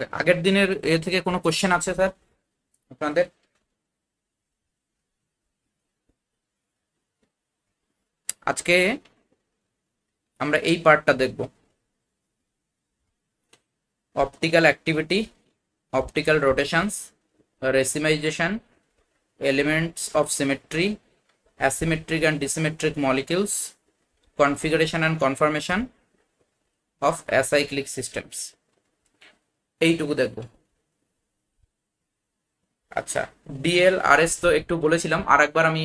ওকে, আগের দিনের এ থেকে কোনো কোশ্চেন আছে স্যার আপনাদের? আজকে আমরা এই পার্টটা দেখব, optical activity, optical rotations, racemization, elements of symmetry, asymmetric and disymmetric molecules, configuration and conformation of acyclic systems, এইটুকু দেখব। আচ্ছা, ডিএল আরএস তো একটু বলেছিলাম, আর একবার আমি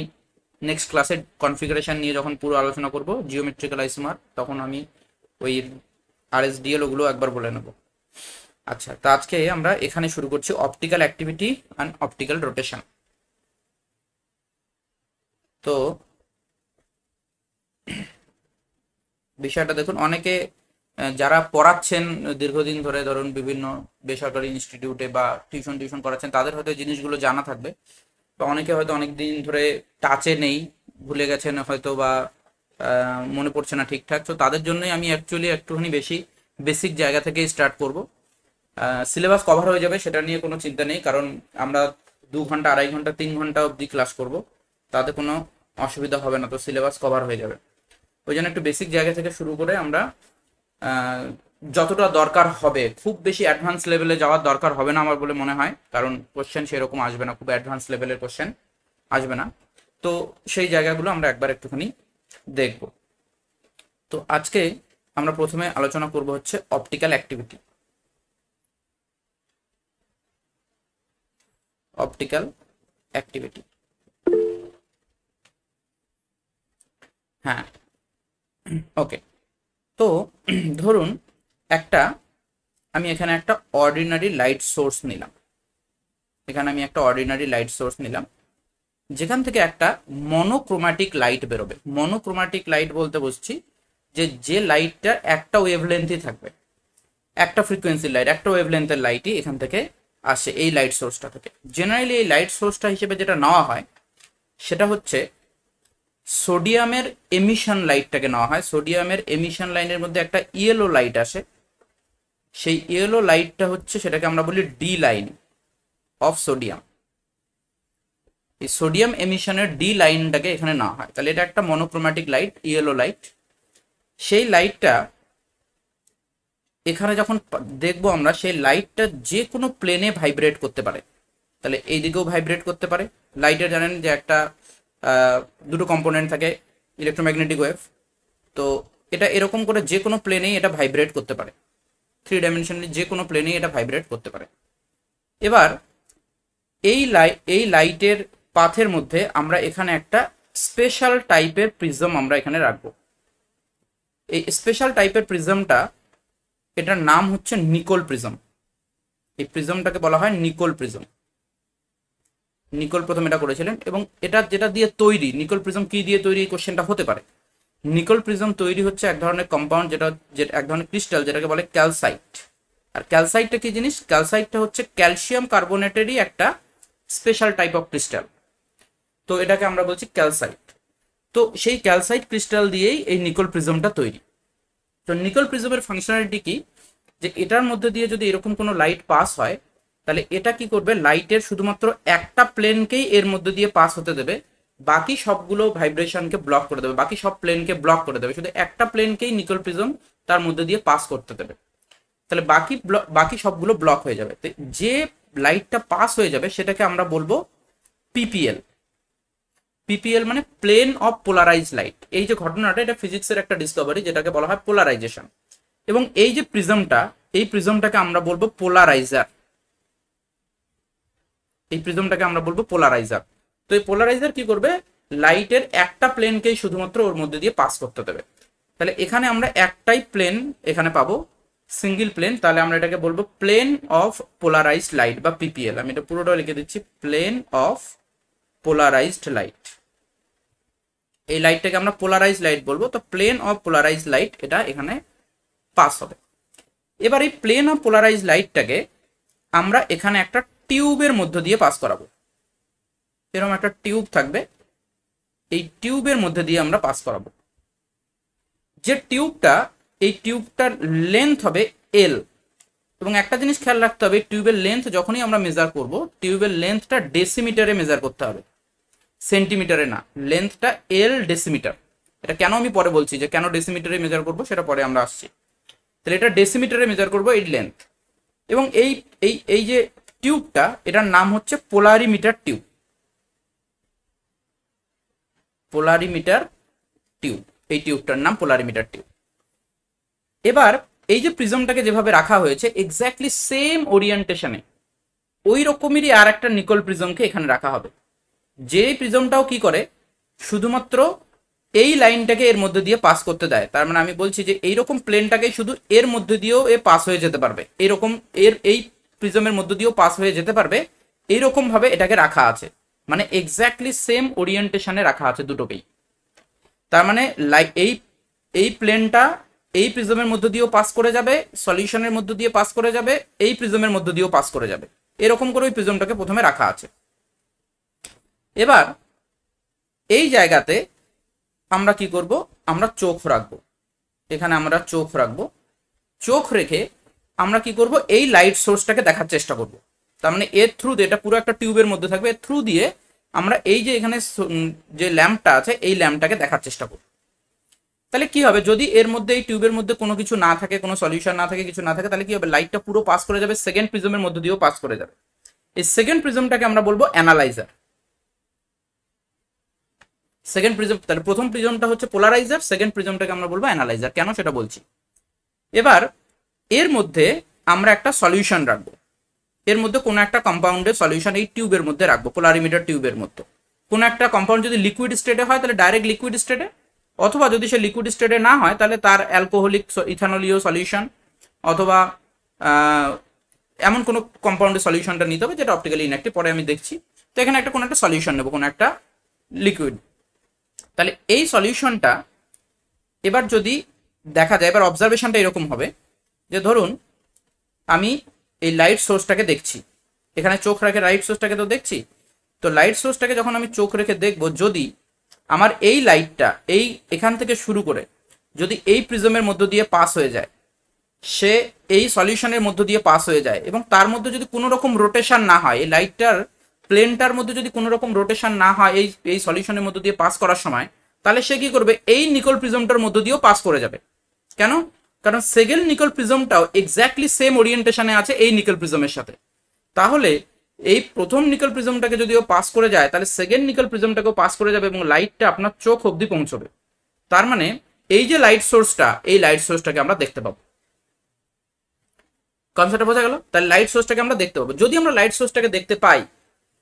নেক্সট ক্লাসে কনফিগারেশন নিয়ে যখন পুরো আলোচনা করব জিওমেট্রিক্যাল আইসোমার, তখন আমি ওই আরএস ডিএল ওগুলো একবার বলে নেব। আচ্ছা, তা আজকে আমরা এখানে শুরু করছি optical activity and optical rotation. তো বিষয়টা দেখুন, অনেকে যারা পড়াচ্ছেন দীর্ঘদিন ধরে, ধরুন বিভিন্ন বেসরকারি ইনস্টিটিউটে বা টিউশন করাচ্ছেন, তাদের হয়তো জিনিসগুলো জানা থাকবে, বা অনেকে হয়তো অনেক দিন ধরে টাচে নেই, ভুলে গেছেন হয়তো, বা মনে পড়ছে না ঠিকঠাক। তো তাদের জন্যই আমি অ্যাকচুয়ালি একটুখানি বেশি বেসিক জায়গা থেকে স্টার্ট করব। সিলেবাস কভার হয়ে যাবে, সেটা নিয়ে কোনো চিন্তা নেই, কারণ আমরা 2 ঘন্টা, 2.5 ঘন্টা, 3 ঘন্টা অবধি ক্লাস করব, তাতে কোনো অসুবিধা হবে না, তো সিলেবাস কভার হয়ে যাবে। ওই জন্য একটু বেসিক জায়গা থেকে শুরু করে আমরা যতটা দরকার হবে, খুব বেশি অ্যাডভান্স লেভেলে যাওয়ার দরকার হবে না আমার বলে মনে হয়, কারণ কোশ্চেন সেরকম আসবে না, খুব অ্যাডভান্স লেভেলের কোশ্চেন আসবে না। তো সেই জায়গাগুলো আমরা একবার একটুখানি দেখব। তো আজকে আমরা প্রথমে আলোচনা করব হচ্ছে অপটিক্যাল অ্যাক্টিভিটি। অপটিক্যাল অ্যাক্টিভিটি, হ্যাঁ, ওকে। তো ধরুন আমি এখানে একটা অর্ডিনারি লাইট সোর্স নিলাম, যেখান থেকে একটা মনোক্রোম্যাটিক লাইট বেরোবে। মনোক্রোম্যাটিক লাইট বলতে বুঝছি যে লাইটটা একটা ওয়েভলেন্থই থাকবে, একটা ফ্রিকোয়েন্সির লাইট, একটা ওয়েভলেন্থের লাইটই এখান থেকে আসে, এই লাইট সোর্সটা থেকে। জেনারেলি এই লাইট সোর্সটা হিসেবে যেটা নেওয়া হয় সেটা হচ্ছে সোডিয়ামের এমিশন লাইটটাকে নেওয়া হয়। সোডিয়ামের এমিশন লাইনের মধ্যে একটা ইয়েলো লাইট আসে, সেই ইয়েলো লাইটটা হচ্ছে, সেটাকে আমরা বলি ডি লাইন অফ সোডিয়াম। এই সোডিয়াম এমিশনের ডি লাইনটাকে এখানে নেওয়া হয়, তাহলে এটা একটা মনোক্রোম্যাটিক লাইট, ইয়েলো লাইট। সেই লাইটটা এখানে যখন দেখবো আমরা, সেই লাইটটা যে কোনো প্লেনে ভাইব্রেট করতে পারে। তাহলে এই দিকেও ভাইব্রেট করতে পারে। লাইটের জানেন যে একটা দুটো কম্পোনেন্ট থাকে, ইলেকট্রোম্যাগনেটিক ওয়েভ। তো এটা এরকম করে যে কোনো প্লেনেই এটা ভাইব্রেট করতে পারে, 3 ডাইমেনশনালি যে কোনো প্লেনেই এটা ভাইব্রেট করতে পারে। এবার এই লাইটের পাথের মধ্যে আমরা এখানে একটা স্পেশাল টাইপের প্রিজম আমরা এখানে রাখবো। এই স্পেশাল টাইপের প্রিজমটা, এটার নাম হচ্ছে নিকোল প্রিজম। এই প্রিজমটাকে বলা হয় নিকোল প্রিজম। নিকোল প্রথম এটা করেছিলেন, এবং এটা যেটা দিয়ে তৈরি, নিকোল প্রিজম কি দিয়ে তৈরি, এই কোশ্চেনটা হতে পারে। নিকোল প্রিজম তৈরি হচ্ছে এক ধরনের কম্পাউন্ড, যেটা এক ধরনের ক্রিস্টাল, যেটাকে বলে ক্যালসাইট। আর ক্যালসাইটটা কি জিনিস? ক্যালসাইটটা হচ্ছে ক্যালসিয়াম কার্বোনেটেরই একটা স্পেশাল টাইপ অফ ক্রিস্টাল, তো এটাকে আমরা বলছি ক্যালসাইট। তো সেই ক্যালসাইট ক্রিস্টাল দিয়েই এই নিকোল প্রিজমটা তৈরি। তো নিকোল প্রিজমের ফাংশনালিটি কি, যে এটার মধ্যে দিয়ে যদি এরকম কোনো লাইট পাস হয়, তাহলে এটা কি করবে, লাইটের শুধুমাত্র একটা প্লেনকেই এর মধ্যে দিয়ে পাস হতে দেবে, বাকি সবগুলো ভাইব্রেশনকে ব্লক করে দেবে, বাকি সব প্লেনকে ব্লক করে দেবে, শুধু একটা প্লেনকেই নিকোল প্রিজম তার মধ্যে দিয়ে পাস করতে দেবে। তাহলে বাকি সবগুলো ব্লক হয়ে যাবে। তো যে লাইটটা পাস হয়ে যাবে সেটাকে আমরা বলবো পিপিএল। পিপিএল মানে প্লেন অফ পোলারাইজ লাইট। এই যে ঘটনাটা, এটা ফিজিক্সের একটা ডিসকভারি, যেটাকে বলা হয় পোলারাইজেশন। এবং এই যে প্রিজমটা, এই প্রিজমটাকে আমরা বলবো পোলারাইজার। এই প্রিজমটাকে আমরা বলবো পোলারাইজার। তো এই পোলারাইজার কি করবে, লাইটের একটা প্লেনকেই শুধুমাত্র ওর মধ্যে দিয়ে পাস করতে দেবে। তাহলে এখানে আমরা একটাই প্লেন এখানে পাবো, সিঙ্গেল প্লেন। তাহলে আমরা এটাকে বলবো প্লেন অফ পোলারাইজড লাইট বা পিপিএল। আমি এটা পুরোটা লিখে দিচ্ছি, প্লেন অফ পোলারাইজড লাইট। এই লাইটটাকে আমরা পোলারাইজ লাইট বলবো। তো প্লেন অফ পোলারাইজ লাইট এটা এখানে পাস হবে। এবার এই প্লেন অফ পোলারাইজ লাইটটাকে আমরা এখানে একটা টিউবের মধ্য দিয়ে পাস করাবো। এরকম একটা টিউব থাকবে, এই টিউবের মধ্যে দিয়ে আমরা পাস করাবো। যে টিউবটার লেন্থ হবে এল। এবং একটা জিনিস খেয়াল রাখতে হবে, টিউবের লেন্থ যখনই আমরা মেজার করব, টিউবের লেন্থটা ডেসিমিটারে মেজার করতে হবে, সেন্টিমিটারে না। লেন্থটা এল ডেসিমিটার। এটা কেন আমি পরে বলছি, যে কেন ডেসিমিটারে মেজার করব সেটা পরে আমরা আসছি। তাহলে এটা ডেসিমিটারে মেজার করব এই লেন্থ। এবং এই এই এই যে টিউবটা, এটার নাম হচ্ছে পোলারিমিটার টিউব। পোলারিমিটার টিউব, এই টিউবটার নাম পোলারিমিটার টিউব। এবার এই যে প্রিজমটাকে যেভাবে রাখা হয়েছে এক্স্যাক্টলি সেম ওরিয়েন্টেশনে ওই রকমেরই আর একটা নিকল প্রিজমকে এখানে রাখা হবে। যে প্রিজমটাও কি করে, শুধুমাত্র এই লাইনটাকে এর মধ্যে দিয়ে পাস করতে দেয়। তার মানে আমি বলছি যে এইরকম প্লেনটাকে শুধু এর মধ্যে দিয়েও এ পাস হয়ে যেতে পারবে, এরকম এই প্রিজমের মধ্যে দিয়েও পাস হয়ে যেতে পারবে, এইরকম ভাবে এটাকে রাখা আছে। মানে এক্স্যাক্টলি সেম ওরিয়েন্টেশনে রাখা আছে দুটোকেই। তার মানে এই প্লেনটা এই প্রিজমের মধ্যে দিয়েও পাস করে যাবে, সলিউশনের মধ্যে দিয়ে পাস করে যাবে, এই প্রিজমের মধ্যে দিয়েও পাস করে যাবে, এরকম করে ওই প্রিজমটাকে প্রথমে রাখা আছে। এবার এই জায়গাতে আমরা কি করব, আমরা চোখ রাখবো, এখানে আমরা চোখ রাখবো। চোখ রেখে আমরা কি করব, এই লাইট সোর্সটাকে দেখার চেষ্টা করব। তার মানে এর থ্রু দিয়ে, এটা পুরো একটা টিউবের মধ্যে থাকবে, এর থ্রু দিয়ে আমরা এই যে এখানে যে ল্যাম্পটা আছে এই ল্যাম্পটাকে দেখার চেষ্টা করব। তাহলে কি হবে, যদি এর মধ্যে এই টিউবের মধ্যে কোনো কিছু না থাকে, কোনো সলিউশন না থাকে, কিছু না থাকে, তাহলে কি হবে, লাইটটা পুরো পাস করে যাবে, সেকেন্ড প্রিজমের মধ্যে দিয়েও পাস করে যাবে। এই সেকেন্ড প্রিজমটাকে আমরা বলবো অ্যানালাইজার। সেকেন্ড প্রিজম, তাহলে প্রথম প্রিজমটা হচ্ছে পোলারাইজার, সেকেন্ড প্রিজমটাকে আমরা বলবো অ্যানালাইজার। কেন সেটা বলছি। এবার এর মধ্যে আমরা একটা সলিউশন রাখবো, এর মধ্যে কোনো একটা কম্পাউন্ডের সলিউশন এই টিউবের মধ্যে রাখবো, পোলারিমিটার টিউবের মধ্যে। কোনো একটা কম্পাউন্ড যদি লিকুইড স্টেটে হয় তাহলে ডাইরেক্ট লিকুইড স্টেটে, অথবা যদি সে লিকুইড স্টেটে না হয় তাহলে তার অ্যালকোহলিক ইথানলীয় সলিউশন, অথবা এমন কোনো কম্পাউন্ডের সলিউশনটা নিতে হবে যেটা অপটিক্যালি ইনঅ্যাক্টিভ, পরে আমি দেখছি। তো এখানে একটা কোনো একটা সলিউশন নেবো, কোনো একটা লিকুইড। তাহলে এই সলিউশনটা এবার যদি দেখা যায়, এবার অবজারভেশনটা এরকম হবে যে ধরুন আমি এই লাইট সোর্সটাকে দেখছি, এখানে চোখ রেখে লাইট সোর্সটাকে তো দেখছি। তো লাইট সোর্সটাকে যখন আমি চোখ রেখে দেখবো, যদি আমার এই লাইটটা এই এখান থেকে শুরু করে যদি এই প্রিজমের মধ্য দিয়ে পাস হয়ে যায়, সে এই সলিউশনের মধ্য দিয়ে পাস হয়ে যায়, এবং তার মধ্যে যদি কোনো রকম রোটেশন না হয়, এই লাইটটার প্লেনটার মধ্যে যদি কোনো রকম রোটেশন না হয় এই সলিউশনের মধ্য দিয়ে পাস করার সময়, তাহলে সে কি করবে, এই নিকল প্রিজমটার মধ্য দিয়েও পাস করে যাবে। কেন, কারণ সেকেন্ড নিকল প্রিজমটাও এক্স্যাক্টলি সেম ওরিয়েন্টেশনে আছে এই নিকল প্রিজমের সাথে। তাহলে এই প্রথম নিকল প্রিজমটাকে যদিও পাস করে যায়, তাহলে সেকেন্ড নিকল প্রিজমটাকেও পাস করে যাবে এবং লাইটটা আপনার চোখ অবধি পৌঁছবে। তার মানে এই যে লাইট সোর্সটা, এই লাইট সোর্সটাকে আমরা দেখতে পাবো। কনসেপ্টটা বোঝা গেল? তাহলে লাইট সোর্সটাকে আমরা দেখতে পাবো। যদি আমরা লাইট সোর্সটাকে দেখতে পাই,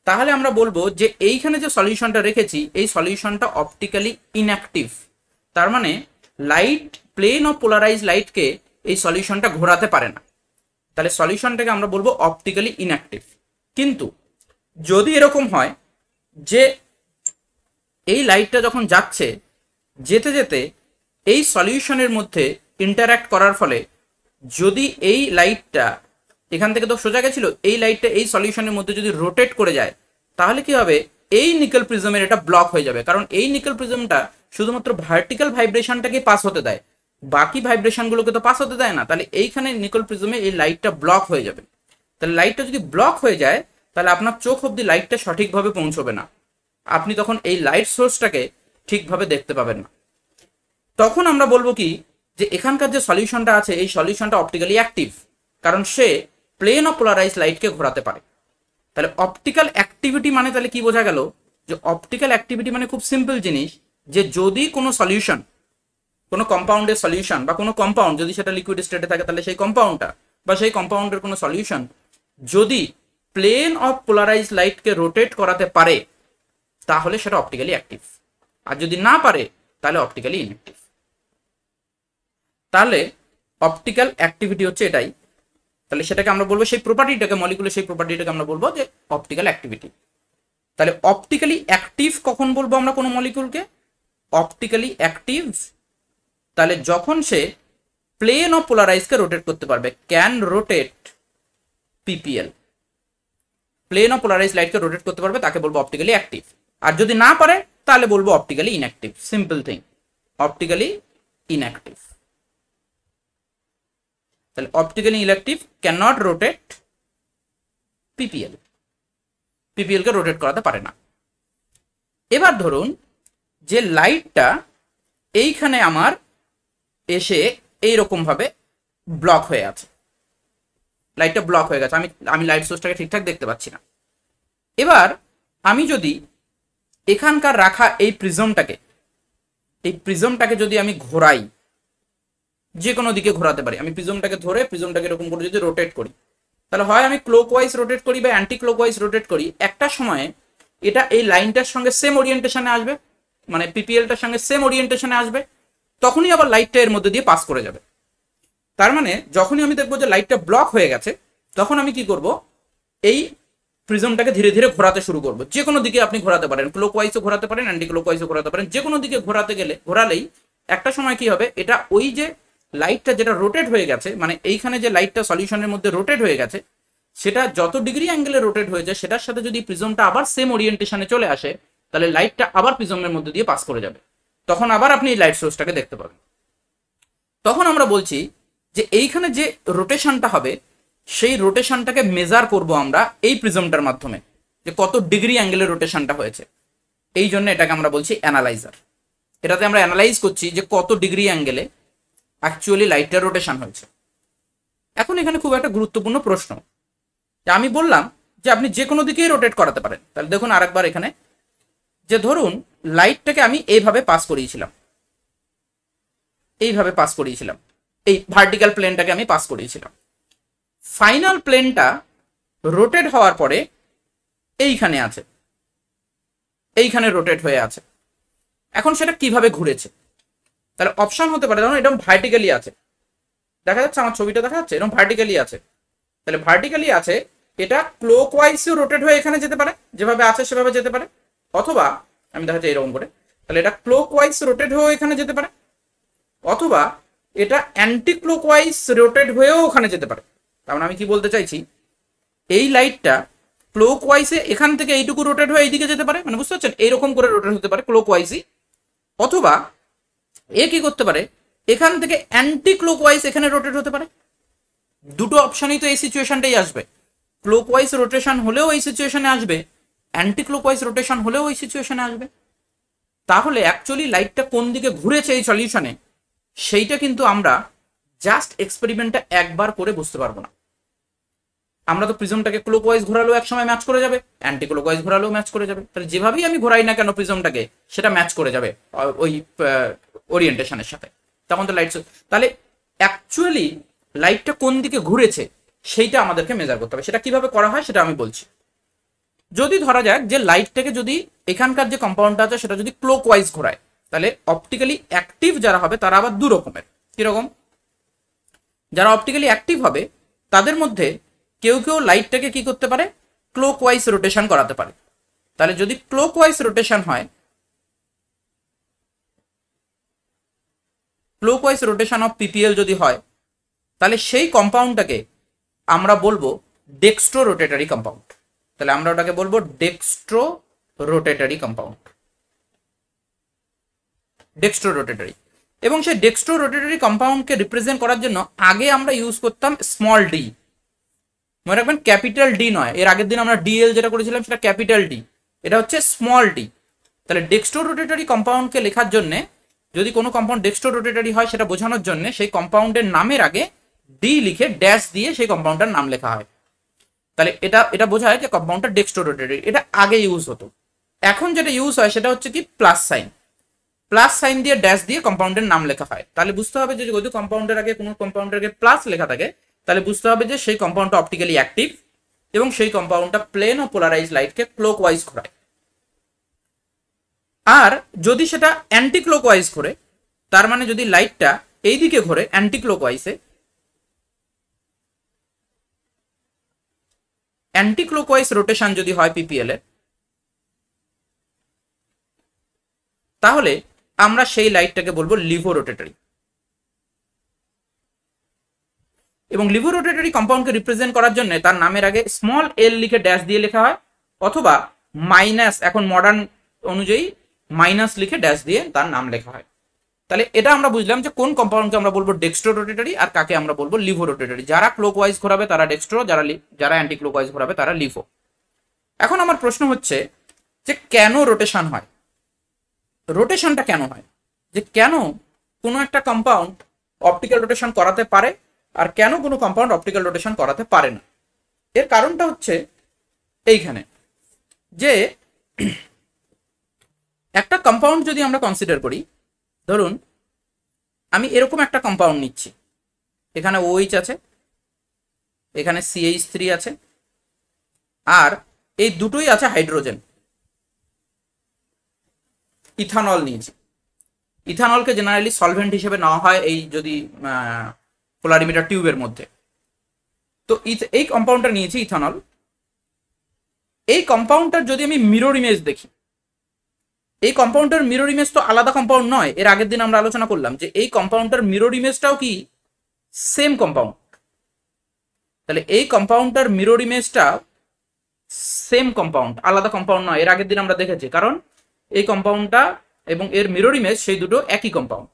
তাহলে আমরা বলবো যে এইখানে যে সলিউশনটা রেখেছি এই সলিউশনটা অপটিক্যালি ইনঅ্যাক্টিভ। তার মানে লাইট, প্লেন অফ পোলারাইজ লাইটকে এই সলিউশনটা ঘোরাতে পারে না, তাহলে সলিউশনটাকে আমরা বলবো অপটিক্যালি ইনঅ্যাক্টিভ। কিন্তু যদি এরকম হয় যে এই লাইটটা যখন যাচ্ছে, যেতে যেতে এই সলিউশনের মধ্যে ইন্টারঅ্যাক্ট করার ফলে যদি এই লাইটটা এখান থেকে তো সোজা গেছিল, এই লাইটটা এই সলিউশনের মধ্যে যদি রোটেট করে যায়, তাহলে কি হবে, এই নিকেল প্রিজমের এটা ব্লক হয়ে যাবে। কারণ এই নিকেল প্রিজমটা শুধুমাত্র ভার্টিক্যাল ভাইব্রেশনটাকে পাস হতে দেয়, বাকি ভাইব্রেশনগুলোকে তো পাস হতে দেয় না। তাহলে এইখানে নিকেল প্রিজমে এই লাইটটা ব্লক হয়ে যাবে। তাহলে লাইটটা যদি ব্লক হয়ে যায়, তাহলে আপনার চোখ অব্দি লাইটটা সঠিকভাবে পৌঁছবে না, আপনি তখন এই লাইট সোর্সটাকে ঠিকভাবে দেখতে পাবেন না। তখন আমরা বলবো কি, যে এখানকার যে সলিউশনটা আছে এই সলিউশনটা অপটিক্যালি অ্যাক্টিভ, কারণ সে প্লেন অফ পোলারাইজ লাইটকে ঘোরাতে পারে। তাহলে অপটিক্যাল অ্যাক্টিভিটি মানে তাহলে কি বোঝা গেল, যে অপটিক্যাল অ্যাক্টিভিটি মানে খুব সিম্পল জিনিস, যে যদি কোনো সলিউশন, কোনো কম্পাউন্ডের সলিউশন বা কোনো কম্পাউন্ড যদি সেটা লিকুইড স্টেটে থাকে, তাহলে সেই কম্পাউন্ডটা বা সেই কম্পাউন্ডের কোনো সলিউশন যদি প্লেন অফ পোলারাইজ লাইটকে রোটেট করাতে পারে, তাহলে সেটা অপটিক্যালি অ্যাক্টিভ। আর যদি না পারে তাহলে অপটিক্যালি ইনঅ্যাক্টিভ। তাহলে অপটিক্যাল অ্যাক্টিভিটি হচ্ছে এটাই। তাহলে সেটাকে আমরা বলবো, সেই প্রপার্টিটাকে, মলিকুলের সেই প্রপার্টিটাকে আমরা বলবো যে অপটিক্যাল অ্যাক্টিভিটি। তাহলে অপটিক্যালি অ্যাক্টিভ কখন বলবো আমরা কোনো মলিকুলকে? অপটিক্যালি অ্যাক্টিভ তাহলে যখন সে প্লেন অফ পোলারাইজকে রোটেট করতে পারবে, can rotate PPL, plane of polarize লাইটকে রোটেট করতে পারবে, তাকে বলবো অপটিক্যালি অ্যাক্টিভ। আর যদি না পারে তাহলে বলবো optically inactive. Simple thing, optically inactive. তাহলে অপটিক্যালি ইলেকট্রিভ can not rotate PPL, PPL কে রোটেট করাতে পারে না। এবার ধরুন যে লাইটটা এইখানে আমার এসে এইরকম ভাবে ব্লক হয়ে আছে, লাইটটা ব্লক হয়ে গেছে, আমি লাইট সোর্সটাকে ঠিকঠাক দেখতে পাচ্ছি না। এবার আমি যদি এখানকার রাখা এই প্রিজমটাকে যদি আমি ঘোরাই, যে কোনো দিকে ঘোরাতে পারি, আমি প্রিজমটাকে ধরে প্রিজমটাকে এরকম করে যদি রোটেট করি, তাহলে হয় আমি ক্লকওয়াইজ রোটেট করি বা অ্যান্টি ক্লকওয়াইজ রোটেট করি, একটা সময়ে এটা এই লাইনটার সঙ্গে সেম ওরিয়েন্টেশনে আসবে, মানে পিপিএলটার সঙ্গে সেম ওরিয়েন্টেশনে আসবে, তখনই আবার লাইটটা এর মধ্যে দিয়ে পাস করে যাবে। তার মানে যখনই আমি দেখবো যে লাইটটা ব্লক হয়ে গেছে, তখন আমি কি করব, এই প্রিজমটাকে ধীরে ধীরে ঘোরাতে শুরু করবো। যে কোনো দিকে আপনি ঘোরাতে পারেন, ক্লকওয়াইজও ঘোরাতে পারেন, অ্যান্টি ক্লকওয়াইজও ঘোরাতে পারেন, যে কোনো দিকে ঘোরালেই একটা সময় কি হবে, এটা ওই যে লাইটটা যেটা রোটেট হয়ে গেছে, মানে এইখানে যে লাইটটা সলিউশনের মধ্যে রোটেট হয়ে গেছে, সেটা যত ডিগ্রি অ্যাঙ্গেলে রোটেট হয়ে যায়, সেটার সাথে যদি প্রিজমটা আবার সেম ওরিয়েন্টেশনে চলে আসে, তাহলে লাইটটা আবার প্রিজমের মধ্যে দিয়ে পাস করে যাবে, তখন আবার আপনি এই লাইট সোর্সটাকে দেখতে পাবেন। তখন আমরা বলছি যে এইখানে যে রোটেশনটা হবে, সেই রোটেশনটাকে মেজার করব আমরা এই প্রিজমটার মাধ্যমে, যে কত ডিগ্রি অ্যাঙ্গেলে রোটেশনটা হয়েছে। এই জন্য এটাকে আমরা বলছি অ্যানালাইজার। এটাতে আমরা অ্যানালাইজ করছি যে কত ডিগ্রি অ্যাঙ্গেলে অ্যাকচুয়ালি লাইটটার রোটেশন হয়েছে। এখন এখানে খুব একটা গুরুত্বপূর্ণ প্রশ্ন, যে আমি বললাম যে আপনি যে কোনো দিকেই রোটেট করাতে পারেন। তাহলে দেখুন আরেকবার এখানে, যে ধরুন লাইটটাকে আমি এইভাবে পাস করিয়েছিলাম, এই ভার্টিক্যাল প্লেনটাকে আমি পাস করিয়েছিলাম। ফাইনাল প্লেনটা রোটেট হওয়ার পরে এইখানে আছে, এইখানে রোটেট হয়ে আছে। এখন সেটা কিভাবে ঘুরেছে, তাহলে অপশন হতে পারে, ধরুন এরকম ভার্টিক্যালি আছে, দেখা যাচ্ছে আমার ছবিটা দেখা যাচ্ছে, এরকম ভার্টিক্যালি আছে। তাহলে ভার্টিক্যালি আছে, এটা ক্লকওয়াইজও রোটেট হয়ে এখানে যেতে পারে, যেভাবে আছে সেভাবে যেতে পারে, অথবা আমি দেখাচ্ছি এরকম করে, তাহলে এটা ক্লকওয়াইজ রোটেট হয়েও এখানে যেতে পারে, অথবা এটা অ্যান্টি ক্লকওয়াইজ রোটেট হয়েও ওখানে যেতে পারে। তার মানে আমি কি বলতে চাইছি, এই লাইটটা ক্লকওয়াইজে এখান থেকে এইটুকু রোটেট হয়ে এইদিকে যেতে পারে, মানে বুঝতে পারছেন, এইরকম করে রোটেট হতে পারে ক্লকওয়াইজই, অথবা এ কি করতে পারে, এখান থেকে অ্যান্টি ক্লকওয়াইজ এখানে রোটেট হতে পারে। দুটো অপশনই তো এই সিচুয়েশনটাই আসবে, ক্লকওয়াইজ রোটেশন হলেও এই সিচুয়েশনে আসবে, অ্যান্টি ক্লকওয়াইজ রোটেশন হলেও ওই সিচুয়েশনে আসবে। তাহলে অ্যাকচুয়ালি লাইটটা কোন দিকে ঘুরেছে এই সলিউশনে, সেইটা কিন্তু আমরা জাস্ট এক্সপেরিমেন্টটা একবার করে বুঝতে পারবো না। আমরা তো প্রিজমটাকে ক্লকওয়াইজ ঘোরালেও এক সময় ম্যাচ করে যাবে, অ্যান্টি ক্লকওয়াইজ ঘোরালেও ম্যাচ করে যাবে। তাহলে যেভাবেই আমি ঘোরাই না কেন প্রিজমটাকে, সেটা ম্যাচ করে যাবে ওই ওরিয়েন্টেশনের সাথে, তখন তো লাইট। তাহলে অ্যাকচুয়ালি লাইটটা কোন দিকে ঘুরেছে সেইটা আমাদেরকে মেজার করতে হবে। সেটা কিভাবে করা হয় সেটা আমি বলছি। যদি ধরা যাক যে লাইটটাকে যদি এখানকার যে কম্পাউন্ডটা আছে সেটা যদি ক্লকওয়াইজ ঘোরায়, তাহলে অপটিক্যালি অ্যাক্টিভ যারা হবে তারা আবার দু রকমের। কিরকম, যারা অপটিক্যালি অ্যাক্টিভ হবে তাদের মধ্যে কেউ কেউ লাইটটাকে কি করতে পারে, ক্লকওয়াইজ রোটেশন করাতে পারে। তাহলে যদি ক্লকওয়াইজ রোটেশন হয়, ক্লকওয়াইজ রোটেশন অফ পিপিএল যদি হয়, তাহলে সেই কম্পাউন্ডটাকে আমরা বলবো ডেক্সট্রো রোটেটরি কম্পাউন্ড। তাহলে আমরা ওটাকে বলবো ডেক্সট্রো রোটেটরি কম্পাউন্ড, ডেক্সট্রো রোটেটরি। এবং সেই ডেক্সট্রো রোটেটরি কম্পাউন্ডকে রিপ্রেজেন্ট করার জন্য আগে আমরা ইউজ করতাম স্মল ডি, মনে রাখবেন ক্যাপিটাল ডি নয়। এর আগের দিন আমরা ডিএল যেটা করেছিলাম সেটা ক্যাপিটাল ডি, এটা হচ্ছে স্মল ডি। তাহলে ডেক্সট্রো রোটেটরি কম্পাউন্ডকে লেখার জন্য, যদি কোনো কম্পাউন্ড ডেক্সট্রো রোটেটরি হয় সেটা বোঝানোর জন্য সেই কম্পাউন্ডের নামের আগে ডি লিখে ড্যাশ দিয়ে সেই কম্পাউন্ডটার নাম লেখা হয়। তাহলে এটা বোঝায় যে কম্পাউন্ডটা ডেক্সট্রো রোটেটরি। এটা আগে ইউজ হতো। এখন যেটা ইউজ হয় সেটা হচ্ছে কি প্লাস সাইন, প্লাস সাইন দিয়ে ড্যাশ দিয়ে কম্পাউন্ডের নাম লেখা হয়। তাহলে বুঝতে হবে যে যদি কম্পাউন্ডের আগে কোনো কম্পাউন্ডের আগে প্লাস লেখা থাকে, তাহলে বুঝতে হবে যে সেই কম্পাউন্ডটা অপটিক্যালি অ্যাক্টিভ এবং সেই কম্পাউন্ডটা প্লেন ও পোলারাইজ লাইটকে ক্লকওয়াইজ ঘোরায়। আর যদি সেটা অ্যান্টি ক্লকওয়াইজ ঘোরে, তার মানে যদি লাইটটা এই দিকে ঘোরে অ্যান্টি ক্লকওয়াইজে, অ্যান্টি ক্লকওয়াইজ রোটেশন যদি হয় পিপিএল এর, তাহলে আমরা সেই লাইটটাকে বলবো লিভো রোটেটরি। এবং লিভো রোটেটরি কম্পাউন্ডকে রিপ্রেজেন্ট করার জন্য তার নামের আগে স্মল এল লিখে ড্যাশ দিয়ে লেখা হয়, অথবা মাইনাস, এখন মডার্ন অনুযায়ী মাইনাস লিখে ড্যাশ দিয়ে তার নাম লেখা হয়। তাহলে এটা আমরা বুঝলাম যে কোন কম্পাউন্ডকে আমরা বলবো ডেক্সট্রো রোটেটরি আর কাকে আমরা বলবো লিভো রোটেটরি। যারা ক্লোকওয়াইজ ঘোরাবে তারা ডেক্সট্রো, যারা অ্যান্টি ক্লোকওয়াইজ ঘোরাবে তারা লিভো। এখন আমার প্রশ্ন হচ্ছে যে কেন রোটেশন হয়, রোটেশনটা কেন হয়, যে কেন কোনো একটা কম্পাউন্ড অপটিক্যাল রোটেশন করাতে পারে আর কেন কোনো কম্পাউন্ড অপটিক্যাল রোটেশন করাতে পারে না। এর কারণটা হচ্ছে এইখানে যে একটা কম্পাউন্ড যদি আমরা কনসিডার করি, ধরুন আমি এরকম একটা কম্পাউন্ড নিচ্ছি, এখানে OH আছে, এখানে CH3 আছে, আর এই দুটোই আছে হাইড্রোজেন। ইথানল নিয়েছি, ইথানলকে জেনারেলি সলভেন্ট হিসেবে নেওয়া হয় এই যদি পোলারিমিটার টিউবের মধ্যে। তো এই কম্পাউন্ডটা নিয়েছি ইথানল। এই কম্পাউন্ডটার যদি আমি মিরর ইমেজ দেখি, এই কম্পাউন্ডের মিরর ইমেজ তো আলাদা কম্পাউন্ড নয়। এর আগের দিন আমরা আলোচনা করলাম যে এই কম্পাউন্ডের মিরর ইমেজটাও কি সেম কম্পাউন্ড। তাহলে এই কম্পাউন্ডটার মিরর ইমেজটা সেম কম্পাউন্ড, আলাদা কম্পাউন্ড নয়। এর আগের দিন আমরা দেখেছি, কারণ এই কম্পাউন্ডটা এবং এর মিরর ইমেজ সেই দুটো একই কম্পাউন্ড।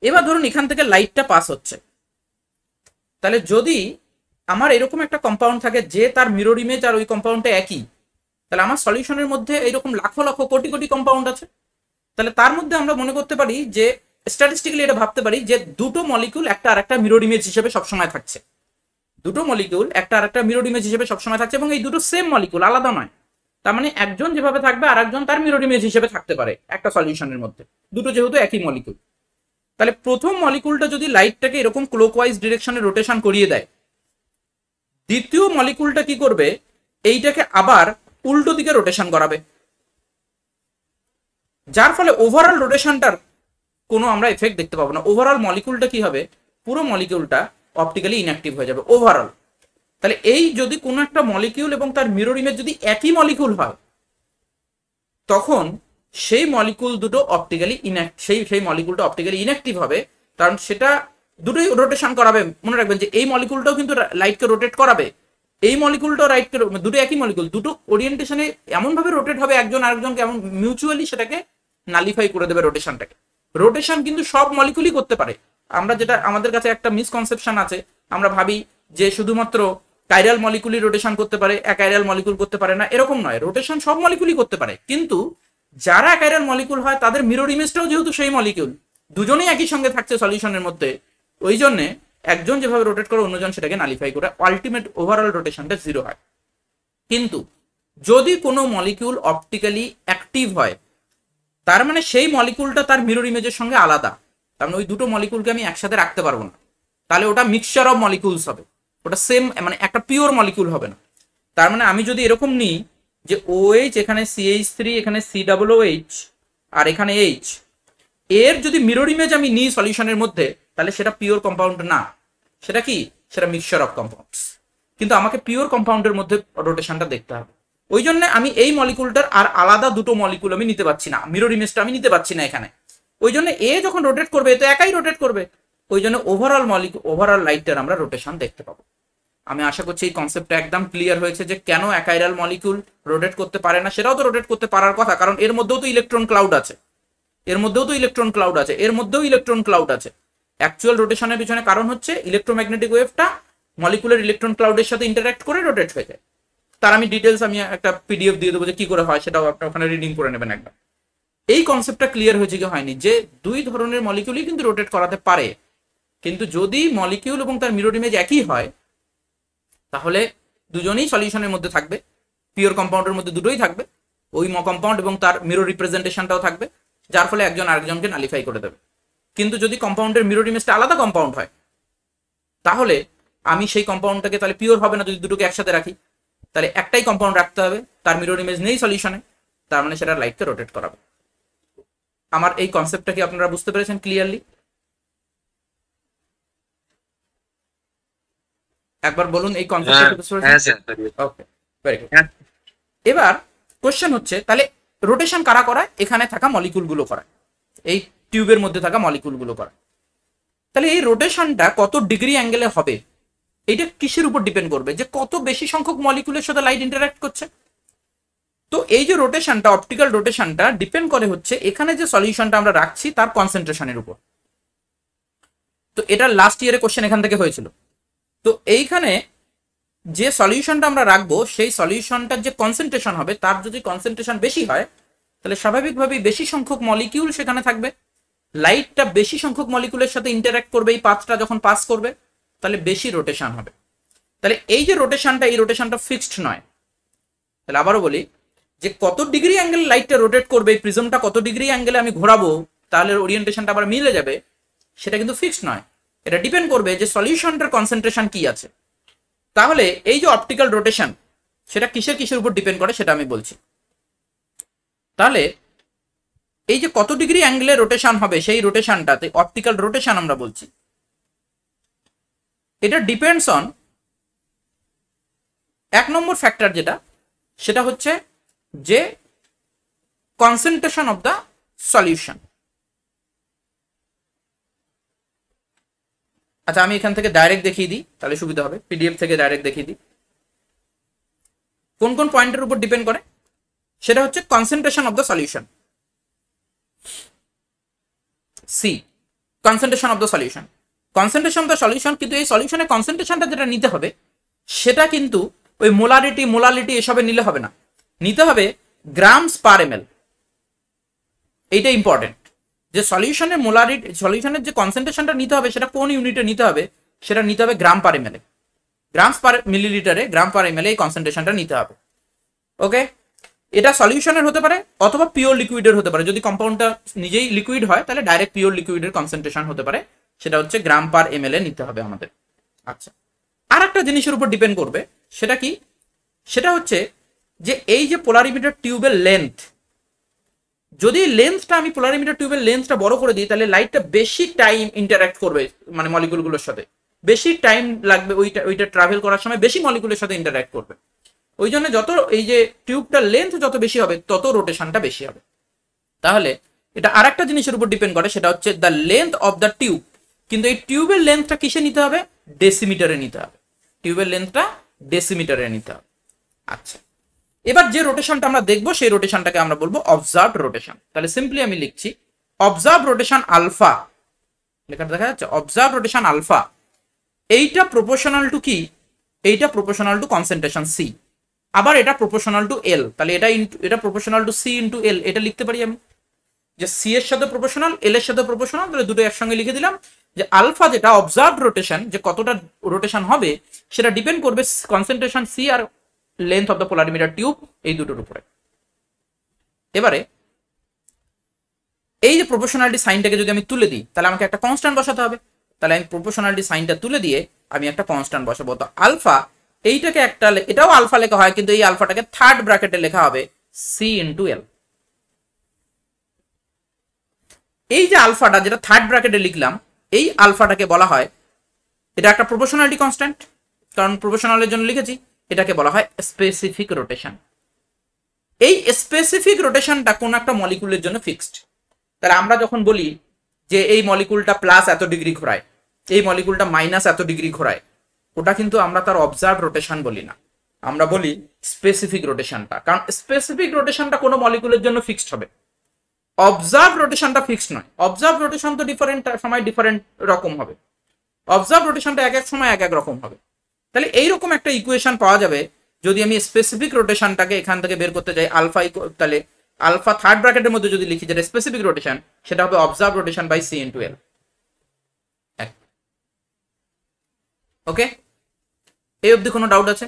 এবার ধরুন এখান থেকে লাইটটা পাস হচ্ছে, তাহলে যদি আমার এরকম একটা কম্পাউন্ড থাকে যে তার মিরর ইমেজ আর ওই কম্পাউন্ডটা একই, তাহলে আমার সলিউশনের মধ্যে এইরকম লাখো লাখো কোটি কোটি কম্পাউন্ড আছে। তাহলে তার মধ্যে আমরা মনে করতে পারি যে স্ট্যাটিস্টিক্যালি এটা ভাবতে পারি যে দুটো মলিকিউল একটা আর একটা মিরর ইমেজ হিসেবে সবসময় থাকছে, দুটো মলিকিউল একটা আর একটা মিরর ইমেজ হিসেবে সবসময় থাকছে, এবং এই দুটো সেম মলিকিউল, আলাদা নয়। তার মানে একজন যেভাবে থাকবে আর একজন তার মিরর ইমেজ হিসেবে থাকতে পারে একটা সলিউশনের মধ্যে, দুটো যেহেতু একই মলিকিউল। তাহলে প্রথম মলিকুলটা যদি লাইটটাকে এরকম ক্লকওয়াইজ ডিরেকশনে রোটেশন করিয়ে দেয়, দ্বিতীয় মলিকুলটা কি করবে, এইটাকে আবার উল্টো দিকে রোটেশন করাবে, যার ফলে ওভারঅল রোটেশনটার কোনো আমরা এফেক্ট দেখতে পাবো না। ওভারঅল মলিকুলটা কি হবে, পুরো মলিকুলটা অপটিক্যালি ইনঅ্যাক্টিভ হয়ে যাবে ওভারঅল। তাহলে এই যদি কোনো একটা মলিকিউল এবং তার মিরর ইমেজ যদি একই মলিকুল হয়, তখন সেই মলিকুল দুটো অপটিক্যালি সেই মলিকুলটা অপটিক্যালি ইনঅ্যাক্টিভ হবে, কারণ সেটা দুটোই রোটেশন করাবে। মনে রাখবেন যে এই মলিকুলটাও কিন্তু লাইটকে রোটেট করাবে, এই মলিকুলটাও লাইটকে, দুটো একই মলিকুল, দুটো ওরিয়েন্টেশনে এমনভাবে রোটেট হবে, একজন আরেকজনকে এমন মিউচুয়ালি সেটাকে নালিফাই করে দেবে রোটেশনটাকে। রোটেশন কিন্তু সব মলিকুলই করতে পারে। আমরা যেটা আমাদের কাছে একটা মিসকনসেপশন আছে, আমরা ভাবি যে শুধুমাত্র কাইরাল মলিকুলই রোটেশন করতে পারে, অ্যাকাইরাল মলিকুল করতে পারে না, এরকম নয়। রোটেশন সব মলিকুলই করতে পারে, কিন্তু যারা অ্যাকাইরাল মলিকুল হয় তাদের মিরর ইমেজটাও যেহেতু সেই মলিকুল, দুজনেই একই সঙ্গে থাকছে সলিউশনের মধ্যে, ওই জন্য একজন যেভাবে রোটেট করে অন্যজন সেটাকে নালিফাই করে, আলটিমেট ওভারঅল রোটেশনটা জিরো হয়। কিন্তু যদি কোনো মলিকিউল অপটিক্যালি অ্যাক্টিভ হয়, তার মানে সেই মলিকুলটা তার মিরর ইমেজের সঙ্গে আলাদা, তার মানে ওই দুটো মলিকুলকে আমি একসাথে রাখতে পারবো না, তাহলে ওটা মিক্সচার অফ মলিকুলস হবে, ওটা সেম মানে একটা পিওর মলিকুল হবে না। তার মানে আমি যদি এরকম নিই যে OH, এখানে CH3, এখানে COOH আর এখানে H, এর যদি মিরর ইমেজ আমি নিই সলিউশনের মধ্যে, তাহলে সেটা পিওর কম্পাউন্ড না, সেটা কি, সেটা মিক্সচার অফ কম্পাউন্ডস। কিন্তু আমাকে পিওর কম্পাউন্ডের মধ্যে রোটেশনটা দেখতে হবে। ওই জন্য আমি এই মলিকুলটার আর আলাদা দুটো মলিকুল আমি নিতে পারছি না, মিরর ইমেজটা আমি নিতে পারছি না এখানে। ওই জন্য এ যখন রোটেট করবে তো একাই রোটেট করবে, ওই জন্য ওভারঅল লাইটটার আমরা রোটেশন দেখতে পাবো। আমি আশা করছি এই কনসেপ্টটা একদম ক্লিয়ার হয়েছে যে কেন অ্যাকাইরাল মলিকুল রোটেট করতে পারে না। সেটাও তো রোটেট করতে পারার কথা, কারণ এর মধ্যেও তো ইলেকট্রন ক্লাউড আছে, এর মধ্যেও ইলেকট্রন ক্লাউড আছে। অ্যাকচুয়াল রোটেশনের পিছনে কারণ হচ্ছে ইলেকট্রোম্যাগনেটিক ওয়েভটা মলিকুলার ইলেকট্রন ক্লাউডের সাথে ইন্টারঅ্যাক্ট করে রোটেট হয়ে যায়। তার আমি ডিটেলস আমি একটা PDF দিয়ে দেবো যে কি করে হয়, সেটাও আপনি ওখানে রিডিং করে নেবেন একবার। এই কনসেপ্টটা ক্লিয়ার হয়েছে কি হয়নি, যে দুই ধরনের মলিকিউলই কিন্তু রোটেট করাতে পারে, কিন্তু যদি মলিকিউল এবং তার মিরর ইমেজ একই হয়, তাহলে দুজনেই সলিউশনের মধ্যে থাকবে, পিওর কম্পাউন্ডের মধ্যে দুটোই থাকবে, ওই কম্পাউন্ড এবং তার মিরর রিপ্রেজেন্টেশনটাও থাকবে, যার ফলে একজন আরেকজনকে নালিফাই করে দেবে। কিন্তু যদি কম্পাউন্ডের মিরর ইমেজটা আলাদা কম্পাউন্ড হয়, তাহলে আমি সেই কম্পাউন্ডটাকে তাহলে পিওর হবে না যদি দুটোকে একসাথে রাখি। তাহলে একটাই কম্পাউন্ড রাখতে হবে, তার মিরর ইমেজ নেই সলিউশনে, তার মানে সেটা লাইটকে রোটেট করাবে। আমার এই কনসেপ্টটা কি আপনারা বুঝতে পেরেছেন ক্লিয়ারলি? একবার বলুন এই কনসেপ্টটা বুঝতে পেরেছেন? ওকে, ভেরি গুড। এবার কোশ্চেন হচ্ছে, তাহলে রোটেশন কারা করায়? এখানে থাকা মলিকুলগুলো করায়, এই টিউবের মধ্যে থাকা মলিকুলগুলো করায়। তাহলে এই রোটেশনটা কত ডিগ্রি অ্যাঙ্গেলে হবে, এইটা কিসের উপর ডিপেন্ড করবে? যে কত বেশি সংখ্যক মলিকুলের সাথে লাইট ইন্টারঅ্যাক্ট করছে। তো এই যে রোটেশনটা, অপটিক্যাল রোটেশনটা ডিপেন্ড করে হচ্ছে এখানে যে সলিউশনটা আমরা রাখছি তার কনসেন্ট্রেশনের উপর। তো এটা লাস্ট ইয়ারে কোশ্চেন এখান থেকে হয়েছিল। তো এইখানে যে সলিউশনটা আমরা রাখবো সেই সলিউশনটার যে কনসেন্ট্রেশন হবে তার যদি কনসেন্ট্রেশন বেশি হয় তাহলে স্বাভাবিকভাবেই বেশি সংখ্যক মলিকিউল সেখানে থাকবে, লাইটটা বেশি সংখ্যক মলিকিউলের সাথে ইন্টারঅ্যাক্ট করবে, এই পাথটা যখন পাস করবে তাহলে বেশি রোটেশন হবে। তাহলে এই যে রোটেশনটা, এই রোটেশনটা ফিক্সড নয়। তাহলে আবারও বলি যে কত ডিগ্রি অ্যাঙ্গেল লাইটটা রোটেট করবে, এই প্রিজমটা কত ডিগ্রি অ্যাঙ্গেলে আমি ঘোরাবো তাহলে ওরিয়েন্টেশনটা আবার মিলে যাবে, সেটা কিন্তু ফিক্সড নয়। এটা ডিপেন্ড করবে যে সলিউশনটার কনসেন্ট্রেশন কি আছে। তাহলে এই যে অপটিক্যাল রোটেশন সেটা কিসের কিসের উপর ডিপেন্ড করে সেটা আমি বলছি। তাহলে এই যে কত ডিগ্রি অ্যাঙ্গেলে রোটেশন হবে সেই রোটেশনটাতে অপটিক্যাল রোটেশন আমরা বলছি, এটা ডিপেন্ডস অন এক নম্বর ফ্যাক্টর যেটা, সেটা হচ্ছে যে কনসেন্ট্রেশন অফ দ্য সলিউশন। আচ্ছা আমি এখান থেকে ডাইরেক্ট দেখিয়ে দিই তাহলে সুবিধা হবে, পিডিএফ থেকে ডাইরেক্ট দেখিয়ে দিই কোন কোন পয়েন্টের উপর ডিপেন্ড করে। সেটা হচ্ছে concentration of the solution, C concentration of the solution, concentration of the solution. কিন্তু এই সলিউশনের কনসেন্ট্রেশনটা যেটা নিতে হবে সেটা কিন্তু ওই মোলারিটি এসবে নিলে হবে না, নিতে হবে গ্রামস পার এমএল। এইটা ইম্পর্টেন্ট যে সলিউশনের সলিউশনের যে কনসেন্ট্রেশনটা নিতে হবে সেটা কোন ইউনিটে নিতে হবে, সেটা নিতে হবে গ্রাম পার এমএল, গ্রামস পার মিলিলিটারে, গ্রাম পার এমএল এই কনসেন্ট্রেশনটা নিতে হবে। ওকে, এটা সলিউশনের হতে পারে অথবা পিওর লিকুইডের হতে পারে। যদি কম্পাউন্ডটা নিজেই লিকুইড হয় তাহলে ডাইরেক্ট পিওর লিকুইডের কনসেন্ট্রেশন হতে পারে, সেটা হচ্ছে গ্রাম পার এমএল এ নিতে হবে আমাদের। আচ্ছা, আর একটা জিনিসের উপর ডিপেন্ড করবে, সেটা কি, সেটা হচ্ছে যে এই যে পোলারিমিটার টিউবের লেন্থ, যদি লেন্থটা আমি পোলারিমিটার টিউবের লেন্থটা বড় করে দিই তাহলে লাইটটা বেশি টাইম ইন্টারঅ্যাক্ট করবে, মানে মলিকুলগুলোর সাথে বেশি টাইম লাগবে, ওইটা ট্রাভেল করার সময় বেশি মলিকুলের সাথে ইন্টারঅ্যাক্ট করবে। ওই জন্য যত এই যে টিউবটার লেন্থ যত বেশি হবে তত রোটেশনটা বেশি হবে। তাহলে এটা আর একটা জিনিসের উপর ডিপেন্ড করে, সেটা হচ্ছে the length of the tube. কিন্তু এই টিউবের লেন্থটা কিসে নিতে হবে, ডেসিমিটারে নিতে হবে, টিউবের লেন্থটা ডেসিমিটারে নিতে হবে। আচ্ছা, এবার যে রোটেশনটা আমরা দেখবো সেই রোটেশনটাকে আমরা বলবো অবজার্ভড রোটেশন। তাহলে সিম্পলি আমি লিখছি অবজার্ভ রোটেশন আলফা, লেখাটা দেখা যাচ্ছে অবজার্ভ রোটেশন আলফা। এইটা প্রপোর্শনাল টু কি, এইটা প্রপোর্শনাল টু কনসেন্ট্রেশন সি, আবার এটা প্রপোর্শনাল টু এল। তাহলে এটা প্রপোর্শনাল টু সি ইন্টু এল, এটা লিখতে পারি আমি যে সি এর সাথে প্রপোর্শনাল, এল এর সাথে প্রপোর্শনাল, তাহলে দুটো একসঙ্গে লিখে দিলাম যে আলফা যেটা অবজার্ভড রোটেশন, যে কতটা রোটেশন হবে সেটা ডিপেন্ড করবে কনসেন্ট্রেশন সি আর length of the polarimeter tube, এই দুটোর উপরে। এবারে এই যে প্রপোর্শনালিটি সাইনটাকে যদি আমি তুলে দিই তাহলে আমাকে একটা কনস্ট্যান্ট বসাতে হবে। তাহলে আমি প্রপোর্শনালিটি সাইনটা তুলে দিয়ে আমি একটা কনস্ট্যান্ট বসাবো। তো আলফা এইটাকে একটা, এটাও আলফা লেখা হয় কিন্তু এই আলফাটাকে থার্ড ব্র্যাকেটে লেখা হবে সি ইন্টু এল। এই যে আলফাটা যেটা থার্ড ব্র্যাকেটে লিখলাম, এই আলফাটাকে বলা হয়, এটা একটা প্রপোর্শনালিটি কনস্ট্যান্ট, কারণ প্রপোর্শনালের জন্য লিখেছি, এটাকে বলা হয় স্পেসিফিক রোটেশন। এই স্পেসিফিক রোটেশনটা কোন একটা মলিকুলের জন্য ফিক্সড। তাহলে আমরা যখন বলি যে এই মলিকুলটা প্লাস এত ডিগ্রি ঘোরায়, এই মলিকুলটা মাইনাস এত ডিগ্রি ঘোরায়, ওটা কিন্তু আমরা তার অবজার্ভ রোটেশন বলি না, আমরা বলি স্পেসিফিক রোটেশনটা, কারণ স্পেসিফিক রোটেশনটা কোনো মলিকুলের জন্য ফিক্সড হবে, অবজার্ভ রোটেশনটা ফিক্সড নয়। অবজার্ভ রোটেশন তো ডিফারেন্ট সময় ডিফারেন্ট রকম হবে, অবজার্ভ রোটেশনটা এক এক সময় এক এক রকম হবে। তাহলে এইরকম একটা ইকুয়েশন পাওয়া যাবে যদি আমি স্পেসিফিক রোটেশনটাকে এখান থেকে বের করতে যাই আলফা, তাহলে আলফা থার্ড ব্র্যাকেটের মধ্যে যদি লিখি যেটা স্পেসিফিক রোটেশন, সেটা হবে observe rotation by C into L. Okay, এই অবধি কোনো ডাউট আছে?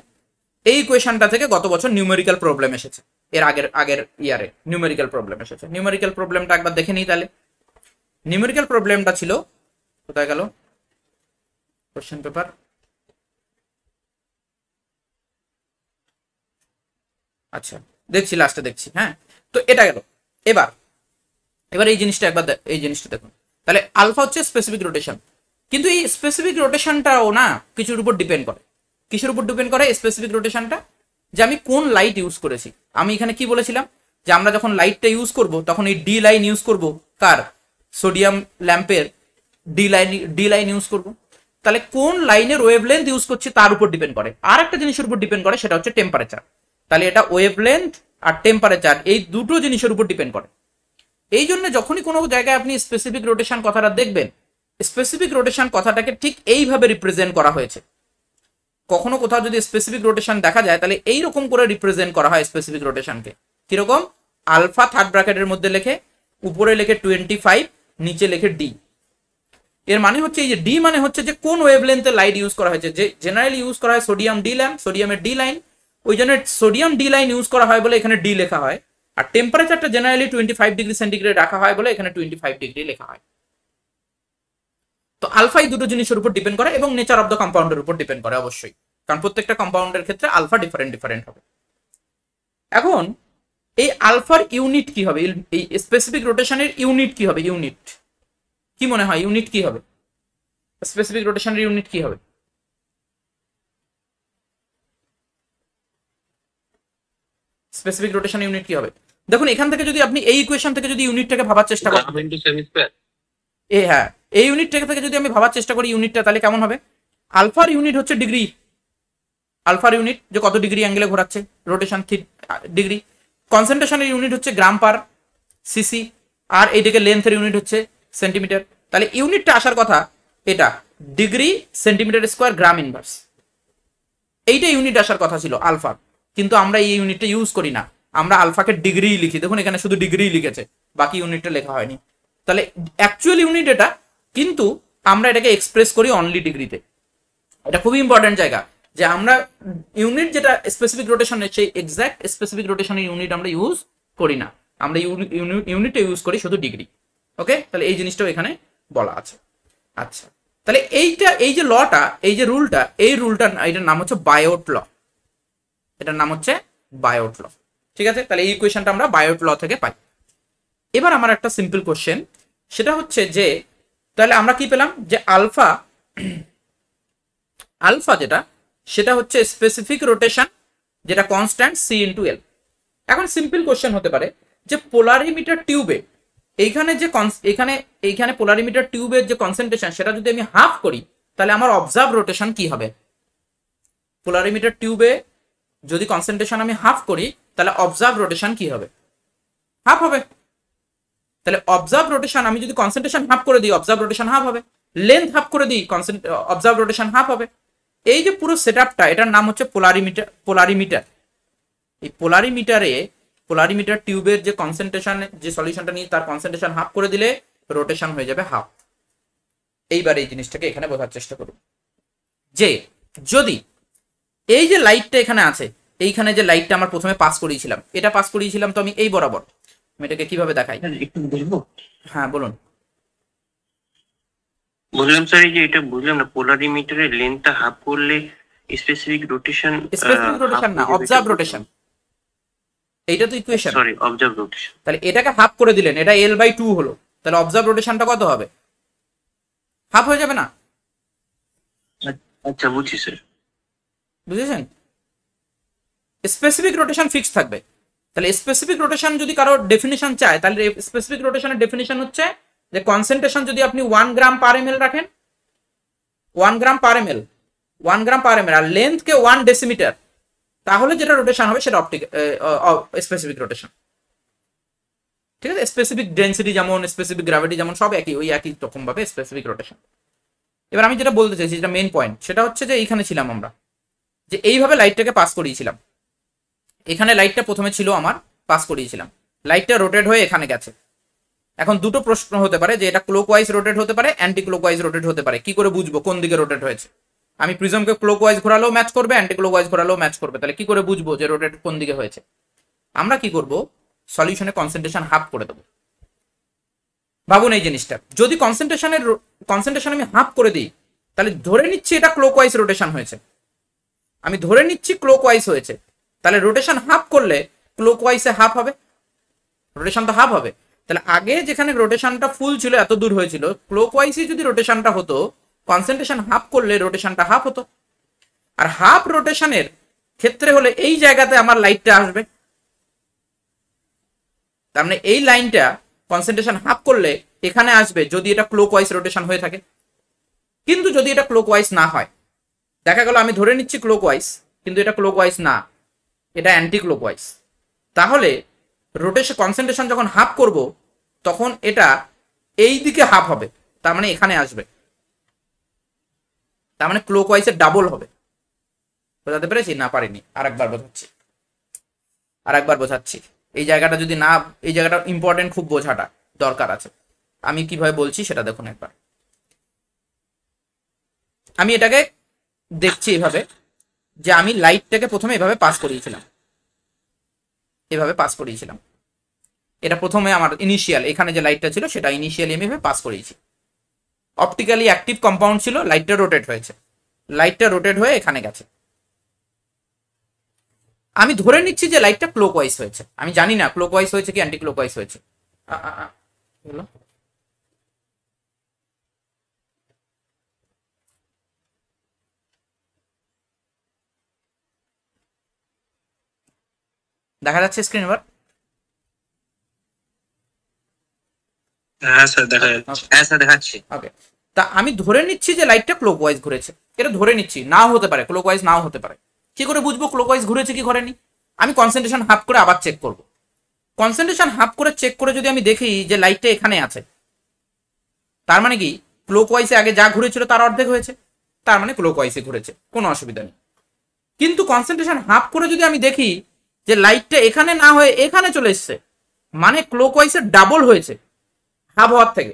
এই ইকুয়েশনটা থেকে গত বছর নিউমেরিক্যাল প্রবলেম এসেছে, এর আগের ইয়ারে নিউমেরিক্যাল প্রবলেম এসেছে। নিউমেরিক্যাল প্রবলেমটা একবার দেখে নিই। তাহলে নিউমেরিক্যাল প্রবলেমটা ছিল, কোথায় গেল কোশ্চেন পেপার, আচ্ছা দেখছি লাস্টে দেখছি, হ্যাঁ। তো এটা গেল। এবার এই জিনিসটা একবার, এই জিনিসটা দেখুন। তাহলে আলফা হচ্ছে স্পেসিফিক রোটেশন, কিন্তু এই স্পেসিফিক রোটেশনটাও না কিছুর উপর ডিপেন্ড করে। কিসের উপর ডিপেন্ড করে স্পেসিফিক রোটেশনটা? যে আমি কোন লাইট ইউজ করেছি। আমি এখানে কি বলেছিলাম যে আমরা যখন লাইটটা ইউজ করব তখন এই ডি লাইন ইউজ করব, কার, সোডিয়াম ল্যাম্পের ডি লাইন ইউজ করব। তাহলে কোন লাইনের ওয়েভলেন্থ ইউজ করছি তার উপর ডিপেন্ড করে। আর একটা জিনিসের উপর ডিপেন্ড করে, সেটা হচ্ছে টেম্পারেচার। তাহলে এটা ওয়েভলেন্থ আর টেম্পারেচার, এই দুটো জিনিসের উপর ডিপেন্ড করে। এই জন্য যখনই কোনো জায়গায় আপনি স্পেসিফিক রোটেশন কথাটা দেখবেন, স্পেসিফিক রোটেশন কথাটাকে ঠিক এইভাবে রিপ্রেজেন্ট করা হয়েছে। কখনো কোথাও যদি স্পেসিফিক রোটেশন দেখা যায় তাহলে এইরকম করে রিপ্রেজেন্ট করা হয় স্পেসিফিক রোটেশনকে। কিরকম? আলফা থার্ড ব্র্যাকেটের মধ্যে লেখে, উপরে লেখে 25, নিচে লেখে ডি। এর মানে হচ্ছে এই যে ডি মানে হচ্ছে যে কোন ওয়েভলেন্থে লাইট ইউজ করা হয়েছে। যে জেনারেলি ইউজ করা হয় সোডিয়াম ডি ল্যাম্প, সোডিয়ামের ডি লাইন, ওই জন্য সোডিয়াম ডি লাইন ইউজ করা হয় বলে এখানে ডি লেখা হয়। আর টেম্পারেচারটা জেনারেলি 25 ডিগ্রি সেন্টিগ্রেড রাখা হয় বলে এখানে 25 ডিগ্রি লেখা হয়। তো আলফা এই দুটো জিনিসের উপর ডিপেন্ড করে এবং নেচার অফ দ্য কম্পাউন্ডের উপর ডিপেন্ড করে অবশ্যই, কারণ প্রত্যেকটা কম্পাউন্ডের ক্ষেত্রে আলফা ডিফারেন্ট হবে। এখন এই আলফার ইউনিট কি হবে? এই স্পেসিফিক রোটেশনের ইউনিট কি হবে? ইউনিট কি মনে হয়? ইউনিট কি হবে? স্পেসিফিক রোটেশনের ইউনিট কি হবে? স্পেসিফিক রোটেশন ইউনিট কি হবে? দেখুন এখান থেকে যদি আপনি এই ইকুয়েশন থেকে যদি ইউনিটটাকে ভাবার চেষ্টা করেন, হ্যাঁ এই ইউনিট থেকে যদি আমি ভাবার চেষ্টা করি ইউনিটটা, তাহলে কেমন হবে? আলফার ইউনিট হচ্ছে ডিগ্রি। আলফার ইউনিট যে কত ডিগ্রি অ্যাঙ্গেলে ঘোরাচ্ছে, রোটেশন ডিগ্রি। কনসেন্ট্রেশনের ইউনিট হচ্ছে গ্রাম পার সিসি, আর এইদিকে লেন্থের ইউনিট হচ্ছে সেন্টিমিটার। তাহলে ইউনিটটা আসার কথা এটা ডিগ্রি সেন্টিমিটার স্কোয়ার গ্রাম ইনভার্স, এইটা ইউনিট আসার কথা ছিল আলফা। কিন্তু আমরা এই ইউনিটটা ইউজ করি না, আমরা আলফাকে ডিগ্রি লিখি। দেখুন এখানে শুধু ডিগ্রি লিখেছে, বাকি ইউনিটটা লেখা হয়নি। তাহলে অ্যাকচুয়াল ইউনিট এটা, কিন্তু আমরা এটাকে এক্সপ্রেস করি অনলি ডিগ্রিতে। এটা খুবই ইম্পর্টেন্ট জায়গা যে আমরা ইউনিট যেটা স্পেসিফিক রোটেশনের, সেই এক্সাক্ট স্পেসিফিক রোটেশনের ইউনিট আমরা ইউজ করি না, আমরা ইউনিটটা ইউজ করি শুধু ডিগ্রি। ওকে, তাহলে এই জিনিসটাও এখানে বলা আছে। আচ্ছা, তাহলে এইটা, এই যে লটা, এই যে রুলটা, এই রুলটা এটার নাম হচ্ছে বায়োট ল। এটার নাম হচ্ছে বায়োট ল। ঠিক আছে, তাহলে এই ইকুয়েশনটা আমরা বায়োট ল থেকে পাই। এবার আমার একটা সিম্পল কোশ্চেন, সেটা হচ্ছে যে তাহলে আমরা কি পেলাম? যে আলফা, আলফা যেটা সেটা হচ্ছে স্পেসিফিক রোটেশন, যেটা কনস্ট্যান্ট সি ইন্টু এল। এখন সিম্পল কোশ্চেন হতে পারে যে পোলারিমিটার টিউবে এইখানে যে এইখানে পোলারিমিটার টিউবের যে কনসেন্ট্রেশন, সেটা যদি আমি হাফ করি তাহলে আমার অবজার্ভ রোটেশন কি হবে? পোলারিমিটার টিউবে যদি কনসেন্ট্রেশন আমি হাফ করি তাহলে অবজার্ভ রোটেশন কি হবে? হাফ হবে। তাহলে অবজার্ভ রোটেশন আমি যদি কনসেন্ট্রেশন হাফ করে দিই, অবজার্ভ রোটেশন হাফ হবে। লেন্থ হাফ করে দিই, অবজার্ভ রোটেশন হাফ হবে। এই যে পুরো সেটআপটা, এটার নাম হচ্ছে পোলারিমিটার। এই পোলারিমিটার টিউবের যে কনসেন্ট্রেশন, যে সলিউশনটা নিয়ে তার কনসেন্ট্রেশন হাফ করে দিলে রোটেশন হয়ে যাবে হাফ। এইবার এই জিনিসটাকে এখানে বোঝার চেষ্টা করুন যে যদি এই যে লাইটটা এখানে আছে, এইখানে যে লাইটটা আমার প্রথমে পাস করিয়েছিলাম, এটা পাস করিয়েছিলাম তো আমি এই বরাবর, আমি এটাকে কিভাবে দেখাই? একটু বুঝবো? হ্যাঁ বলুন। বললাম স্যার, এই যে এটা বুঝলাম না, পোলারিমিটারের লেন্থটা হাফ করলে স্পেসিফিক রোটেশন না, অবজার্ভ রোটেশন। এইটা তো ইকুয়েশন। Sorry, observe rotation. তাহলে এটাকে হাফ করে দিলেন, এটা L/2 হলো, তাহলে অবজার্ভ রোটেশনটা কত হবে? হাফ হয়ে যাবে না? আচ্ছা, বুঝছি স্যার। বুঝেছেন? স্পেসিফিক রোটেশন ফিক্স থাকবে। তাহলে স্পেসিফিক রোটেশন যদি কারো ডেফিনিশন চায়, তাহলে স্পেসিফিক রোটেশনের ডেফিনিশন হচ্ছে যে কনসেন্ট্রেশন যদি আপনি 1 গ্রাম পার এমএল রাখেন, 1 গ্রাম পার এমএল, 1 গ্রাম পার এমএল, আর লেন্থকে 1 ডেসিমিটার, তাহলে যেটা রোটেশন হবে সেটা স্পেসিফিক রোটেশন। ঠিক আছে, স্পেসিফিক ডেন্সিটি যেমন, স্পেসিফিক গ্র্যাভিটি যেমন, সব একই, ওই একই রকম ভাবে স্পেসিফিক রোটেশন। এবার আমি যেটা বলতে চাইছি, যেটা মেইন পয়েন্ট, সেটা হচ্ছে যে এইখানে ছিলাম আমরা, যে এইভাবে লাইটটাকে পাস করিয়েছিলাম। এখানে লাইটটা প্রথমে ছিল আমার, পাস করিয়েছিলাম, লাইটটা রোটেট হয়ে এখানে গেছে। এখন দুটো প্রশ্ন হতে পারে যে এটা ক্লকওয়াইজ রোটেট হতে পারে, অ্যান্টি ক্লকওয়াইজ রোটেট হতে পারে। কি করে বুঝবো কোন দিকে রোটেট হয়েছে? আমি প্রিজমকে ক্লকওয়াইজ ঘোরালেও ম্যাচ করবে, অ্যান্টি ক্লকওয়াইজ ঘোরালেও ম্যাচ করবে। তাহলে কি করে বুঝবো যে রোটেট কোন দিকে হয়েছে? আমরা কি করব? সলিউশনে কনসেন্ট্রেশন হাফ করে দেবো। ভাবুন এই জিনিসটা, যদি কনসেন্ট্রেশন আমি হাফ করে দিই, তাহলে ধরে নিচ্ছি এটা ক্লকওয়াইজ রোটেশন হয়েছে, আমি ধরে নিচ্ছি ক্লকওয়াইজ হয়েছে, তাহলে রোটেশন হাফ করলে ক্লকওয়াইজে হাফ হবে, রোটেশন তো হাফ হবে। তাহলে আগে যেখানে রোটেশনটা ফুল ছিল, এত দূর হয়েছিল, ক্লকওয়াইজে যদি রোটেশনটা হতো, কনসেন্ট্রেশন হাফ করলে রোটেশনটা হাফ হতো। আর হাফ রোটেশনের ক্ষেত্রে হলে এই জায়গাতে আমার লাইটটা আসবে, তার মানে এই লাইনটা কনসেন্ট্রেশন হাফ করলে এখানে আসবে, যদি এটা ক্লকওয়াইজ রোটেশন হয়ে থাকে। কিন্তু যদি এটা ক্লকওয়াইজ না হয়, দেখা গেল আমি ধরে নিচ্ছি ক্লকওয়াইজ, কিন্তু এটা ক্লকওয়াইজ না, এটা অ্যান্টি ক্লকওয়াইজ, তাহলে রোটেশন কনসেন্ট্রেশন যখন হাফ করব তখন এটা এই দিকে হাফ হবে, তার মানে এখানে আসবে, তার মানে ক্লকওয়াইজের ডাবল হবে। বোঝাতে পেরেছি? না পারিনি, আরেকবার বোঝাচ্ছি। এই জায়গাটা যদি না, এই জায়গাটা ইম্পর্টেন্ট, খুব বোঝাটা দরকার আছে। আমি কিভাবে বলছি সেটা দেখুন একবার। আমি এটাকে দেখছি এভাবে, যে আমি লাইটটাকে প্রথমে এভাবে পাস করিয়েছিলাম, এটা প্রথমে আমার ইনিশিয়াল, এখানে যে লাইটটা ছিল সেটা ইনিশিয়ালি আমি এভাবে পাস করিয়েছি। অপটিক্যালি অ্যাক্টিভ কম্পাউন্ড ছিল, লাইটটা রোটেট হয়েছে, লাইটটা রোটেট হয়ে এখানে গেছে। আমি ধরে নিচ্ছি যে লাইটটা ক্লকওয়াইজ হয়েছে, আমি জানি না ক্লকওয়াইজ হয়েছে কি অ্যান্টি ক্লকওয়াইজ হয়েছে। দেখা যাচ্ছে স্ক্রিন এবার? হ্যাঁ স্যার দেখা যাচ্ছে, হ্যাঁ স্যার দেখাচ্ছি। ওকে, তা আমি ধরে নিচ্ছি যে লাইটটা ক্লকওয়াইজ ঘুরেছে, এটা ধরে নিচ্ছি, নাও হতে পারে, ক্লকওয়াইজ নাও হতে পারে। কি করে বুঝবো ক্লকওয়াইজ ঘুরেছে কি ঘুরেনি? আমি কনসেন্ট্রেশন হাফ করে আবার চেক করব। কনসেন্ট্রেশন হাফ করে চেক করে যদি আমি দেখি যে লাইটটা এখানে আছে, তার মানে কি ক্লকওয়াইজে আগে যা ঘুরেছিল তার অর্ধেক হয়েছে, তার মানে ক্লকওয়াইজে ঘুরেছে, কোনো অসুবিধা নেই। কিন্তু কনসেন্ট্রেশন হাফ করে যদি আমি দেখি যে লাইটটা এখানে না হয়ে এখানে চলে এসছে, মানে ক্লকওয়াইজের ডাবল হয়েছে হাফ হওয়ার থেকে।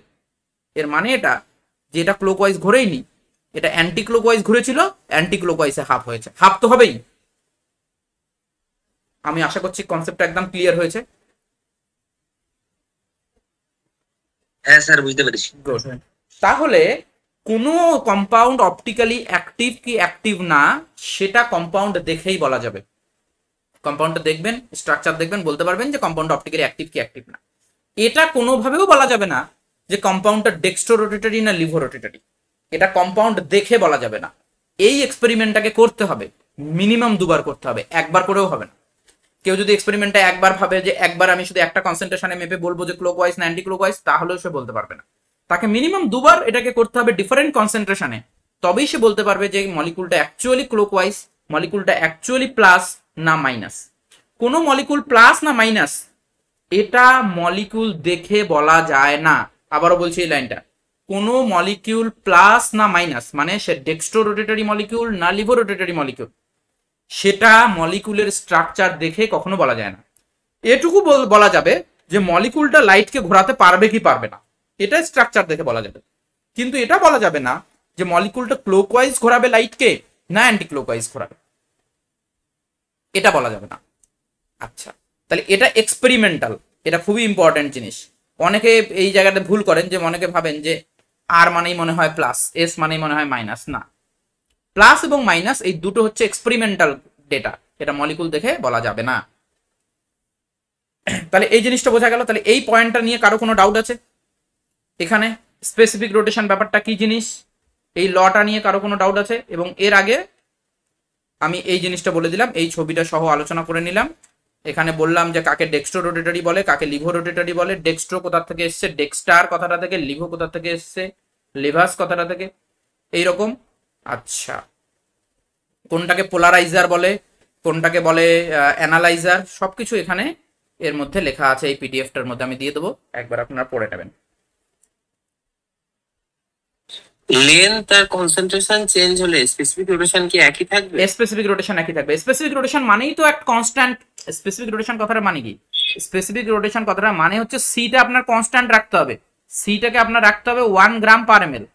এর মানে এটা যে এটা ক্লকওয়াইজ ঘুরেইনি, এটা অ্যান্টি ক্লকওয়াইজ ঘুরেছিল, অ্যান্টি ক্লকওয়াইজে হাফ হয়েছে, হাফ তো হবেই। আমি আশা করছি কনসেপ্টটা একদম ক্লিয়ার হয়েছে। হ্যাঁ স্যার বুঝতে পেরেছি। গুড। তাহলে কোনো কম্পাউন্ড অপটিক্যালি অ্যাক্টিভ কি অ্যাক্টিভ না সেটা কম্পাউন্ড দেখেই বলা যাবে। কম্পাউন্ডটা দেখবেন, স্ট্রাকচার দেখবেন, বলতে পারবেন যে কম্পাউন্ড অপটিক্যালি অ্যাক্টিভ কি অ্যাক্টিভ না। এটা কোনোভাবেও বলা যাবে না যে কম্পাউন্ডটা ডেক্সট্রো রোটেটরি না লিভো রোটেটরি, এটা কম্পাউন্ড দেখে বলা যাবে না। এই এক্সপেরিমেন্টটাকে করতে হবে মিনিমাম দুবার করতে হবে, একবার করেও হবে না। কেউ যদি এক্সপেরিমেন্টটা একবার ভাবে যে একবার আমি শুধু একটা কনসেন্ট্রেশনে মেপে বলবো যে ক্লকওয়াইজ না অ্যান্টি ক্লকওয়াইজ, তাহলেও সে বলতে পারবে না। তাকে মিনিমাম দুবার এটাকে করতে হবে ডিফারেন্ট কনসেন্ট্রেশনে, তবেই সে বলতে পারবে যে মলিকুলটা অ্যাকচুয়ালি ক্লকওয়াইজ, মলিকুলটা অ্যাকচুয়ালি প্লাস না মাইনাস। কোনো মলিকুল প্লাস না মাইনাস এটা মলিকুল দেখে বলা যায় না। আবারও বলছি এই লাইনটা, কোনো মলিকিউল প্লাস না মাইনাস মানে সে ডেক্সট্রো রোটেটরি মলিকিউল না লিভো রোটেটরি মলিকিউল, সেটা মলিকুলের স্ট্রাকচার দেখে কখনো বলা যায় না। এটুকু বলা যাবে যে মলিকুলটা লাইটকে ঘোরাতে পারবে কি পারবে না, এটা স্ট্রাকচার দেখে বলা যাবে। কিন্তু এটা বলা যাবে না যে মলিকুলটা ক্লকওয়াইজ ঘোরাবে লাইটকে না অ্যান্টি ক্লকওয়াইজ ঘোরাবে, এটা বলা যাবে না। আচ্ছা, তাহলে এটা এক্সপেরিমেন্টাল, এটা খুবই ইম্পর্টেন্ট জিনিস। অনেকে এই জায়গাতে ভুল করেন, যে অনেকে ভাবেন যে আর মানেই মনে হয় প্লাস, এস মানেই মনে হয় মাইনাস। না, প্লাস এবং মাইনাস এই দুটো হচ্ছে এক্সপেরিমেন্টাল ডেটা, এটা মলিকুল দেখে বলা যাবে না। তাহলে এই জিনিসটা বোঝা গেল। তাহলে এই পয়েন্টটা নিয়ে কারো কোনো ডাউট আছে? এখানে স্পেসিফিক রোটেশন ব্যাপারটা কি জিনিস, এই লটা নিয়ে কারো কোনো ডাউট আছে? এবং এর আগে আমি এই জিনিসটা বলে দিলাম, এই ছবিটা সহ আলোচনা করে নিলাম। এখানে বললাম যে কাকে ডেক্সট্রো রোটেটরি বলে, কাকে লিভো রোটেটরি বলে। ডেক্সট্রো কোথা থেকে এসছে, ডেক্সটার কথাটা থেকে, লিভো কোথা থেকে এসছে, লিভাস কথাটা থেকে, এইরকম। আচ্ছা, কোনটাকে পোলারাইজার বলে, কোনটাকে বলে অ্যানালাইজার, সবকিছু এখানে এর মধ্যে লেখা আছে। এই পিডিএফটার মধ্যে আমি দিয়ে দেবো, একবার আপনারা পড়ে নেবেন। লেন্থ আর কনসেন্ট্রেশন চেঞ্জ হলে স্পেসিফিক রোটেশন কি একই থাকবে? স্পেসিফিক রোটেশন একই থাকবে। স্পেসিফিক রোটেশন মানেই তো একটা কনস্ট্যান্ট। স্পেসিফিক রোটেশন কথাটা মানে কি? স্পেসিফিক রোটেশন কথাটা মানে হচ্ছে সিটা আপনার কনস্ট্যান্ট রাখতে হবে, সিটাকে আপনার রাখতে হবে 1 গ্রাম পার এমএল,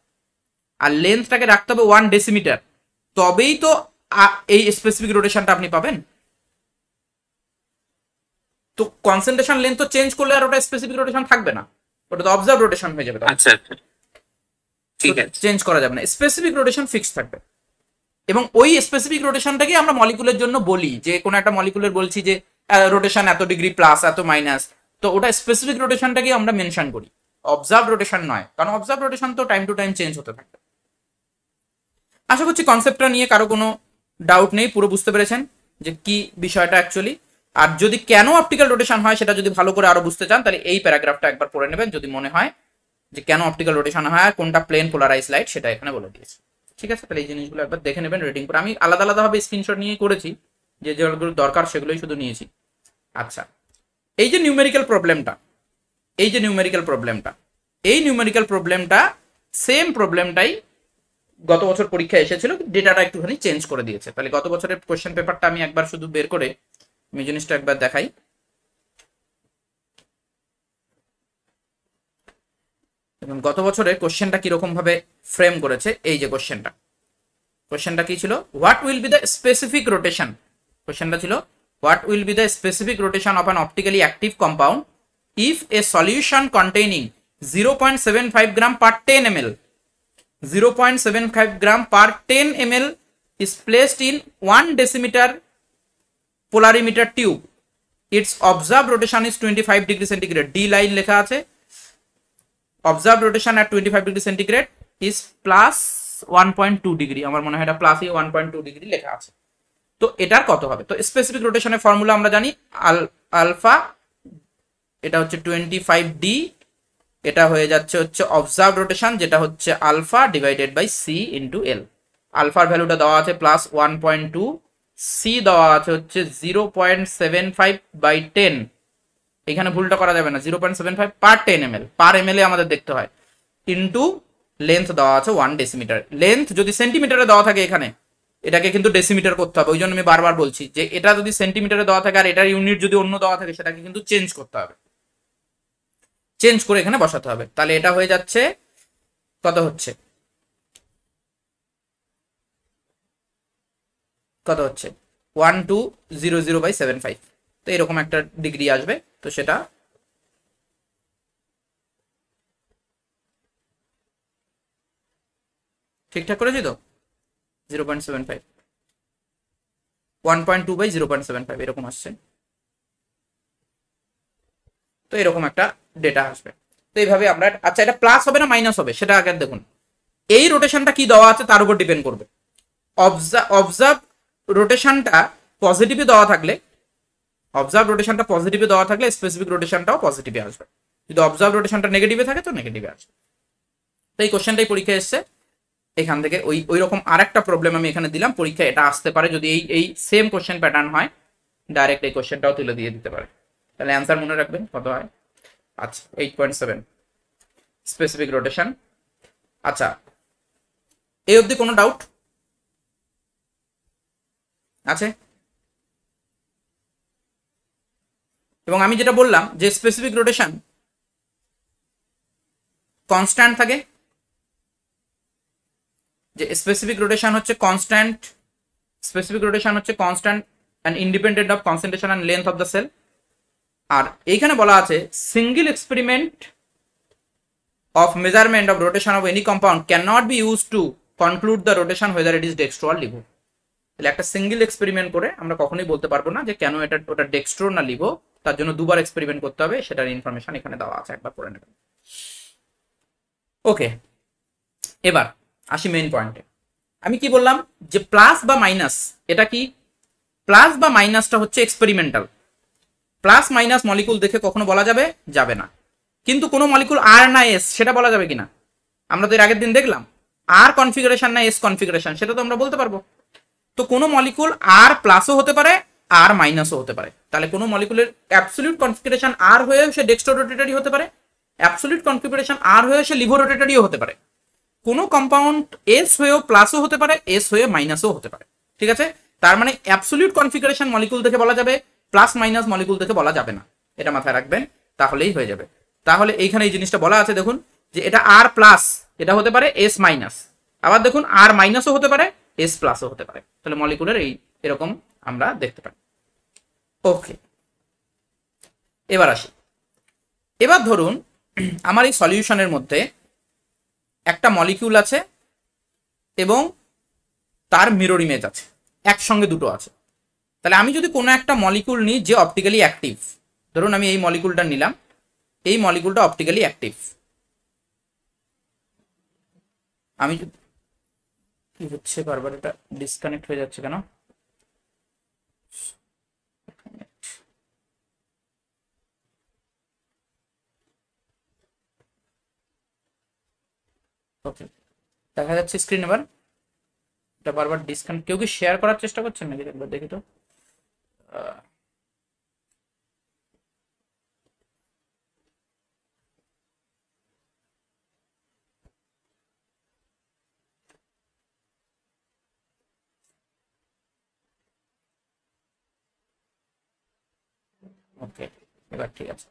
আর লেন্থটাকে রাখতে হবে 1 ডেসিমিটার, তবেই তো এই স্পেসিফিক রোটেশনটা আপনি পাবেন। তো কনসেন্ট্রেশন লেন্থ তো চেঞ্জ করলে আর ওটা স্পেসিফিক রোটেশন থাকবে না, ওটা তো অবজার্ভ রোটেশন হয়ে যাবে। আচ্ছা আচ্ছা, ঠিক আছে, চেঞ্জ করা যাবে না, স্পেসিফিক রোটেশন ফিক্স থাকবে। এবং ওই স্পেসিফিক রোটেশনটাকে আমরা মলিকুলের জন্য বলি, যে কোনো একটা মলিকুলের বলছি যে রোটেশন এত ডিগ্রি প্লাস এত মাইনাস, তো ওটা স্পেসিফিক রোটেশনটাকে আমরা মেনশন করি, অবজার্ভ রোটেশন নয়, কারণ অবজার্ভ রোটেশন তো টাইম টু টাইম চেঞ্জ হতে থাকবে। আশা করছি কনসেপ্টটা নিয়ে কারো কোনো ডাউট নেই, পুরো বুঝতে পেরেছেন যে কি বিষয়টা অ্যাকচুয়ালি। আর যদি কেন অপটিক্যাল রোটেশন হয় সেটা যদি ভালো করে আরো বুঝতে চান, তাহলে এই প্যারাগ্রাফটা একবার পড়ে নেবেন, যদি মনে হয় যে কেন অপটিক্যাল রোটেশন হয় আর কোনটা প্লেন পোলারাইজ লাইট সেটা এখানে বলে দিয়েছে। ঠিক আছে, তাহলে এই জিনিসগুলো একবার দেখে নেবেন রিডিং করে। আমি আলাদা আলাদাভাবে স্ক্রিনশট নিয়ে করেছি, যে যেগুলো দরকার সেগুলোই শুধু নিয়েছি। আচ্ছা, এই যে নিউমেরিক্যাল প্রবলেমটা, এই যে নিউমেরিক্যাল প্রবলেমটা, এই নিউমেরিক্যাল প্রবলেমটা সেম প্রবলেমটাই গত বছর পরীক্ষায় এসেছিল, ডেটাটা একটুখানি চেঞ্জ করে দিয়েছে। তাহলে গত বছরের কোশ্চেন পেপারটা আমি একবার শুধু বের করে আমি জিনিসটা একবার দেখাই। এবং গত বছরের কোশ্চেনটা কিরকম ভাবে ফ্রেম করেছে, এই যে কোশ্চেনটা কি ছিল, what will be the specific rotation, কোশ্চেনটা ছিল what will be the specific rotation of an optically active compound if a solution containing 0.75 gram per 10 ml 0.75 gram per 10 ml is placed in 1 decimeter polarimeter tube. Its observed rotation is 25 degree centigrade. D line লেখা আছে, observed rotation at 25 degree centigrade is plus 1.2 degree, আমার মনে হয় এটা plus 1.2 degree লেখা আছে। তো এটার কত হবে? তো স্পেসিফিক রোটেশনের ফর্মুলা আমরা জানি, আলফা এটা হচ্ছে 25d, এটা হয়ে যাচ্ছে হচ্ছে অবজার্ভ রোটেশন, যেটা হচ্ছে alpha divided by C into L. আলফার ভ্যালুটা দেওয়া আছে প্লাস 1.2, সি দেওয়া আছে হচ্ছে 0.75 বাই 10, এখানে ভুলটা করা যাবে না, 0.75 পার 10 ml, পার ml আমাদের দেখতে হয়, ইন্টু লেন্থ দেওয়া আছে 1 ডেসিমিটার। লেন্থ যদি সেন্টিমিটারে দেওয়া থাকে এখানে, এটাকে কিন্তু ডেসিমিটার করতে হবে, ওই জন্য আমি বারবার বলছি যে এটা যদি সেন্টিমিটারে দেওয়া থাকে আর এটার ইউনিট যদি অন্য দেওয়া থাকে সেটাকে কিন্তু চেঞ্জ করতে হবে, চেঞ্জ করে এখানে বসাতে হবে। তাহলে এটা হয়ে যাচ্ছে কত হচ্ছে, কত হচ্ছে 1200/75, তো এরকম একটা ডিগ্রি আসবে। তো সেটা ঠিকঠাক করেছি তো, 0.75 1.2/0.75 এরকম আসছে। তো এরকম একটা ডেটা আসবে। তো এইভাবে আমরা, আচ্ছা এটা প্লাস হবে না মাইনাস হবে সেটা আগে দেখুন। এই রোটেশনটা কি দেওয়া আছে তার উপর ডিপেন্ড করবে। অবজার্ভ রোটেশনটা পজিটিভে দেওয়া থাকলে, অবজার্ভ রোটেশনটা পজিটিভে দেওয়া থাকলে স্পেসিফিক রোটেশনটাও পজিটিভে আসবে, যদি অবজার্ভ রোটেশনটা নেগেটিভে থাকে তো নেগেটিভে আসবে। তো এই কোশ্চেনটাই পরীক্ষায় এসছে, এখান থেকে ওই রকম আরেকটা প্রবলেম আমি এখানে দিলাম, পরীক্ষায় এটা আসতে পারে যদি এই সেম কোশ্চেন প্যাটার্ন হয়, ডাইরেক্ট এই কোশ্চেনটাও তুলে দিয়ে দিতে পারে। তাহলে অ্যান্সার মনে রাখবেন কত হয়। আচ্ছা 8.7 স্পেসিফিক রোটেশন। আচ্ছা এই অবধি কোনো ডাউট আছে? এবং আমি যেটা বললাম যে স্পেসিফিক রোটেশন কনস্ট্যান্ট থাকে, যে স্পেসিফিক রোটেশন হচ্ছে কনস্ট্যান্ট, স্পেসিফিক রোটেশন হচ্ছে constant and independent of concentration and length of the cell. আর এইখানে বলা আছে single experiment of measurement of rotation of any compound cannot be used to conclude the rotation whether it is dextro or livo. তাহলে একটা single experiment করে আমরা কখনোই বলতে পারবো না যে কেন এটা ওটা ডেক্সট্রো না লিভো, তার জন্য দুবার এক্সপেরিমেন্ট করতে হবে, সেটার ইনফরমেশন এখানে দেওয়া আছে, একবার পড়ে নেবেন। ওকে, এবার আসি মেইন পয়েন্টে। আমি কি বললাম যে প্লাস বা মাইনাস, এটা কি প্লাস বা মাইনাসটা হচ্ছে এক্সপেরিমেন্টাল। প্লাস মাইনাস মলিকুল দেখে কখনো বলা যাবে যাবে না, কিন্তু কোনো মলিকুল আর না এস সেটা বলা যাবে কিনা, আমরা তো এর আগের দিন দেখলাম আর কনফিগারেশন না এস কনফিগারেশন, সেটা তো আমরা বলতে পারবো। তো কোনো মলিকুল আর প্লাসও হতে পারে আর মাইনাসও হতে পারে। তাহলে কোনো মলিকুলের অ্যাবসলিউট কনফিগারেশন আর হয়ে সে ডেক্সট্রো রোটেটরি হতে পারে, অ্যাবসলিউট কনফিগারেশন আর হয়ে সে লিভো রোটেটরিও হতে পারে। কোনো কম্পাউন্ড এস হয়েও প্লাসও হতে পারে, এস হয়ে মাইনাসও হতে পারে। ঠিক আছে, তার মানে অ্যাবসলিউট কনফিগারেশন মলিকুল দেখে বলা যাবে, প্লাস মাইনাস মলিকুল দেখে বলা যাবে না, এটা মাথায় রাখবেন, তাহলেই হয়ে যাবে। তাহলে এইখানে এই জিনিসটা বলা আছে দেখুন, যে এটা আর প্লাস, এটা হতে পারে এস মাইনাস, আবার দেখুন আর মাইনাসও হতে পারে এস প্লাসও হতে পারে। তাহলে মলিকুলের এই এরকম আমরা দেখতে পাই। ওকে, এবার আসি। এবার ধরুন আমার এই সলিউশনের মধ্যে একটা মলিকিউল আছে এবং তার মিরর ইমেজ আছে, একসঙ্গে দুটো আছে। তাহলে আমি যদি কোনো একটা মলিকিউল নিই যে অপটিক্যালি অ্যাক্টিভ, ধরুন আমি এই মলিকিউলটা নিলাম, এই মলিকিউলটা অপটিক্যালি অ্যাক্টিভ, আমি কি হচ্ছে বারবার এটা ডিসকানেক্ট হয়ে যাচ্ছে কেন? ওকে, দেখা যাচ্ছে স্ক্রিন এবার, এটা বারবার ডিসকানেক্ট। কেউ কি শেয়ার করার চেষ্টা করছেন নাকি একবার দেখি তো। ওকে, এবার ঠিক আছে।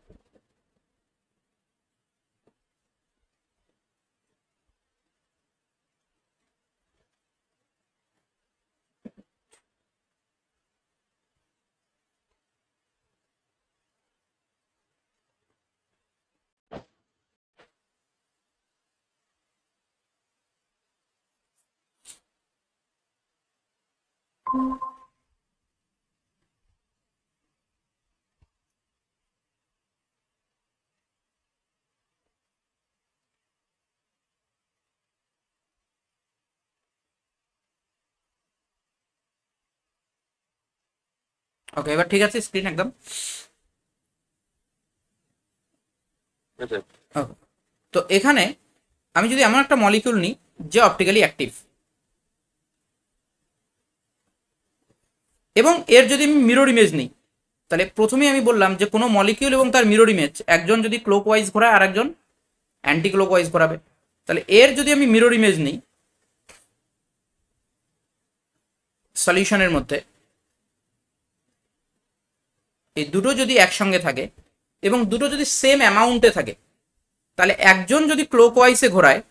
ওকে, এবার ঠিক আছে, স্ক্রিন একদম। আচ্ছা, Okay. তো এখানে আমি যদি এমন একটা মলিকিউল নিই যে অপটিক্যালি অ্যাক্টিভ, এবং এর যদি আমি মিরর ইমেজ নিই, তাহলে প্রথমেই আমি বললাম যে কোনো মলিকিউল এবং তার মিরর ইমেজ, একজন যদি ক্লোকওয়াইজ ঘোরায় আর একজন অ্যান্টি ক্লোকওয়াইজ ঘোরাবে। তাহলে এর যদি আমি মিরর ইমেজ নিই সলিউশনের মধ্যে, এই দুটো যদি একসঙ্গে থাকে এবং দুটো যদি সেম অ্যামাউন্টে থাকে, তাহলে একজন যদি ক্লোকওয়াইজে ঘোরায়,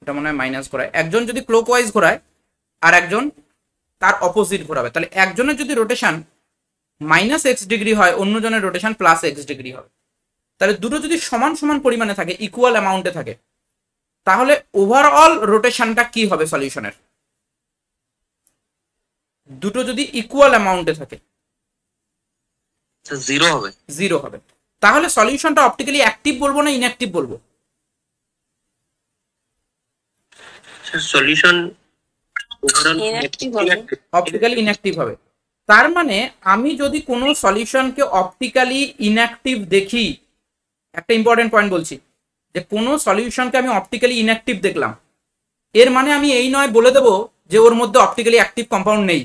এটা মনে হয় মাইনাস ঘোরায়, একজন যদি ক্লোকওয়াইজ ঘোরায় আর একজন তার অপোজিট ঘোরাবে, তাহলে একজনের যদি রোটেশন -x ডিগ্রি হয়, অন্যজনের রোটেশন +x ডিগ্রি হবে। তাহলে দুটো যদি সমান সমান পরিমাণে থাকে, ইকুয়াল অ্যামাউন্টে থাকে, তাহলে ওভারঅল রোটেশনটা কি হবে সলিউশনের? দুটো যদি ইকুয়াল অ্যামাউন্টে থাকে, 0 হবে। 0 হবে। তাহলে সলিউশনটা অপটিক্যালি অ্যাক্টিভ বলবো না ইনঅ্যাক্টিভ বলবো? সলিউশন অপটিক্যালি ইনঅ্যাক্টিভ হবে। তার মানে আমি যদি কোনো সলিউশনকে অপটিক্যালি ইনঅ্যাক্টিভ দেখি, একটা ইম্পর্টেন্ট পয়েন্ট বলছি, যে কোনো সলিউশনকে আমি অপটিক্যালি ইনঅ্যাক্টিভ দেখলাম, এর মানে আমি এই নয় বলে দেবো যে ওর মধ্যে অপটিক্যালি অ্যাক্টিভ কম্পাউন্ড নেই,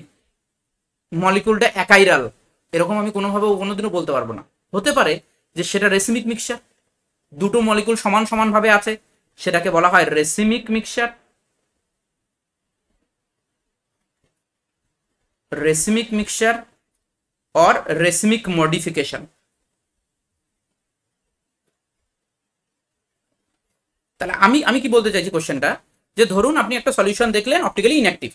মলিকুলটা একাইরাল, এরকম আমি কোনোভাবে কোনোদিনও বলতে পারবো না। হতে পারে যে সেটা রেসিমিক মিক্সচার, দুটো মলিকুল সমান সমান ভাবে আছে, সেটাকে বলা হয় racemic mixture. Racemic mixture or racemic modification. তাহলে আমি আমি কি বলতে চাইছি কোশ্চেনটা, যে ধরুন আপনি একটা সলিউশন দেখলেন অপটিক্যালি ইনঅ্যাক্টিভ,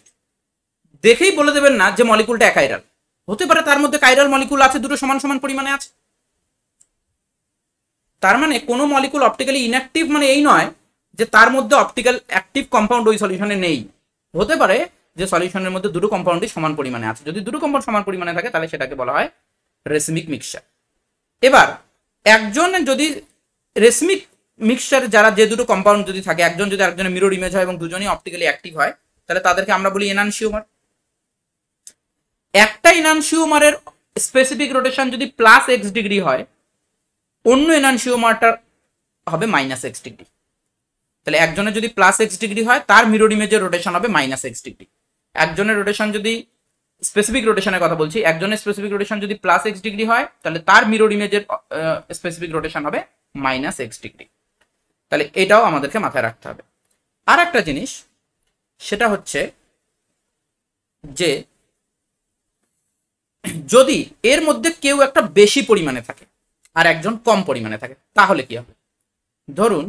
দেখেই বলে দেবেন না যে মলিকুলটা একাইরাল। হতে পারে তার মধ্যে কাইরাল মলিকুল আছে, দুটো সমান সমান পরিমাণে আছে। তার মানে কোনো মলিকুল অপটিক্যালি ইনঅ্যাক্টিভ মানে এই নয় যে তার মধ্যে অপটিক্যাল অ্যাক্টিভ কম্পাউন্ড ওই সলিউশনে নেই। হতে পারে যে সলিউশনের মধ্যে দুটো কম্পাউন্ডই সমান পরিমাণে আছে। যদি দুটো কম্পাউন্ড সমান পরিমাণে থাকে তাহলে সেটাকে বলা হয় রেসিমিক মিক্সচার। এবার একজন যদি রেসিমিক মিক্সচার, যারা যে দুটো কম্পাউন্ড যদি থাকে, একজন যদি আরেকজনের মিরর ইমেজ হয় এবং দুজনই অপটিক্যালি অ্যাক্টিভ হয়, তাহলে তাদেরকে আমরা বলি এনানসিওমার। একটা এনানসিওমারের স্পেসিফিক রোটেশন যদি +x ডিগ্রি হয়, অন্য এনানসিওমারটা হবে -x ডিগ্রি। তাহলে একজনের যদি +x ডিগ্রি হয়, তার মিরর ইমেজের রোটেশন হবে -x ডিগ্রি। একজনের রোটেশন যদি, স্পেসিফিক রোটেশনের কথা বলছি, একজনের স্পেসিফিক রোটেশন যদি +x ডিগ্রি হয়, তাহলে তার মিরর ইমেজের স্পেসিফিক রোটেশন হবে -x ডিগ্রি। তাহলে এটাও আমাদেরকে মাথায় রাখতে হবে। আর একটা জিনিস, সেটা হচ্ছে যে যদি এর মধ্যে কেউ একটা বেশি পরিমাণে থাকে আর একজন কম পরিমাণে থাকে, তাহলে কি হবে? ধরুন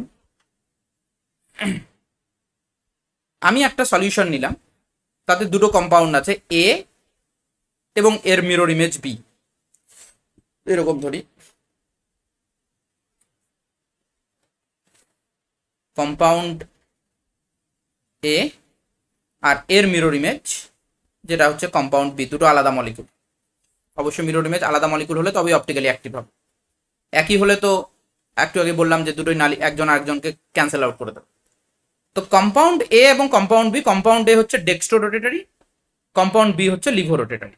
আমি একটা সলিউশন নিলাম, তাতে দুটো কম্পাউন্ড আছে, এ এবং এর মিরর ইমেজ বি, এরকম ধরি। কম্পাউন্ড এ আর এর মিরর ইমেজ যেটা হচ্ছে কম্পাউন্ড বি, দুটো আলাদা মলিকুল। অবশ্যই মিরর ইমেজ আলাদা মলিকুল হলে তবেই অপটিক্যালি অ্যাক্টিভ হবে। একই হলে তো একটু আগে বললাম যে দুটোই নালি একজন আরেকজনকে ক্যান্সেল আউট করে দেবে। তো কম্পাউন্ড এ এবং কম্পাউন্ড বি, কম্পাউন্ড এ হচ্ছে ডেক্সট্রো রোটেটরি, কম্পাউন্ড বি হচ্ছে লিভো রোটেটরি।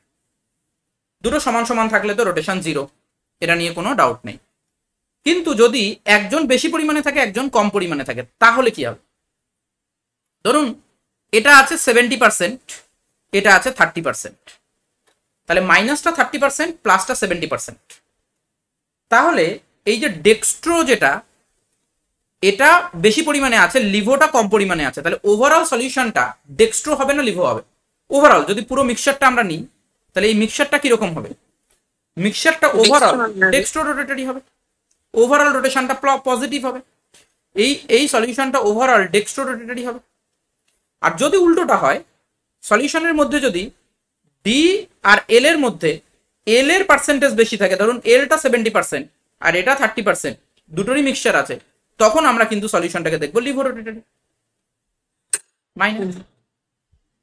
দুটো সমান সমান থাকলে তো রোটেশন 0, এটা নিয়ে কোনো ডাউট নেই। কিন্তু যদি একজন বেশি পরিমাণে থাকে, একজন কম পরিমাণে থাকে, তাহলে কি হবে? ধরুন এটা আছে 70%, এটা আছে 30%, তাহলে মাইনাসটা 30%, প্লাসটা 70%। তাহলে এই যে ডেক্সট্রো যেটা, এটা বেশি পরিমাণে আছে, লিভোটা কম পরিমাণে আছে, তাহলে ওভারঅল সলিউশনটা ডেক্সট্রো হবে না লিভো হবে? ওভারঅল যদি পুরো মিক্সচারটা আমরা নিই, তাহলে এই মিক্সচারটা কিরকম হবে? মিক্সচারটা ওভারঅল ডেক্সট্রো রোটেটরি হবে, ওভারঅল রোটেশনটা পজিটিভ হবে, এই সলিউশনটা ওভারঅল ডেক্সট্রো রোটেটরি হবে। আর যদি উল্টোটা হয়, সলিউশনের মধ্যে যদি ডি আর এল এর মধ্যে এল এর পার্সেন্টেজ বেশি থাকে, ধরুন এলটা 70% আর এটা 30%, দুটোরই মিক্সচার আছে, তখন আমরা কিন্তু সলিউশনটাকে দেখবো লিভো রোটেটরি মাইনাস।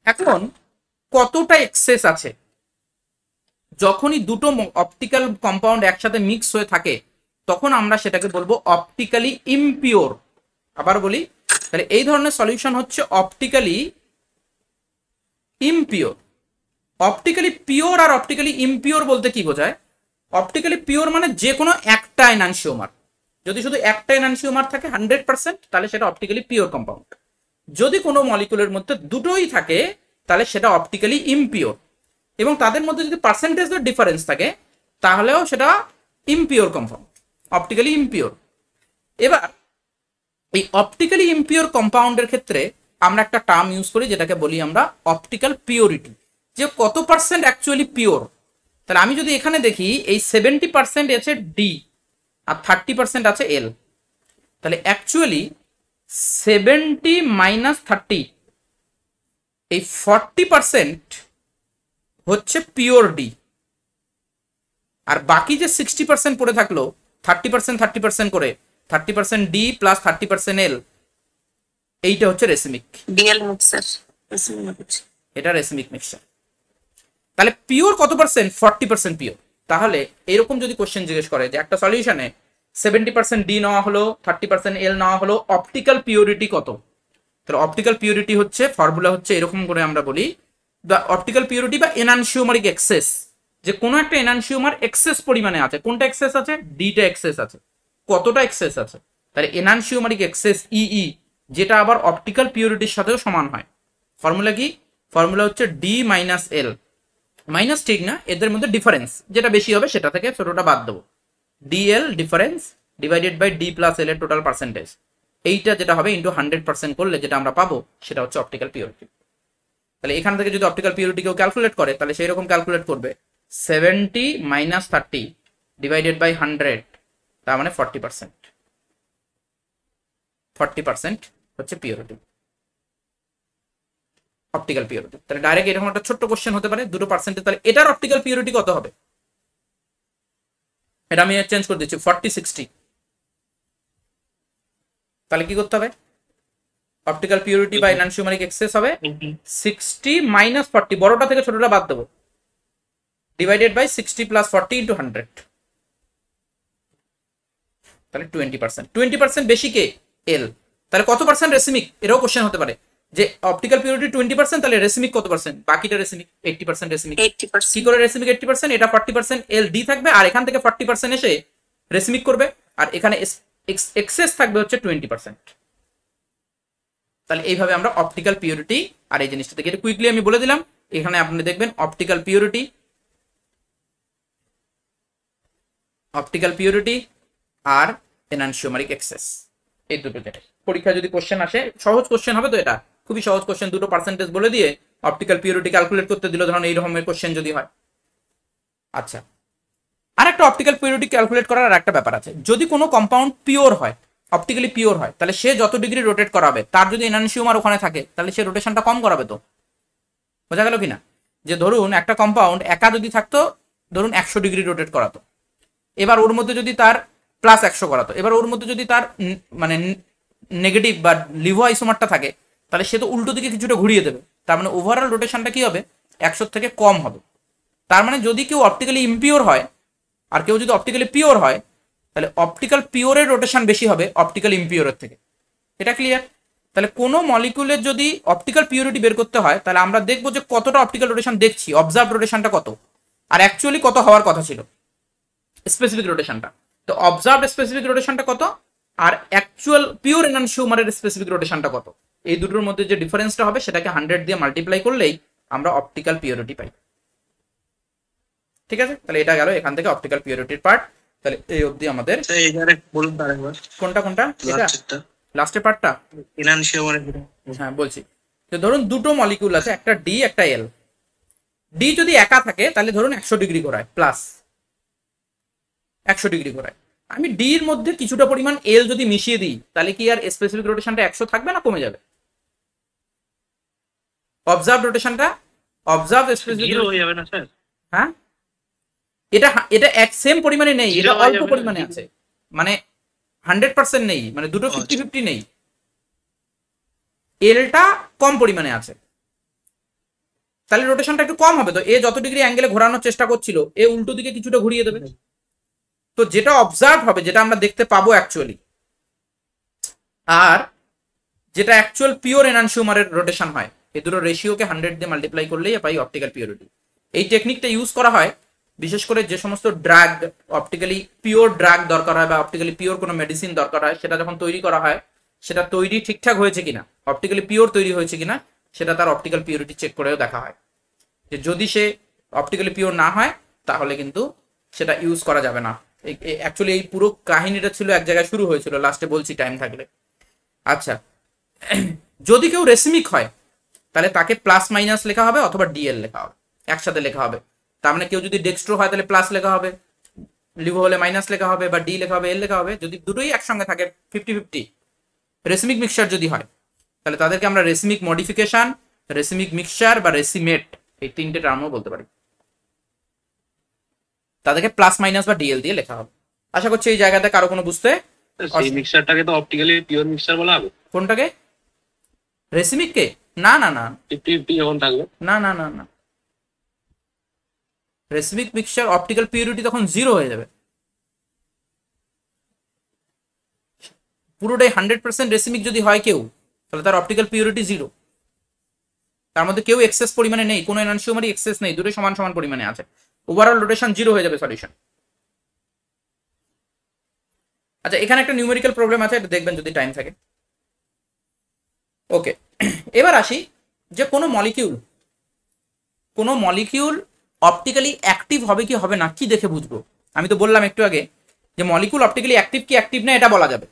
এখন কতটা এক্সেস আছে? যখনই দুটো অপটিক্যাল কম্পাউন্ড একসাথে মিক্স হয়ে থাকে তখন আমরা সেটাকে বলবো অপটিক্যালি ইমপিওর। আবার বলি, তাহলে এই ধরনের সলিউশন হচ্ছে অপটিক্যালি ইমপিওর। অপটিক্যালি পিওর আর অপটিক্যালি ইমপিওর বলতে কি বোঝায়? অপটিক্যালি পিওর মানে যে কোনো একটা এনানসিওমার, যদি শুধু একটা এনানসিওমার থাকে 100%, তাহলে সেটা অপটিক্যালি পিওর কম্পাউন্ড। যদি কোনো মলিকুলের মধ্যে দুটোই থাকে তাহলে সেটা অপটিক্যালি ইমপিওর, এবং তাদের মধ্যে যদি পার্সেন্টেজের ডিফারেন্স থাকে তাহলেও সেটা ইমপিওর কম্পাউন্ড, অপটিক্যালি ইমপিওর। এবার এই অপটিক্যালি ইমপিওর কম্পাউন্ডের ক্ষেত্রে আমরা একটা টার্ম ইউজ করি যেটাকে বলি আমরা অপটিক্যাল পিওরিটি, যে কত পার্সেন্ট অ্যাকচুয়ালি পিওর। তাহলে আমি যদি এখানে দেখি এই 70% আছে ডি আর 30% আছে এল, তাহলে অ্যাকচুয়ালি 70 মাইনাস 30, এই 40% হচ্ছে পিওর ডি, আর বাকি যে 60% পড়ে থাকলো 30% করে, 30% ডি প্লাস 30% এল, এইটা হচ্ছে রেসিমিক, ডিএল মিক্সার, এটা রেসিমিক মিক্সচার। তাহলে পিওর কত পার্সেন্ট? 40% পিওর। তাহলে এরকম যদি কোশ্চেন জিজ্ঞেস করে যে একটা সলিউশনে 70% ডি নেওয়া হলো, 30% এল নেওয়া হলো, অপটিক্যাল পিওরিটি কত? তাহলে অপটিক্যাল পিওরিটি হচ্ছে, ফর্মুলা হচ্ছে এরকম করে আমরা বলি, দ্য অপটিক্যাল পিওরিটি বা এনানসিওমারিক এক্সেস, যে কোনো একটা এনানসিওমার এক্সেস পরিমাণে আছে। কোনটা এক্সেস আছে? ডিটা এক্সেস আছে। কতটা এক্সেস আছে? তাহলে এনানসিওমারিক এক্সেস ইই, যেটা আবার অপটিক্যাল পিওরিটির সাথেও সমান হয়। ফর্মুলা কি? ফর্মুলা হচ্ছে ডি মাইনাস এল, মাইনাস ঠিক না, এদের মধ্যে ডিফারেন্স যেটা বেশি হবে সেটা থেকে ছোটটা বাদ দেবো, DL difference divided by D plus L এর টোটাল পার্সেন্টেজ, এইটা যেটা হবে ইন্টু 100% করলে যেটা আমরা পাবো সেটা হচ্ছে অপটিক্যাল পিওরিটি। তাহলে এখান থেকে যদি অপটিক্যাল পিওরিটি কেউ ক্যালকুলেট করে তাহলে সেই রকম ক্যালকুলেট করবে 70 মাইনাস 30 ডিভাইডেড বাই 100, তার মানে 40%। 40% হচ্ছে পিওরিটি, অপটিক্যাল পিওরিটি। তাহলে ডাইরেক্ট এরকম একটা ছোট্ট কোশ্চেন হতে পারে, দুটো পার্সেন্টেজ, তাহলে এটার অপটিক্যাল পিওরিটি কত হবে? এটা আমি চেঞ্জ করে দিচ্ছি 40-60। তাহলে কি করতে হবে? অপটিক্যাল পিওরিটি বা এনানসিওমারিক এক্সেস হবে 60 মাইনাস 40, বড়টা থেকে ছোটটা বাদ দেবো, ডিভাইডেড বাই 60 প্লাস 40 ইন্টু 100, তাহলে 20%। 20% বেশি কে? এল। তাহলে কত পার্সেন্ট রেসিমিক? এটাও কোশ্চেন হতে পারে যে অপটিক্যাল পিওরিটি 20%, তাহলে রেসিমিক কত পার্সেন্ট? বাকিটা রেসিমিক 80% রেসিমিক। 80%। কি করে রেসিমিক 80%? এটা 40% এল ডি থাকবে, আর এখান থেকে 40% এসে রেসিমিক করবে, আর এখানে এক্সেস থাকবে হচ্ছে 20%। তাহলে এইভাবে আমরা অপটিক্যাল পিওরিটি আর এই জিনিসটা থেকে কুইকলি আমি বলে দিলাম। এখানে আপনি দেখবেন অপটিক্যাল পিওরিটি আর এনানসিওমারিক এক্সেস, এই দুটো যেটা পরীক্ষা যদি কোশ্চেন আসে, সহজ কোশ্চেন হবে তো, এটা খুবই সহজ কোশ্চেন, দুটো পার্সেন্টেজ বলে দিয়ে অপটিক্যাল পিওরিটি ক্যালকুলেট করতে দিল, ধরুন এই রকমের কোশ্চেন যদি হয়। আচ্ছা, আর একটা অপটিক্যাল পিওরিটি ক্যালকুলেট করার আর একটা ব্যাপার আছে। যদি কোনো কম্পাউন্ড পিওর হয়, অপটিক্যালি পিওর হয়, তাহলে সে যত ডিগ্রি রোটেট করাবে, তার যদি এনানসিওমার ওখানে থাকে তাহলে সে রোটেশনটা কম করাবে তো। বোঝা গেল কিনা? যে ধরুন একটা কম্পাউন্ড একা যদি থাকতো, ধরুন 100 ডিগ্রি রোটেট করাতো, এবার ওর মধ্যে যদি তার প্লাস 100 করাতো, এবার ওর মধ্যে যদি তার মানে নেগেটিভ বা লিভো আইসোমারটা থাকে, তাহলে সে তো উল্টো দিকে কিছুটা ঘুরিয়ে দেবে, তার মানে ওভারঅল রোটেশনটা কি হবে? 100 থেকে কম হবে। তার মানে যদি কেউ অপটিক্যালি ইমপিওর হয় আর কেউ যদি অপটিক্যালি পিওর হয়, তাহলে অপটিক্যাল পিওরের রোটেশন বেশি হবে অপটিক্যাল ইমপিওরের থেকে। এটা ক্লিয়ার? তাহলে কোনো মলিকুলের যদি অপটিক্যাল পিওরিটি বের করতে হয় তাহলে আমরা দেখবো যে কতটা অপটিক্যাল রোটেশন দেখছি, অবজার্ভ রোটেশনটা কত, আর অ্যাকচুয়ালি কত হওয়ার কথা ছিল স্পেসিফিক রোটেশনটা। তো অবজার্ভ স্পেসিফিক রোটেশনটা কত আর অ্যাকচুয়াল পিওর এনানসিওমারের স্পেসিফিক রোটেশনটা কত, এই দুটোর মধ্যে যে ডিফারেন্সটা হবে সেটাকে 100 দিয়ে মাল্টিপ্লাই করলেই আমরা অপটিক্যাল পিওরিটি পাই। ঠিক আছে? তাহলে এটা গেল এখান থেকে অপটিক্যাল পিওরিটির পার্ট। তাহলে এই অবধি আমাদের কোনটা এটা লাস্টের পার্টটা। হ্যাঁ বলছি, তো ধরুন দুটো মলিকিউল আছে, একটা ডি একটা এল, ডি যদি একা থাকে তাহলে ধরুন 100 ডিগ্রি ঘোরায়, প্লাস 100 ডিগ্রি ঘোরায়। আমি ডি এর মধ্যে কিছুটা পরিমাণ এল যদি মিশিয়ে দিই, তাহলে কি আর স্পেসিফিক রোটেশনটা 100 থাকবে না কমে যাবে? অবজার্ভ রোটেশনটা, অবজার্ভ স্পেসিফিক, জিরো হয়ে যাবে না স্যার? হ্যাঁ এটা এটা এক সেম পরিমাণে নেই, Zero এটা হয়ে অল্প যাবে না? পরিমাণে আছে, মানে 100% নেই, মানে দুটো আচ্ছা। 50-50 নেই, এলটা কম পরিমাণে আছে, তাহলে রোটেশনটা একটু কম হবে। তো এ যত ডিগ্রি অ্যাঙ্গেলে ঘোরানোর চেষ্টা করছিল, এ উল্টো দিকে কিছুটা ঘুরিয়ে দেবে। তো যেটা অবজার্ভ হবে, যেটা আমরা দেখতে পাবো অ্যাকচুয়ালি, আর যেটা অ্যাকচুয়াল পিওর এনানসিওমারের রোটেশন হয়, এই দুটো রেশিওকে 100 দিয়ে মাল্টিপ্লাই করলেই পাই অপটিক্যাল পিওরিটি। এই টেকনিকটা ইউজ করা হয় বিশেষ করে যে সমস্ত ড্রাগ, অপটিক্যালি পিওর ড্রাগ দরকার হয় বা অপটিক্যালি পিওর কোনো মেডিসিন দরকার হয়, সেটা যখন তৈরি করা হয়, সেটা তৈরি ঠিকঠাক হয়েছে কিনা, অপটিক্যালি পিওর তৈরি হয়েছে কিনা, সেটা তার অপটিক্যাল পিওরিটি চেক করেও দেখা হয়। যে যদি সে অপটিক্যালি পিওর না হয়, তাহলে কিন্তু সেটা ইউজ করা যাবে না। অ্যাকচুয়ালি এই পুরো কাহিনীটা ছিল এক জায়গায় শুরু হয়েছিল, লাস্টে বলছি টাইম থাকলে। আচ্ছা, যদি কেউ রেসিমিক হয়, তাহলে তাকে প্লাস মাইনাস লেখা হবে অথবা ডিএল লেখা হবে, একসাথে লেখা হবে। তার মানে কেউ যদি ডেক্সট্রো হয় তাহলে প্লাস লেখা হবে, লিভো হলে মাইনাস লেখা হবে, বা ডি লেখা হবে, এল লেখা হবে। যদি দুটোই একসঙ্গে থাকে 50-50 রেসিমিক মিক্সচার যদি হয়, তাহলে তাদেরকে আমরা রেসিমিক মডিফিকেশন, রেসিমিক মিক্সচার বা রেসিমেট, এই তিনটে টার্মও বলতে পারি। তাদেরকে প্লাস মাইনাস বা ডিএল দিয়ে লেখা হবে। আশা করছি এই জায়গাতে কারো কোনো বুঝতে, সেই মিক্সচারটাকে তো অপটিক্যালি পিওর মিক্সচার বলা হবে। কোনটাকে? রেসিমিককে? না না না 50-50 যখন থাকবে। না না না না, রেসিমিক মিক্সচার অপটিক্যাল পিউরিটি তখন 0 হয়ে যাবে। পুরোটাই 100% রেসিমিক যদি হয় কেউ, তাহলে তার অপটিক্যাল পিউরিটি 0। তার মধ্যে কেউ এক্সেস পরিমাণে নেই, কোনো এনানসিওমারই এক্সেস নেই, দুটোই সমান সমান পরিমাণে আছে। ওভারঅল রোটেশন 0 হয়ে যাবে সলিউশন। আচ্ছা, এখানে একটা নিউমেরিক্যাল প্রবলেম আছে, এটা দেখবেন যদি টাইম থাকে। ওকে, এবার আসি যে কোনো মলিকিউল অপটিক্যালি অ্যাক্টিভ হবে কি হবে না, কি দেখে বুঝবো? আমি তো বললাম একটু আগে যে মলিকিউল অপটিক্যালি অ্যাক্টিভ কি অ্যাক্টিভ না এটা বলা যাবে,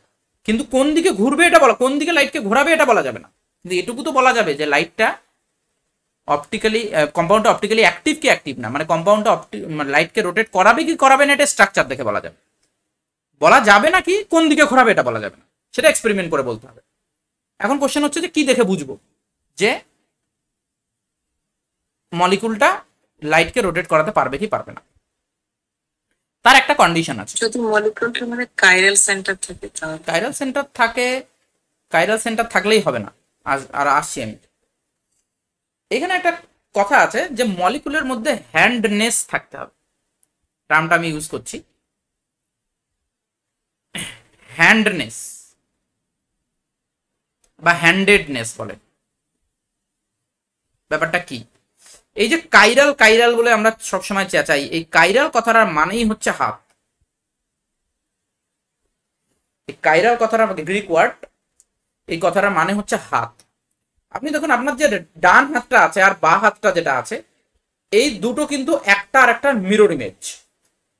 কিন্তু কোন দিকে ঘুরবে এটা বলা, কোন দিকে লাইটকে ঘোরাবে এটা বলা যাবে না। কিন্তু এটুকু তো বলা যাবে যে লাইটটা অপটিক্যালি, কম্পাউন্ডটা অপটিক্যালি অ্যাক্টিভ কি অ্যাক্টিভ না, মানে কম্পাউন্ডটা লাইটকে রোটেট করাবে কি করাবে না, এটা স্ট্রাকচার দেখে বলা যাবে। বলা যাবে না কি কোন দিকে ঘোরাবে এটা বলা যাবে না, সেটা এক্সপেরিমেন্ট করে বলতে হবে। এখন কোশ্চেন হচ্ছে যে কি দেখে বুঝবো যে মলিকুলটা লাইটকে রোটেট করাতে পারবে কি পারবে না। তার একটা কন্ডিশন আছে। যদি মলিকিউলটা মানে কাইরাল সেন্টার থাকে তাহলে কাইরাল সেন্টার থাকে, কাইরাল সেন্টার থাকলেই হবে না। আর আসছি আমি, এখানে একটা কথা আছে যে মলিকুলের মধ্যে হ্যান্ডনেস থাকতে হবে। টার্মটা আমি ইউজ করছি, হ্যান্ডনেস বা হ্যান্ডেডনেস বলে। ব্যাপারটা কি? এই যে কাইরাল কাইরাল বলে আমরা সবসময় চেঁচাই, এই কাইরাল কথাটার মানেই হচ্ছে হাত। এই কাইরাল কথাটা গ্রিক ওয়ার্ড, এই কথাটার মানে হচ্ছে হাত। আপনি দেখুন আপনার যে ডান হাতটা আছে আর বাঁ হাতটা যেটা আছে, এই দুটো কিন্তু একটা আর একটা মিরর ইমেজ।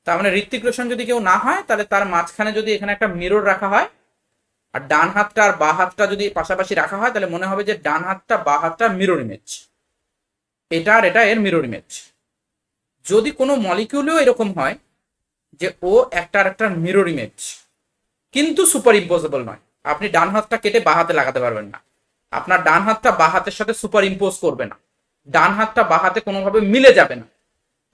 তার মানে ঋত্বিক রোশন যদি কেউ না হয়, তাহলে তার মাঝখানে যদি এখানে একটা মিরর রাখা হয়, আর ডান হাতটা আর বাঁ হাতটা যদি পাশাপাশি রাখা হয়, তাহলে মনে হবে যে ডান হাতটা বাঁ হাতটা মিরর ইমেজ, এটা আর এটা এর মিরর ইমেজ। যদি কোনো মলিকিউলেও এরকম হয় যে ও একটা আর একটা মিরর ইমেজ, কিন্তু সুপার ইম্পোজেবল নয়, আপনি ডান হাতটা কেটে বাঁ হাতে লাগাতে পারবেন না, আপনার ডান হাতটা বাঁ হাতের সাথে সুপার ইম্পোজ করবে না, ডান হাতটা বাঁ হাতে কোনোভাবে মিলে যাবে না।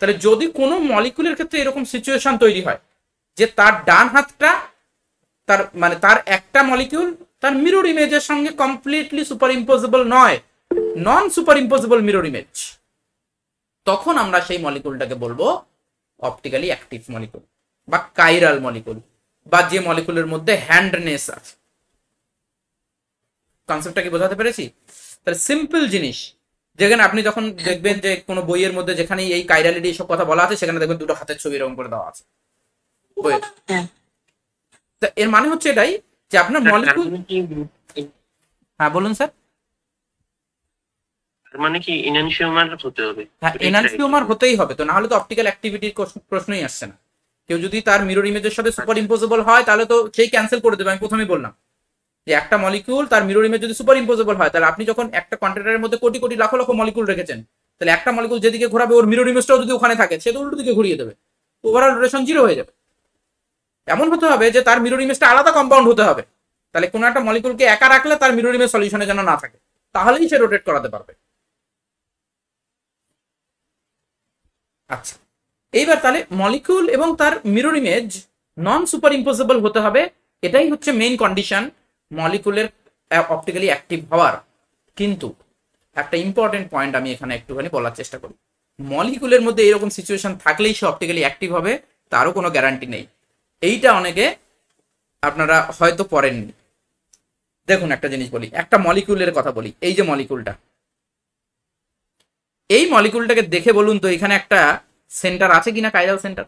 তাহলে যদি কোনো মলিকুলের ক্ষেত্রে এরকম সিচুয়েশন তৈরি হয় যে তার ডান হাতটা, তার মানে তার একটা মলিকিউল তার মিরর ইমেজের সঙ্গে কমপ্লিটলি সুপার ইম্পোজেবল নয়, নন সুপার ইম্পোজেবল মিরর ইমেজ, তখন আমরা সেই মলিকুলটাকে বলবো অপটিক্যালি অ্যাক্টিভ মলিকুল বা কাইরাল মলিকুল, বা যে মলিকুলের মধ্যে হ্যান্ডনেস আছে। কনসেপ্টটা কি বোঝাতে পেরেছি? তাহলে সিম্পল জিনিস, যেখানে আপনি যখন দেখবেন যে কোনো বইয়ের মধ্যে যেখানে এই কাইরালিটি এইসব কথা বলা আছে, সেখানে দেখবেন দুটো হাতের ছবি এরকম করে দেওয়া আছে বইয়ের। হ্যাঁ তা এর মানে হচ্ছে এটাই যে আপনার মলিকুল, হ্যাঁ বলুন স্যার। তার মানে কি এনানসিওমার হতে হবে? হ্যাঁ, এনানসিওমার হতেই হবে, তো না হলে তো অপটিক্যাল অ্যাক্টিভিটির প্রশ্নই আসছে না। কেউ যদি তার মিরর ইমেজের সাথে সুপার ইম্পোজেবল হয়, তাহলে তো সেই ক্যান্সেল করে দেবে। আমি প্রথমেই বললাম যে একটা মলিকিউল তার মিরর ইমেজ যদি সুপার ইম্পোজেবল হয়, তাহলে আপনি যখন একটা কন্টেনারের মধ্যে কোটি কোটি লাখ লাখ মলিকুল রেখেছেন, তাহলে একটা মলিকুল যেদিকে ঘোরাবে ওর মিরর ইমেজটাও যদি ওখানে থাকে সে তো উল্টো দিকে ঘুরিয়ে দেবে, ওভারঅল রোটেশন 0 হয়ে যাবে। এমন হতে হবে যে তার মিরর ইমেজটা আলাদা কম্পাউন্ড হতে হবে, তাহলে কোনো একটা মলিকুলকে একা রাখলে তার মিরর ইমেজ সলিউশনে যেন না থাকে, তাহলেই সে রোটেট করাতে পারবে। আচ্ছা, এইবার তাহলে মলিকুল এবং তার মিরর ইমেজ নন সুপার ইম্পোজেবল হতে হবে, এটাই হচ্ছে মেইন কন্ডিশন মলিকুলের অপটিক্যালি অ্যাক্টিভ হওয়ার। কিন্তু একটা ইম্পর্টেন্ট পয়েন্ট আমি এখানে একটুখানি বলার চেষ্টা করি, মলিকুলের মধ্যে এরকম সিচুয়েশন থাকলেই সে অপটিক্যালি অ্যাক্টিভ হবে তারও কোনো গ্যারান্টি নেই। এইটা অনেকে আপনারা হয়তো পড়েননি। দেখুন একটা জিনিস বলি, একটা মলিকুলের কথা বলি, এই যে মলিকুলটা, এই মলিকুলটাকে দেখে বলুন তো এখানে একটা সেন্টার আছে কিনা, কাইরাল সেন্টার?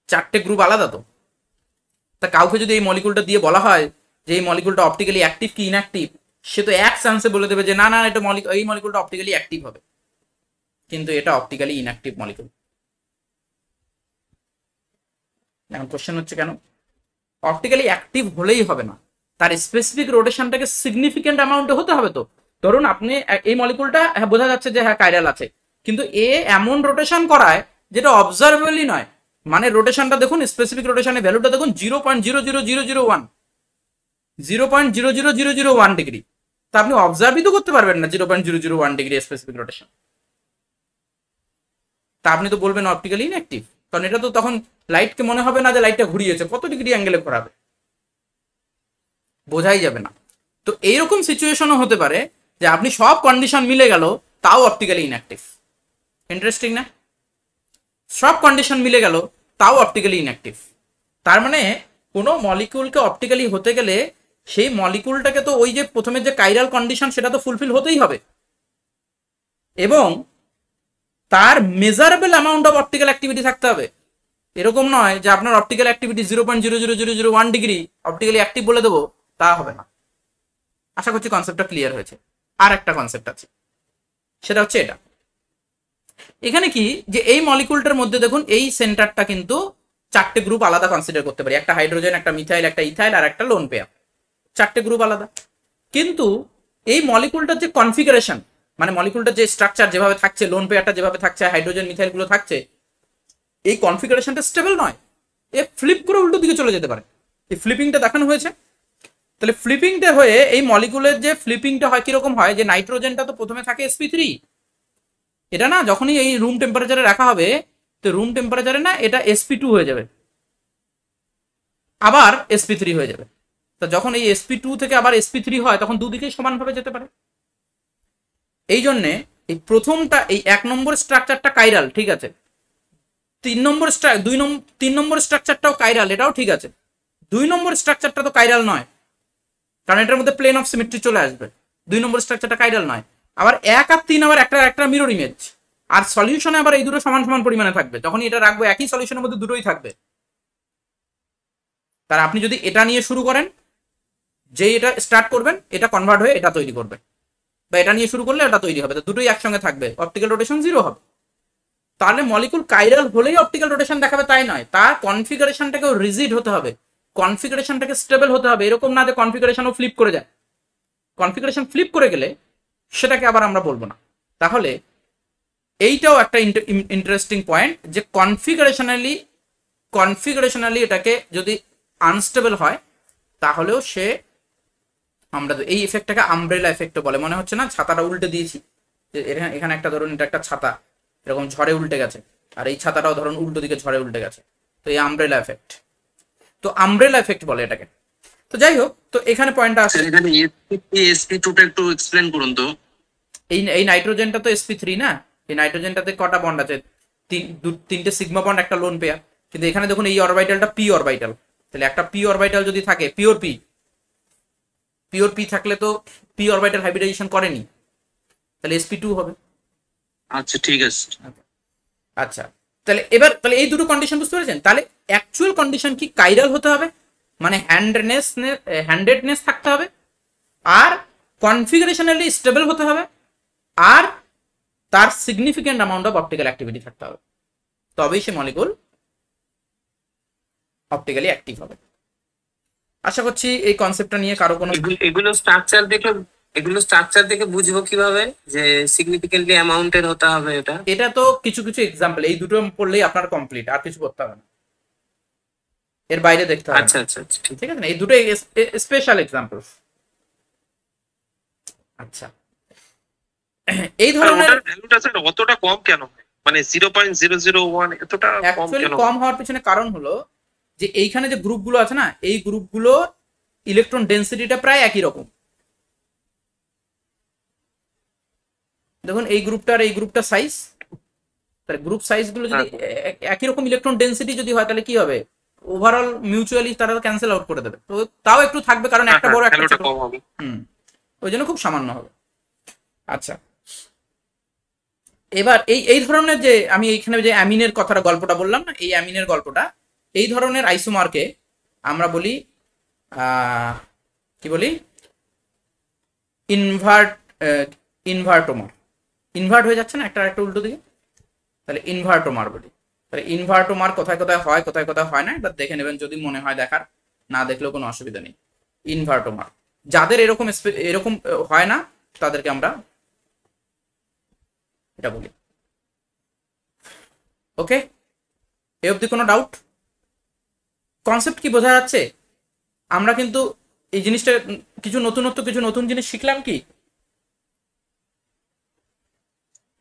4টে গ্রুপ আলাদা তো। তা কাউকে যদি এই মলিকুলটা দিয়ে বলা হয় যে এই মলিকুলটা অপটিক্যালি অ্যাক্টিভ কি ইনঅ্যাক্টিভ, সে তো এক চান্সে বলে দেবে যে না না এটা এই মলিকুলটা অপটিক্যালি অ্যাক্টিভ হবে, কিন্তু এটা অপটিক্যালি ইনঅ্যাক্টিভ মলিকুল। এখন কোশ্চেন হচ্ছে কেন? অপটিক্যালি অ্যাক্টিভ হলেই হবে না, তার স্পেসিফিক রোটেশনটাকে সিগনিফিকেন্ট অ্যামাউন্টে হতে হবে। তো ধরুন আপনি এই মলিকুলটা হ্যাঁ বোঝা যাচ্ছে যে হ্যাঁ কাইরাল আছে, কিন্তু এ এমন রোটেশন করায় যেটা অবজারভেবলই নয়, মানে রোটেশনটা দেখুন, স্পেসিফিক রোটেশনের ভ্যালুটা দেখুন 0.00001, 0.00001 ডিগ্রি। তা আপনি অবজার্ভই তো করতে পারবেন না 0.001 ডিগ্রি স্পেসিফিক রোটেশন, তা আপনি তো বলবেন অপটিক্যালি ইনঅ্যাক্টিভ, কারণ এটা তো তখন লাইটকে মনে হবে না যে লাইটটা ঘুরিয়েছে, কত ডিগ্রি অ্যাঙ্গেলে ঘোরাবে, বোঝাই যাবে না। তো এইরকম সিচুয়েশনও হতে পারে যে আপনি সব কন্ডিশন মিলে গেল তাও অপটিক্যালি ইনঅ্যাক্টিভ। ইন্টারেস্টিং না? সব কন্ডিশন মিলে গেল তাও অপটিক্যালি ইনঅ্যাক্টিভ। তার মানে কোনো মলিকিউলকে অপটিক্যালি হতে গেলে সেই মলিকিউলটাকে তো ওই যে প্রথমে যে কাইরাল কন্ডিশন সেটা তো ফুলফিল হতেই হবে, এবং তার measurable amount of optical activity থাকতে হবে। এরকম নয় যে আপনার optical activity 0.00001 degree optically active বলে দেবো, তা হবে না। আশা করছি কনসেপ্টটা ক্লিয়ার হয়েছে। আর একটা কনসেপ্ট আছে, সেটা হচ্ছে এটা, এখানে কি যে এই মলিকুলটার মধ্যে দেখুন এই সেন্টারটা কিন্তু 4টে গ্রুপ আলাদা কনসিডার করতে পারি, একটা হাইড্রোজেন, একটা মিথাইল, একটা ইথাইল আর একটা লোন পেয়ার, 4টে গ্রুপ আলাদা। কিন্তু এই মলিকুলটার যে কনফিগারেশন, মানে মলিকুলটার যে স্ট্রাকচার যেভাবে থাকছে, লোন পেয়ারটা যেভাবে থাকছে, হাইড্রোজেন মিথাইল গুলো থাকছে, এই কনফিগারেশনটা স্টেবল নয়, এ ফ্লিপ করে উল্টো দিকে চলে যেতে পারে। এই ফ্লিপিংটা দেখানো হয়েছে। তাহলে ফ্লিপিংটা হয়ে এই মলিকুলের যে ফ্লিপিংটা হয় কিরকম হয়, যে নাইট্রোজেনটা তো প্রথমে থাকে sp3, এটা না যখনই এই রুম টেম্পারেচারে রাখা হবে তো রুম টেম্পারেচারে না এটা sp2 হয়ে যাবে, আবার sp3 হয়ে যাবে। তা যখন এই sp2 থেকে আবার sp3 হয় তখন দুদিকেই সমানভাবে যেতে পারে। এই জন্যে এই প্রথমটা এই 1 নম্বর স্ট্রাকচারটা কাইরাল, ঠিক আছে, 3 নম্বর স্ট্রাকচারটাও কাইরাল, এটাও ঠিক আছে। 2 নম্বর স্ট্রাকচারটা তো কাইরাল নয়, কারণ এটার মধ্যে প্লেন অফ সিমেট্রি চলে আসবে। 2 নম্বর স্ট্রাকচারটা কাইরাল নয়। আবার 1 আর 3 আবার একটা মিরর ইমেজ, আর সলিউশনে আবার এই দুটো সমান সমান পরিমাণে থাকবে, যখনই এটা রাখবো একই সলিউশনের মধ্যে দুটোই থাকবে। তার আপনি যদি এটা নিয়ে শুরু করেন, যে এটা স্টার্ট করবেন এটা কনভার্ট হয়ে এটা তৈরি করবে, বা এটা নিয়ে শুরু করলে এটা তৈরি হবে, তো দুটোই একসঙ্গে থাকবে, অপটিক্যাল রোটেশন 0 হবে। তাহলে মলিকুল কাইরাল হলেই অপটিক্যাল রোটেশন দেখাবে তাই নয়, তার কনফিগারেশনটাকেও রিজিড হতে হবে, কনফিগারেশনটাকে স্টেবল হতে হবে। এরকম না যে কনফিগারেশনও ফ্লিপ করে যায়, কনফিগারেশন ফ্লিপ করে গেলে সেটাকে আবার আমরা বলবো না। তাহলে এইটাও একটা ইন্টারেস্টিং পয়েন্ট যে কনফিগারেশনালি এটাকে যদি আনস্টেবল হয় তাহলেও সে, আমরা এই এফেক্টটাকে আমব্রেলা এফেক্টও বলে। মনে হচ্ছে না ছাতাটা উল্টে দিয়েছি, যে এখানে একটা ধরুন এটা একটা ছাতা এরকম ঝড়ে উল্টে গেছে, আর এই ছাতাটাও ধরুন উল্টো দিকে ঝড়ে উল্টে গেছে, তো এই আমব্রেলা এফেক্ট, তো আমব্রেলা এফেক্ট বলে এটাকে। তো যাই হোক, তো এখানে পয়েন্টটা আছে, এখানে sp2টা একটু এক্সপ্লেন করুন তো। এই নাইট্রোজেনটা তো sp3 না, এই নাইট্রোজেনটাতে কটা বন্ড আছে? 3টে সিগমা বন্ড, একটা লোন পেয়ার। কিন্তু এখানে দেখুন এই অরবিটালটা p অরবিটাল, তাহলে একটা p অরবিটাল যদি থাকে, পিওর p থাকলে তো p অরবিটাল হাইব্রিডাইজেশন করেনি, তাহলে sp2 হবে। আচ্ছা ঠিক আছে। আচ্ছা, তাহলে এই দুটো কন্ডিশন বুঝতে পেরেছেন। তাহলে অ্যাকচুয়াল কন্ডিশন কি, কাইরাল হতে হবে, মানে হ্যান্ডেডনেস থাকতে হবে, আর কনফিগারেশনালি স্টেবল হতে হবে, আর তার significant amount of optical activity থাকতে হবে, তবেই সে মলিকুল অপটিক্যালি অ্যাক্টিভ হবে। আশা করছি এই কনসেপ্টটা নিয়ে কারো কোনো এগুলো স্ট্রাকচার দেখে এগুলো স্ট্রাকচার দেখে বুঝবো কিভাবে যে সিগনিফিকেন্টলি অ্যামাউন্টের হতে হবে এটা? এটা তো কিছু কিছু এক্সাম্পল, এই দুটো পড়লেই আপনার কমপ্লিট, আর কিছু করতে হবে না, এর বাইরে দেখতে হবে না। আচ্ছা আচ্ছা আচ্ছা, ঠিক। ঠিক আছে না, এই দুটো স্পেশাল এক্সাম্পল। আচ্ছা, এই আর ধরনের ওটার ভ্যালুটা স্যার অতটা কম কেন হয়? মানে 0.001 এতটা কম অ্যাকচুয়ালি কেন কম হওয়ার পিছনে কারণ হলো যে এইখানে যে গ্রুপগুলো আছে না, এই গ্রুপগুলো ইলেকট্রন ডেন্সিটিটা প্রায় একই রকম। দেখুন এই গ্রুপটা আর এই গ্রুপটা সাইজ, তাহলে গ্রুপ সাইজ গুলো যদি একই রকম ইলেকট্রন ডেন্সিটি যদি হয় তাহলে কি হবে, ওভারঅল মিউচুয়ালি তারা ক্যান্সেল আউট করে দেবে, তো তাও একটু থাকবে কারণ একটা বড় একটা ভ্যালুটা ছোট। কম হবে। হুম, ওই জন্য খুব সামান্য হবে। আচ্ছা, এবার এই এই ধরনের যে আমি এইখানে যে অ্যামিনের কথাটা গল্পটা বললাম না, এই অ্যামিনের গল্পটা, এই ধরনের আইসোমারকে আমরা বলি কি বলি, ইনভার্ট ইনভার্টোমার। ইনভার্ট হয়ে যাচ্ছে না একটা একটা উল্টো দিকে, তাহলে ইনভার্টোমার বলি। তাহলে ইনভার্টোমার কোথায় কোথায় হয় কোথায় কোথায় হয় না এবার দেখে নেবেন, যদি মনে হয় দেখার, না দেখলেও কোনো অসুবিধা নেই। ইনভার্টোমার যাদের এরকম এরকম হয় না তাদেরকে আমরা এটা বলি। ওকে, এ অবধি কোনো ডাউট? কনসেপ্ট কি বোঝা যাচ্ছে? আমরা কিন্তু এই জিনিসটা কিছু নতুনত্ব, কিছু নতুন জিনিস শিখলাম কি?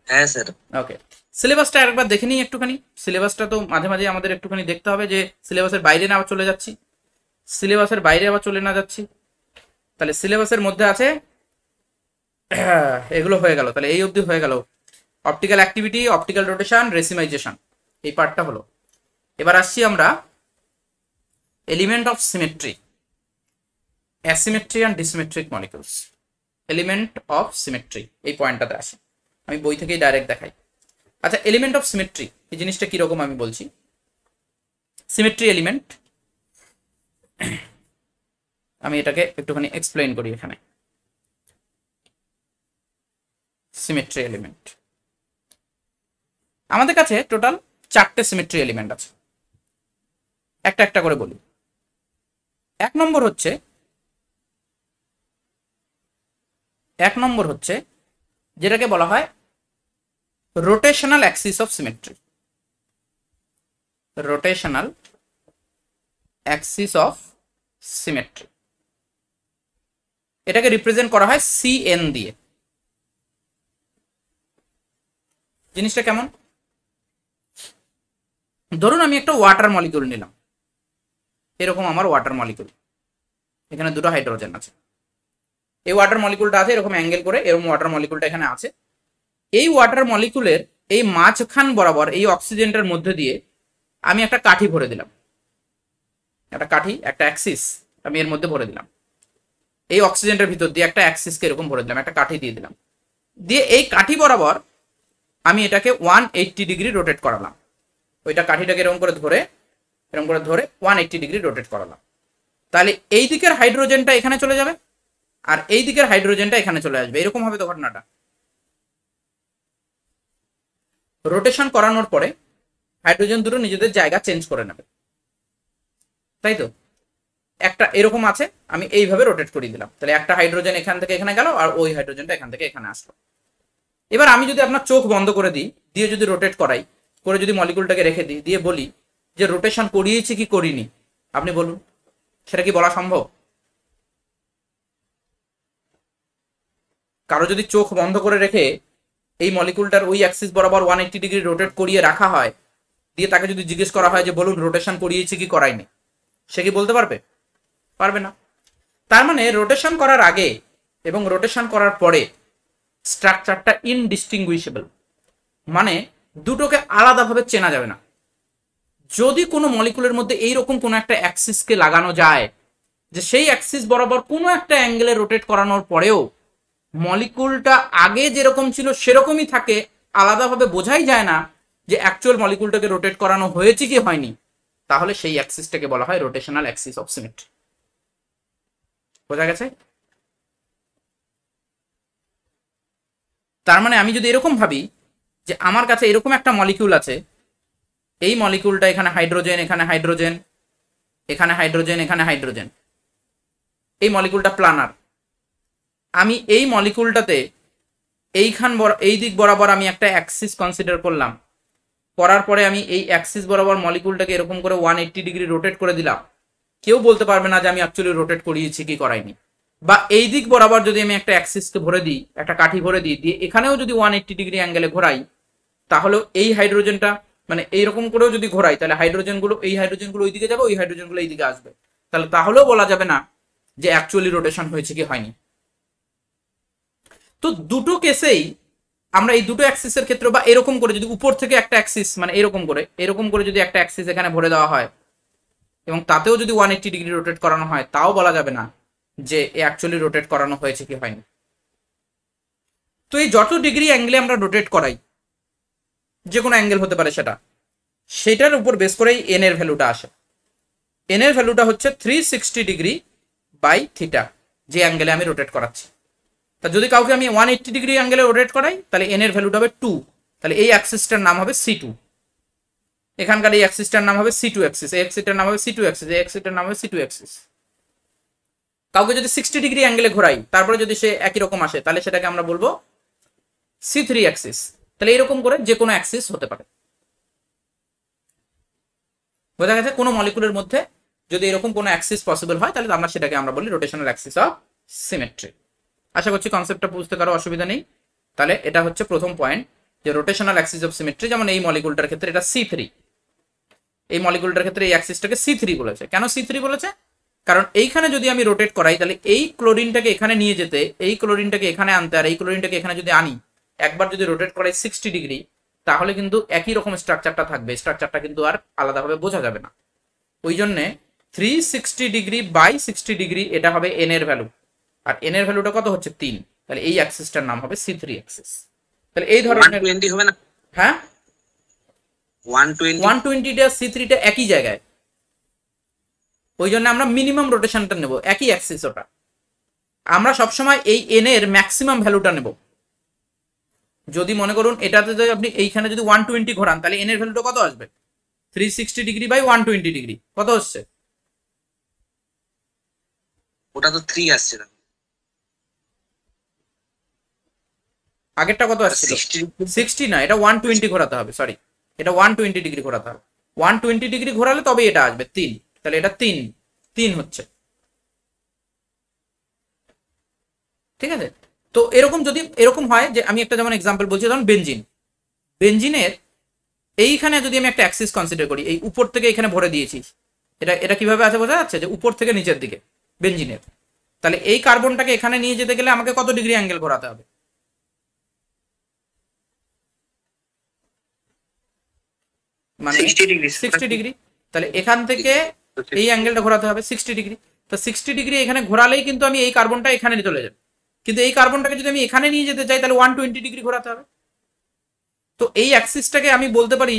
হ্যাঁ স্যার। ওকে, সিলেবাসটা একবার দেখে নিই একটুখানি। সিলেবাসটা তো মাঝে মাঝে আমাদের একটুখানি দেখতে হবে যে সিলেবাসের বাইরে না আবার চলে যাচ্ছি, সিলেবাসের বাইরে আবার চলে না যাচ্ছি। তাহলে সিলেবাসের মধ্যে আছে এগুলো হয়ে গেল, তাহলে এই অবধি হয়ে গেল optical activity, optical rotation, racemization, এই পার্টটা হলো। এবার আসছি আমরা element of symmetry, asymmetry and dissymmetric molecules. Element of symmetry এই পয়েন্টটাতে আসি, আমি বই থেকেই ডাইরেক্ট দেখাই। আচ্ছা, এলিমেন্ট অফ সিমেট্রি এই জিনিসটা কিরকম আমি বলছি। সিমেট্রি এলিমেন্ট, আমি এটাকে একটুখানি এক্সপ্লেইন করি এখানে। সিমেট্রি এলিমেন্ট, আমাদের কাছে টোটাল 4টে সিমেট্রি এলিমেন্ট আছে, একটা একটা করে বলি। এক নম্বর হচ্ছে যেটাকে বলা হয় rotational Axis of symmetry. Rotational Axis of symmetry, এটাকে রিপ্রেজেন্ট করা হয় CN দিয়ে। জিনিসটা কেমন, ধরুন আমি একটা ওয়াটার মলিকিউল নিলাম, এরকম আমার ওয়াটার মলিকিউল, এখানে দুটো হাইড্রোজেন আছে, এই ওয়াটার মলিকিউলটা আছে এরকম অ্যাঙ্গেল করে, এরকম ওয়াটার মলিকিউলটা এখানে আছে। এই ওয়াটার মলিকিউলের এই মাঝখান বরাবর এই অক্সিজেনটার মধ্যে দিয়ে আমি একটা কাঠি ভরে দিলাম, একটা কাঠি, একটা অ্যাক্সিস আমি এর মধ্যে ভরে দিলাম। এই অক্সিজেনটার ভিতর দিয়ে একটা অ্যাক্সিসকে এরকম ভরে দিলাম, একটা কাঠি দিয়ে দিলাম, দিয়ে এই কাঠি বরাবর আমি এটাকে 180 ডিগ্রি রোটেট করালাম। ওইটা কাঠিটাকে এরকম করে ধরে 180 ডিগ্রি রোটেট করালাম। তাহলে এই দিকের হাইড্রোজেনটা এখানে চলে যাবে আর এই দিকের হাইড্রোজেনটা এখানে চলে আসবে, এরকম হবে তো ঘটনাটা। রোটেশন করানোর পরে হাইড্রোজেন দুটো নিজেদের জায়গা চেঞ্জ করে নেবে, তাই তো? একটা এরকম আছে, আমি এইভাবে রোটেট করে দিলাম, তাহলে একটা হাইড্রোজেন এখান থেকে এখানে গেল আর ওই হাইড্রোজেনটা এখান থেকে এখানে আসলো। এবার আমি যদি আপনার চোখ বন্ধ করে দিই, দিয়ে যদি রোটেট করাই, করে যদি মলিকুলটাকে রেখে দিই, দিয়ে বলি যে রোটেশন করিয়েছি কি করিনি, আপনি বলুন, সেটা কি বলা সম্ভব? কারো যদি চোখ বন্ধ করে রেখে এই মলিকুলটার ওই অ্যাক্সিস বরাবর 180 ডিগ্রি রোটেট করিয়ে রাখা হয়, দিয়ে তাকে যদি জিজ্ঞেস করা হয় যে বলুন রোটেশন করিয়েছি কি করাইনি, সে কি বলতে পারবে? পারবে না। তার মানে রোটেশন করার আগে এবং রোটেশন করার পরে স্ট্রাকচারটা ইনডিস্টিংগুইশেবল, মানে দুটোকে আলাদাভাবে চেনা যাবে না। যদি কোনো মলিকুলের মধ্যে এইরকম কোনো একটা অ্যাক্সিসকে লাগানো যায় যে সেই অ্যাক্সিস বরাবর কোনো একটা অ্যাঙ্গেলে রোটেট করানোর পরেও মলিকুলটা আগে যেরকম ছিল সেরকমই থাকে, আলাদাভাবে বোঝাই যায় না যে অ্যাকচুয়াল মলিকুলটাকে রোটেট করানো হয়েছে কি হয়নি, তাহলে সেই অ্যাক্সিসটাকে বলা হয় রোটেশনাল অ্যাক্সিস অফ সিমেট্রি। বোঝা গেছে? তার মানে আমি যদি এরকম ভাবি যে আমার কাছে এরকম একটা মলিকিউল আছে, এই মলিকিউলটা এখানে হাইড্রোজেন, এখানে হাইড্রোজেন, এখানে হাইড্রোজেন, এখানে হাইড্রোজেন, এই মলিকিউলটা প্লানার, আমি এই মলিকুলটাতে এই দিক বরাবর আমি একটা অ্যাক্সিস কনসিডার করলাম, করার পরে আমি এই অ্যাক্সিস বরাবর মলিকুলটাকে এরকম করে 180 ডিগ্রি রোটেট করে দিলাম, কেউ বলতে পারবে না যে আমি অ্যাকচুয়ালি রোটেট করিয়েছি কি করাইনি। বা এই দিক বরাবর যদি আমি একটা অ্যাক্সিসকে ভরে দিই, একটা কাঠি ভরে দিই, দিয়ে এখানেও যদি 180 ডিগ্রি অ্যাঙ্গেলে ঘোরাই, তাহলে এই হাইড্রোজেনটা মানে এইরকম করেও যদি ঘোরাই, তাহলে এই হাইড্রোজেনগুলো ওই দিকে যাবে, ওই হাইড্রোজেনগুলো এই দিকে আসবে। তাহলেও বলা যাবে না যে অ্যাকচুয়ালি রোটেশন হয়েছে কি হয়নি। তো দুটো কেসেই আমরা এই দুটো অ্যাক্সিসের ক্ষেত্রে বা এরকম করে যদি উপর থেকে একটা অ্যাক্সিস মানে এরকম করে যদি একটা অ্যাক্সিস এখানে ভরে দেওয়া হয় এবং তাতেও যদি 180 ডিগ্রি রোটেট করানো হয়, তাও বলা যাবে না যে অ্যাকচুয়ালি রোটেট করানো হয়েছে কি হয়নি। তো এই যত ডিগ্রি অ্যাঙ্গেলে আমরা রোটেট করাই, যে কোনো অ্যাঙ্গেল হতে পারে সেটার উপর বেস করেই এন এর ভ্যালুটা আসে। এন এর ভ্যালুটা হচ্ছে 360 ডিগ্রি বাই থিটা, যে অ্যাঙ্গেলে আমি রোটেট করাচ্ছি। তা যদি কাউকে আমি 180 ডিগ্রি অ্যাঙ্গেলে রোটেট করাই, তাহলে এন এর ভ্যালুটা হবে 2, তাহলে এই অ্যাক্সিসটার নাম হবে C2, এখানকার এই অ্যাক্সিসটার নাম হবে C2 অ্যাক্সিস, এই অ্যাক্সিসটার নাম হবে C2 অ্যাক্সিস, এই অ্যাক্সিসটার নাম হবে C2 অ্যাক্সিস। কাউকে যদি 60 ডিগ্রি অ্যাঙ্গেলে ঘোরাই, তারপরে যদি সে একই রকম আসে, তাহলে সেটাকে আমরা বলবো C3 অ্যাক্সিস। তাহলে এরকম করে যে কোনো অ্যাক্সিস হতে পারে। বোঝা গেছে? কোনো মলিকুলের মধ্যে যদি এরকম কোনো অ্যাক্সিস পসিবল হয়, তাহলে আমরা বলি রোটেশনাল অ্যাক্সিস অফ সিমেট্রি। আশা করছি কনসেপ্টটা বুঝতে কারো অসুবিধা নেই। তাহলে এটা হচ্ছে প্রথম পয়েন্ট, যে রোটেশনাল অ্যাক্সিস অফ সিমেট্রি। যেমন এই মলিকুলটার ক্ষেত্রে এটা C3, এই মলিকুলটার ক্ষেত্রে এই অ্যাক্সিসটাকে C3 বলেছে। কেন C3 বলেছে? কারণ এইখানে যদি আমি রোটেট করাই, তাহলে এই ক্লোরিনটাকে এখানে নিয়ে যেতে, এই ক্লোরিনটাকে এখানে আনতে, আর এই ক্লোরিনটাকে এখানে যদি আনি, একবার যদি রোটেট করাই 60 ডিগ্রি, তাহলে কিন্তু একই রকম স্ট্রাকচারটা থাকবে, স্ট্রাকচারটা কিন্তু আর আলাদাভাবে বোঝা যাবে না। ওই জন্যে 360 ডিগ্রি বাই 60 ডিগ্রি এটা হবে এন এর ভ্যালু, আর এন এর ভ্যালুটা কত হচ্ছে 3, তাহলে এই অ্যাক্সিসটার নাম হবে C3 অ্যাক্সিস। তাহলে এই ধরনের 120 হবে না? হ্যাঁ, 120 120টা C3টা একই জায়গায়, ওই জন্য আমরা মিনিমাম রোটেশনটা নেব, একই অ্যাক্সিস ওটা। আমরা সবসময় এই এন এর ম্যাক্সিমাম ভ্যালুটা নেব। যদি মনে করুন এটাতে যদি আপনি এইখানে যদি 120 ঘোরান, তাহলে এন এর ভ্যালুটা কত আসবে? 360 ডিগ্রি বাই 120 ডিগ্রি কত হচ্ছে? ওটা তো 3 আসছে না, আগেরটা কত আসছিল? 60 না, এটা 120 ঘোরাতে হবে, সরি, এটা 120 ডিগ্রি ঘোরাতে হবে। 120 ডিগ্রি ঘোরালে তবে এটা আসবে 3, তাহলে এটা 3 হচ্ছে। ঠিক আছে? তো যদি এরকম হয় যে আমি একটা যেমন এক্সাম্পল বলছি, যেমন বেনজিনের এইখানে যদি আমি একটা অ্যাক্সিস কনসিডার করি, এই উপর থেকে এখানে ভরে দিয়েছি, এটা কিভাবে আছে বোঝা যাচ্ছে? যে উপর থেকে নিচের দিকে বেনজিনের, তাহলে এই কার্বনটাকে এখানে নিয়ে যেতে গেলে আমাকে কত ডিগ্রি অ্যাঙ্গেল ঘোরাতে হবে? মানে 60 ডিগ্রি। তাহলে এখান থেকে এই অ্যাঙ্গেলটা ঘোরাতে হবে 60 ডিগ্রি। তো 60 ডিগ্রি এখানে ঘোরালেই কিন্তু আমি এই কার্বনটা এখানে চলে যাবে, কিন্তু এই কার্বনটাকে যদি আমি এখানে নিয়ে যেতে চাই, তাহলে 120 ডিগ্রি ঘোরাতে হবে। তো এই অ্যাক্সিসটাকে আমি বলতে পারি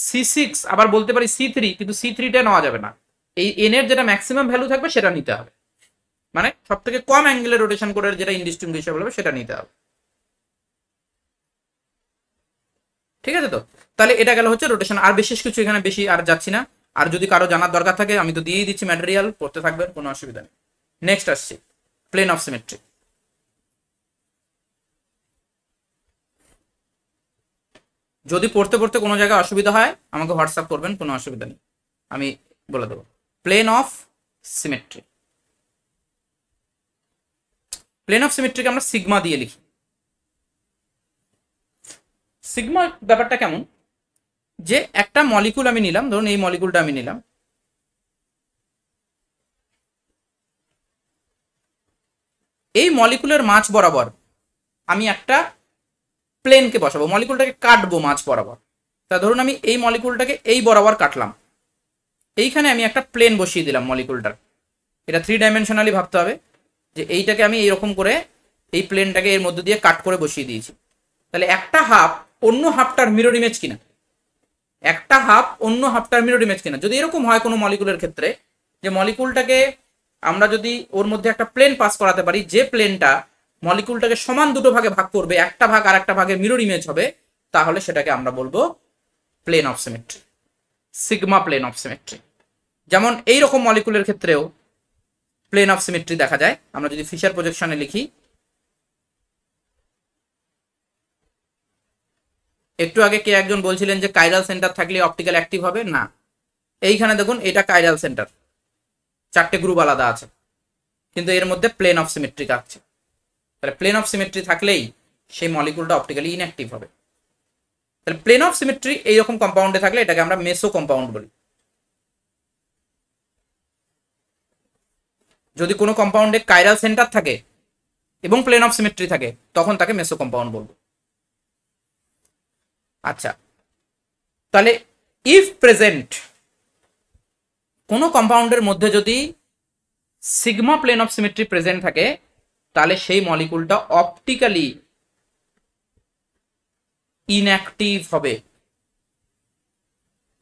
C6, আবার বলতে পারি C3, কিন্তু C3টা নেওয়া যাবে না। এই এন এর যেটা ম্যাক্সিমাম ভ্যালু থাকবে সেটা নিতে হবে, মানে সব থেকে কম অ্যাঙ্গেলে রোটেশন করে যেটা ইনডিস্টিংগুইশেবল হবে সেটা নিতে হবে। ঠিক আছে? তো তাহলে এটা গেল হচ্ছে রোটেশন। আর বিশেষ কিছু এখানে বেশি আর যাচ্ছি না। আর যদি কারো জানার দরকার থাকে আমি তো দিয়েই দিচ্ছি ম্যাটেরিয়াল, পড়তে থাকবেন, কোনো অসুবিধা নেই। নেক্সট আসছি প্লেন অফ সিমেট্রি। যদি পড়তে পড়তে কোনো জায়গায় অসুবিধা হয় আমাকে হোয়াটসঅ্যাপ করবেন, কোনো অসুবিধা নেই, আমি বলে দেবো। Plane of symmetry, plane of সিমেট্রিকে আমরা সিগমা দিয়ে লিখি। সিগমা ব্যাপারটা কেমন, যে একটা মলিকুল আমি নিলাম, ধরুন এই মলিকুলটা আমি নিলাম, এই মলিকুলের মাঝ বরাবর আমি একটা প্লেনকে বসাবো, মলিকুলটাকে কাটবো মাঝ বরাবর। তা ধরুন আমি এই মলিকুলটাকে এই বরাবর কাটলাম, এইখানে আমি একটা প্লেন বসিয়ে দিলাম মলিকুলটার। এটা 3 ডাইমেনশনালি ভাবতে হবে, যে এইটাকে আমি এইরকম করে এই প্লেনটাকে এর মধ্যে দিয়ে কাট করে বসিয়ে দিয়েছি। তাহলে একটা হাফ অন্য হাফটার মিরর ইমেজ কিনা, একটা হাফ অন্য হাফটার মিরর ইমেজ কিনা। যদি এরকম হয় কোনো মলিকুলের ক্ষেত্রে, যে মলিকুলটাকে আমরা যদি ওর মধ্যে একটা প্লেন পাস করাতে পারি, যে প্লেনটা মলিকুলটাকে সমান দুটো ভাগে ভাগ করবে, একটা ভাগ আর একটা ভাগের মিরর ইমেজ হবে, তাহলে সেটাকে আমরা বলবো plane of symmetry, sigma plane of symmetry. যেমন এই রকম মলিকুলের ক্ষেত্রেও প্লেন অফ সিমেট্রি দেখা যায়। আমরা যদি ফিশার প্রজেকশনে লিখি, একটু আগে কে একজন বলছিলেন যে কাইরাল সেন্টার থাকলে অপটিক্যাল অ্যাক্টিভ হবে, না। এইখানে দেখুন এটা কাইরাল সেন্টার, 4টে গ্রুপ আলাদা আছে, কিন্তু এর মধ্যে প্লেন অফ সিমেট্রি আছে। তাহলে প্লেন অফ সিমেট্রি থাকলেই সেই মলিকুলটা অপটিক্যালি ইনঅ্যাক্টিভ হবে। তাহলে প্লেন অফ সিমেট্রি এইরকম কম্পাউন্ডে থাকলে এটাকে আমরা মেসো কম্পাউন্ড বলি। যদি কোনো কম্পাউন্ডে কাইরাল সেন্টার থাকে এবং প্লেন অফ সিমেট্রি থাকে তখন তাকে মেসো কম্পাউন্ড বলবো। আচ্ছা, তাহলে ইফ প্রেজেন্ট কোনো কম্পাউন্ডের মধ্যে যদি sigma plane of symmetry present থাকে তাহলে সেই মলিকুলটা অপটিক্যালি ইনঅ্যাক্টিভ হবে।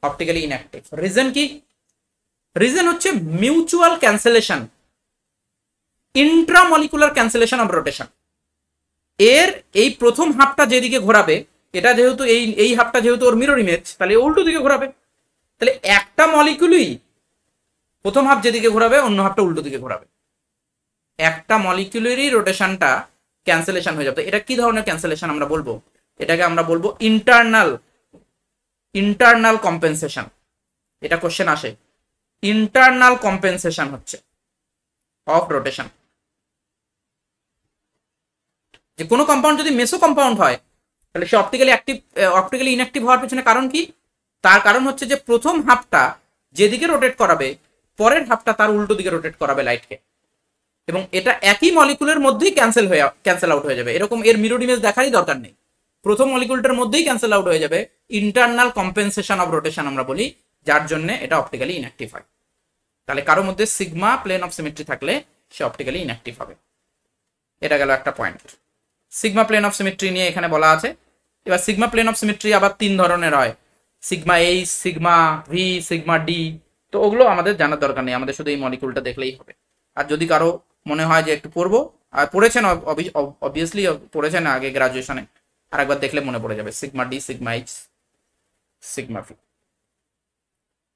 অপটিক্যালি ইনঅ্যাক্টিভ রিজন কি? রিজন হচ্ছে mutual cancellation, intramolecular cancellation of rotation. এর এই প্রথম হাফটা যেদিকে ঘোরাবে, এটা যেহেতু এই হাফটা যেহেতু ওর মিরর ইমেজ, তাহলে উল্টো দিকে ঘোরাবে। তাহলে একটা মলিকুলই প্রথম হাফ যেদিকে ঘোরাবে অন্য হাফটা উল্টো দিকে ঘোরাবে, একটা মলিকুলেরই রোটেশনটা ক্যান্সেলেশন হয়ে যাবে। এটা কি ধরনের ক্যান্সেলেশন আমরা বলবো? এটাকে আমরা বলবো ইন্টারনাল কম্পেনসেশন। এটা কোশ্চেন আসে, ইন্টারনাল কম্পেনসেশন হচ্ছে অফ রোটেশন। যে কোনো কম্পাউন্ড যদি মেসো কম্পাউন্ড হয় তাহলে সে অপটিক্যালি ইনঅ্যাক্টিভ হওয়ার পেছনে কারণ কি? তার কারণ হচ্ছে যে প্রথম হাফটা যেদিকে রোটেট করাবে পরের হাফটা তার উল্টো দিকে রোটেট করাবে লাইটকে, এবং এটা একই মলিকুলের মধ্যেই ক্যান্সেল আউট হয়ে যাবে। এরকম এর মিরর ইমেজ দেখারই দরকার নেই, প্রথম মলিকুলটার মধ্যেই ক্যান্সেল আউট হয়ে যাবে। ইন্টারনাল কম্পেনসেশন অফ রোটেশন আমরা বলি, যার জন্য এটা অপটিক্যালি ইনঅ্যাক্টিভ হয়। তাহলে কারোর মধ্যে সিগমা প্লেন অফ সিমেট্রি থাকলে সে অপটিক্যালি ইনঅ্যাক্টিভ হবে। এটা গেল একটা point sigma plane of symmetry নিয়ে এখানে বলা আছে। এবার সিগমা প্লেন অফ সিমেট্রি আবার 3 ধরনের হয়, sigma H, sigma V, sigma D. তো ওগুলো আমাদের জানার দরকার নেই, আমাদের শুধু এই মলিকুলটা দেখলেই হবে। আর যদি কারো মনে হয় যে একটু পড়বো, আর পড়েছেন অবভিয়াসলি পড়েছেন আগে গ্রাজুয়েশনে, আর একবার দেখলে মনে পড়ে যাবে sigma D, sigma H, sigma V.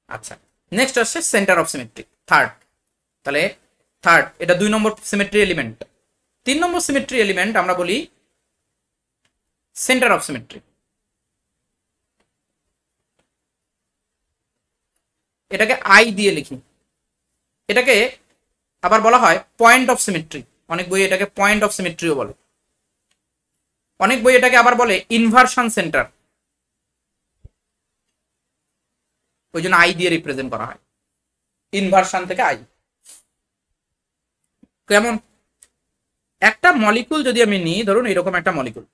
আচ্ছা, নেক্সট আসছে সেন্টার অফ সিমেট্রি, থার্ড। তাহলে থার্ড এটা 2 নম্বর সিমেট্রি এলিমেন্ট। 3 নম্বর সিমেট্রি এলিমেন্ট আমরা বলি সেন্টার অফ সিমেট্রি। এটাকে আই দিয়ে লিখি। এটাকে আবার বলা হয় পয়েন্ট অফ সিমেট্রি, অনেক বই এটাকে পয়েন্ট অফ সিমেট্রিও বলে, অনেক বই এটাকে আবার বলে ইনভার্সন সেন্টার, ওই জন্য আই দিয়ে রিপ্রেজেন্ট করা হয়, ইনভার্সন থেকে আই। কেমন? একটা মলিকুল যদি আমি নিই, ধরুন এরকম একটা মলিকুল,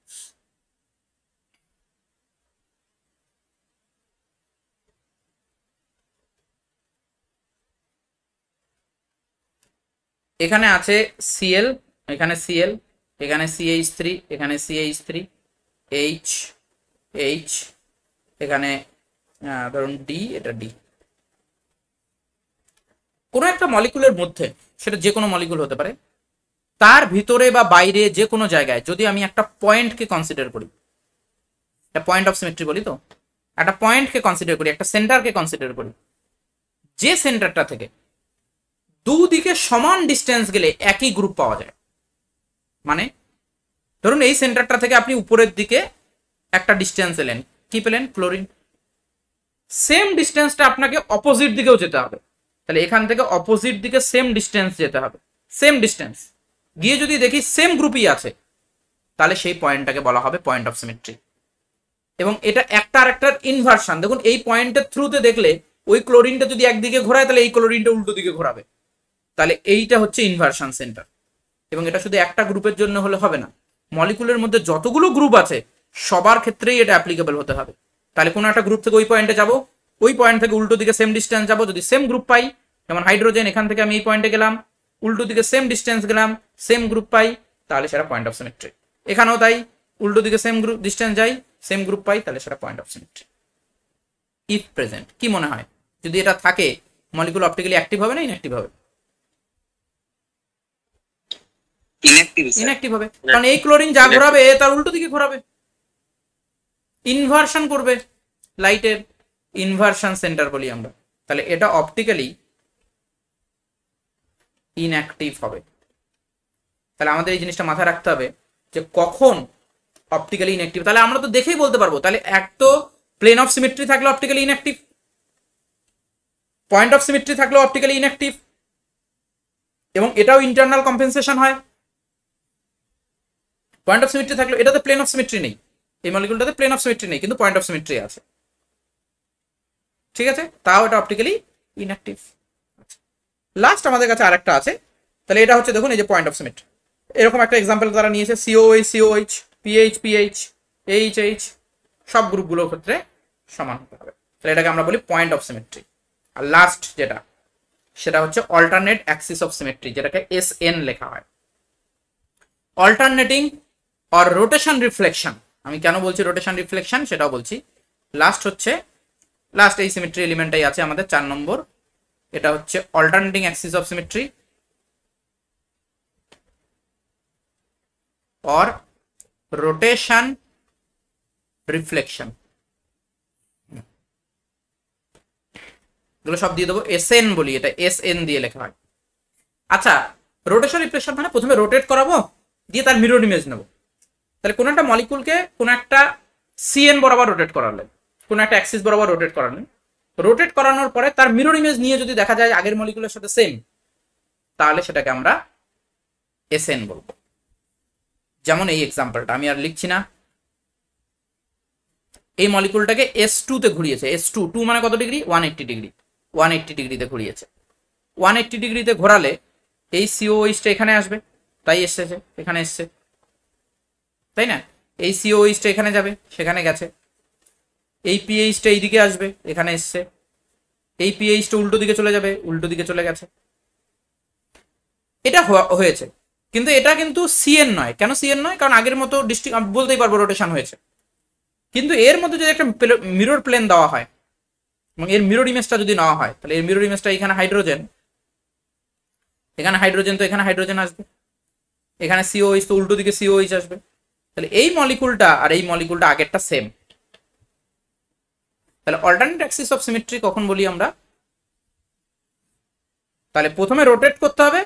এখানে আছে সিএল, এখানে সিএল, এখানে CH3, এখানে CH3, এইচ এইচ, এখানে ধরুন ডি, এটা ডি। কোনো একটা মলিকুলের মধ্যে, সেটা যে কোনো মলিকুল হতে পারে, তার ভিতরে বা বাইরে যে কোনো জায়গায় যদি আমি একটা পয়েন্টকে কনসিডার করি, একটা পয়েন্ট অফ সিমেট্রি বলি, তো একটা পয়েন্টকে কনসিডার করি, একটা সেন্টারকে কনসিডার করি, যে সেন্টারটা থেকে দুদিকে সমান ডিস্টেন্স গেলে একই গ্রুপ পাওয়া যায়। মানে ধরুন এই সেন্টারটা থেকে আপনি উপরের দিকে একটা ডিস্টেন্স এলেন, কি পেলেন? ক্লোরিন। সেম ডিস্টেন্সটা আপনাকে অপোজিট দিকেও যেতে হবে, তাহলে এখান থেকে অপোজিট দিকে সেম ডিস্টেন্স যেতে হবে, সেম ডিস্টেন্স গিয়ে যদি দেখি সেম গ্রুপই আছে, তাহলে সেই পয়েন্টটাকে বলা হবে পয়েন্ট অফ সিমেট্রি। এবং এটা একটা আর একটার ইনভার্সন। দেখুন এই পয়েন্টের থ্রুতে দেখলে ওই ক্লোরিনটা যদি একদিকে ঘোরায় তাহলে এই ক্লোরিনটা উল্টো দিকে ঘোরাবে, তাহলে এইটা হচ্ছে ইনভার্সন সেন্টার। এবং এটা শুধু একটা গ্রুপের জন্য হলে হবে না, মলিকুলের মধ্যে যতগুলো গ্রুপ আছে সবার ক্ষেত্রেই এটা অ্যাপ্লিকেবল হতে হবে। তাহলে কোনো একটা গ্রুপ থেকে ওই পয়েন্টে যাব, ওই পয়েন্ট থেকে উল্টো দিকে সেম ডিস্টেন্স যাব, যদি সেম গ্রুপ পাই, যেমন হাইড্রোজেন, এখান থেকে আমি এই পয়েন্টে গেলাম, উল্টো দিকে সেম ডিস্টেন্স গেলাম, সেম গ্রুপ পাই, তাহলে সেটা পয়েন্ট অফ সিমেট্রি। এখানেও তাই, উল্টো দিকে সেম গ্রুপ ডিস্টেন্স যাই, সেম গ্রুপ পাই, তাহলে সেটা point of symmetry. If present, কি মনে হয় যদি এটা থাকে মলিকুল অপটিক্যালি অ্যাক্টিভ হবে না ইনঅ্যাক্টিভ হবে? ইনঅ্যাক্টিভ হবে, কারণ এই ক্লোরিন যা ঘোরাবে তার উল্টো দিকে ঘোরাবে, ইনভার্সন করবে, লাইটের ইনভার্সন সেন্টার বলি আমরা। তাহলে এটা অপটিক্যালি ইনঅ্যাক্টিভ হবে। তাহলে আমাদের এই জিনিসটা মাথায় রাখতে হবে যে কখন অপটিক্যালি ইনঅ্যাক্টিভ। তাহলে আমরা তো দেখেই বলতে পারবো, তাহলে এক তো প্লেন অফ সিমেট্রি থাকলে optically inactive, point of symmetry থাকলেও অপটিক্যালি ইনঅ্যাক্টিভ, এবং এটাও ইন্টারনাল কম্পেনসেশন হয়। পয়েন্ট অফ সিমেট্রি থাকলে, এটাতে প্লেন অফ সিমেট্রি নেই, এই মলিকুলটাতে প্লেন অফ সিমেট্রি নেই, কিন্তু পয়েন্ট অফ সিমেট্রি আছে, ঠিক আছে, তাও এটা অপটিক্যালি ইনঅ্যাক্টিভ। লাস্ট আমাদের কাছে আরেকটা আছে, তাহলে এটা হচ্ছে দেখুন এই যে পয়েন্ট অফ সিমেট্রি, এরকম একটা এক্সাম্পল তারা নিয়েছে, COH COH, pH pH, H H, সব গ্রুপগুলোর ক্ষেত্রে সমান হতে হবে, তাহলে এটাকে আমরা বলি পয়েন্ট অফ সিমেট্রি। আর লাস্ট যেটা, সেটা হচ্ছে অল্টারনেট অ্যাক্সিস অফ সিমেট্রি, যেটাকে এসএন লেখা হয়। অল্টারনেটিং অর রোটেশন রিফ্লেকশন, আমি কেন বলছি রোটেশন রিফ্লেকশন সেটাও বলছি। লাস্ট এই সিমেট্রি এলিমেন্টটাই আছে আমাদের 4 নম্বর, এটা হচ্ছে alternating Axis of symmetry or rotation reflection, এগুলো সব দিয়ে দেবো, এসএন বলি, এটা এসএন দিয়ে লেখা হয়। আচ্ছা, রোটেশন রিফ্লেকশন মানে প্রথমে রোটেট করাবো, দিয়ে তার মিরর ইমেজ নেবো। তাহলে কোনো একটা মলিকুলকে কোনো একটা সিএন বরাবর রোটেট করালেন, কোনো একটা অ্যাক্সিস বরাবর রোটেট করালেন, রোটেট করানোর পরে তার মিরর ইমেজ নিয়ে যদি দেখা যায় আগের মলিকুলের সাথে সেম, তাহলে সেটাকে আমরা এসএন বলবো। যেমন এই এক্সাম্পলটা আমি আর লিখছি না, এই মলিকুলটাকে S2 তে ঘুরিয়েছে, S2 টু মানে কত ডিগ্রি, 180 ডিগ্রি, 180 ডিগ্রিতে ঘুরিয়েছে। 180 ডিগ্রিতে ঘোরালে এই সিওএইচটা এখানে আসবে, তাই এসেছে, এখানে এসছে, তাই না, এই সিওএইচটা এখানে যাবে, সেখানে গেছে, এই পিএইচটা এইদিকে আসবে, এখানে এসছে, এই পিএইচটা উল্টো দিকে চলে যাবে, উল্টো দিকে চলে গেছে, এটা হয়েছে। কিন্তু এটা কিন্তু সিএন নয়, কেন সিএন নয়, কারণ আগের মতো ডিস্ট্রিক্ট বলতেই পারবো রোটেশন হয়েছে, কিন্তু এর মধ্যে যদি একটা মিরর প্লেন দেওয়া হয় এবং এর মিরর ইমেজটা যদি নেওয়া হয়, তাহলে এর মিরর ইমেজটা এখানে হাইড্রোজেন, এখানে হাইড্রোজেন, তো এখানে হাইড্রোজেন আসবে, এখানে সিওএইচ, তো উল্টো দিকে সিওএইচ আসবে, তাহলে এই মলিকুলটা আর এই মলিকুলটা আগেরটা সেম। তাহলে অল্টারনেট অ্যাক্সিস অফ সিমেট্রি কখন বলি আমরা, তাহলে প্রথমে রোটেট করতে হবে,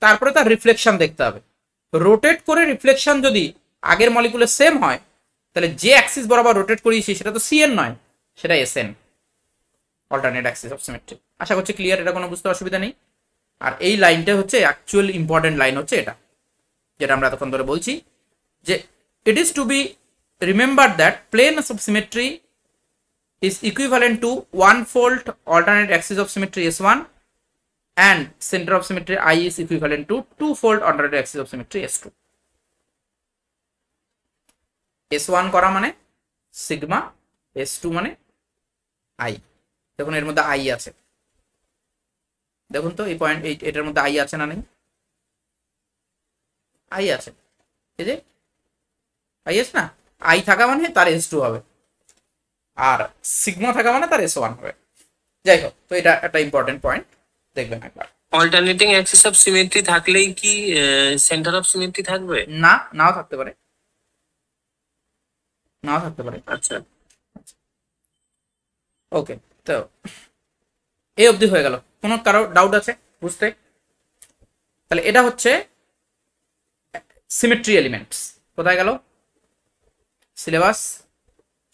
তারপরে তার রিফ্লেকশন দেখতে হবে। রোটেট করে রিফ্লেকশন যদি আগের মলিকুলের সেম হয়, তাহলে যে অ্যাক্সিস বরাবর রোটেট করিয়েছি সেটা তো সিএন নয়, সেটা SN, alternate axis of symmetry. আশা করছি ক্লিয়ার, এটা কোনো বুঝতে অসুবিধা নেই। আর এই লাইনটা হচ্ছে অ্যাকচুয়াল ইম্পর্টেন্ট লাইন, হচ্ছে এটা যেটা আমরা এতক্ষণ ধরে বলছি, যে it is to be remember that plane of symmetry is equivalent to one-fold alternate axis of symmetry S1 and center of symmetry I is equivalent to two-fold alternate axis of symmetry S2. S1 করা মানে sigma, S2 মানে I। দেখুন এর মধ্যে I আছে, দেখুন তো এই পয়েন্ট, এটার মধ্যে I আছে না নেই, I আছে, এই যে I আছে না, I থাকা মানে তার S2 হবে, আর সিগমা থাকা মানে তার S1 হবে। যাই হোক, তো এটা একটা ইম্পর্টেন্ট পয়েন্ট, দেখবেন একবার। অল্টারনেটিং অ্যাক্সিস অফ সিমেট্রি থাকলেই কি সেন্টার অফ সিমেট্রি থাকবে? না, নাও থাকতে পারে, নাও থাকতে পারে। আচ্ছা, ওকে, তো এই অবধি হয়ে গেল, কোনো কারো ডাউট আছে বুঝতে? তাহলে এটা হচ্ছে সিমেট্রি এলিমেন্টস। কোথায় গেল syllabus,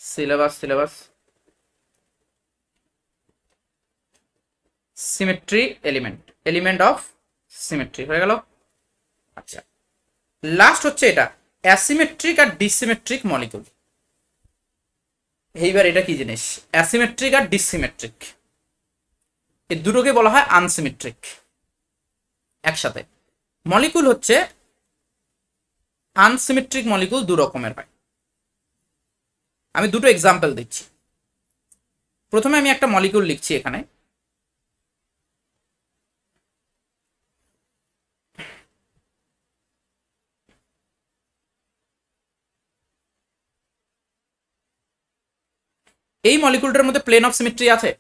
syllabus, syllabus, symmetry element, element of symmetry হয়ে গেল। আচ্ছা, লাস্ট হচ্ছে এটা অ্যাসিমেট্রিক আর ডিসিমেট্রিক মলিকুল। এইবার এটা কি জিনিস, অ্যাসিমেট্রিক আর ডিসিমেট্রিক, এই দুটোকে বলা হয় আনসিমেট্রিক একসাথে। মলিকুল হচ্ছে আনসিমেট্রিক মলিকুল দু রকমের হয়, আমি দুটো এক্সাম্পল দিচ্ছি। প্রথমে আমি একটা মলিকুল লিখছি এখানে, এই মলিকুলটার মধ্যে প্লেন অফ সিমেট্রি আছে,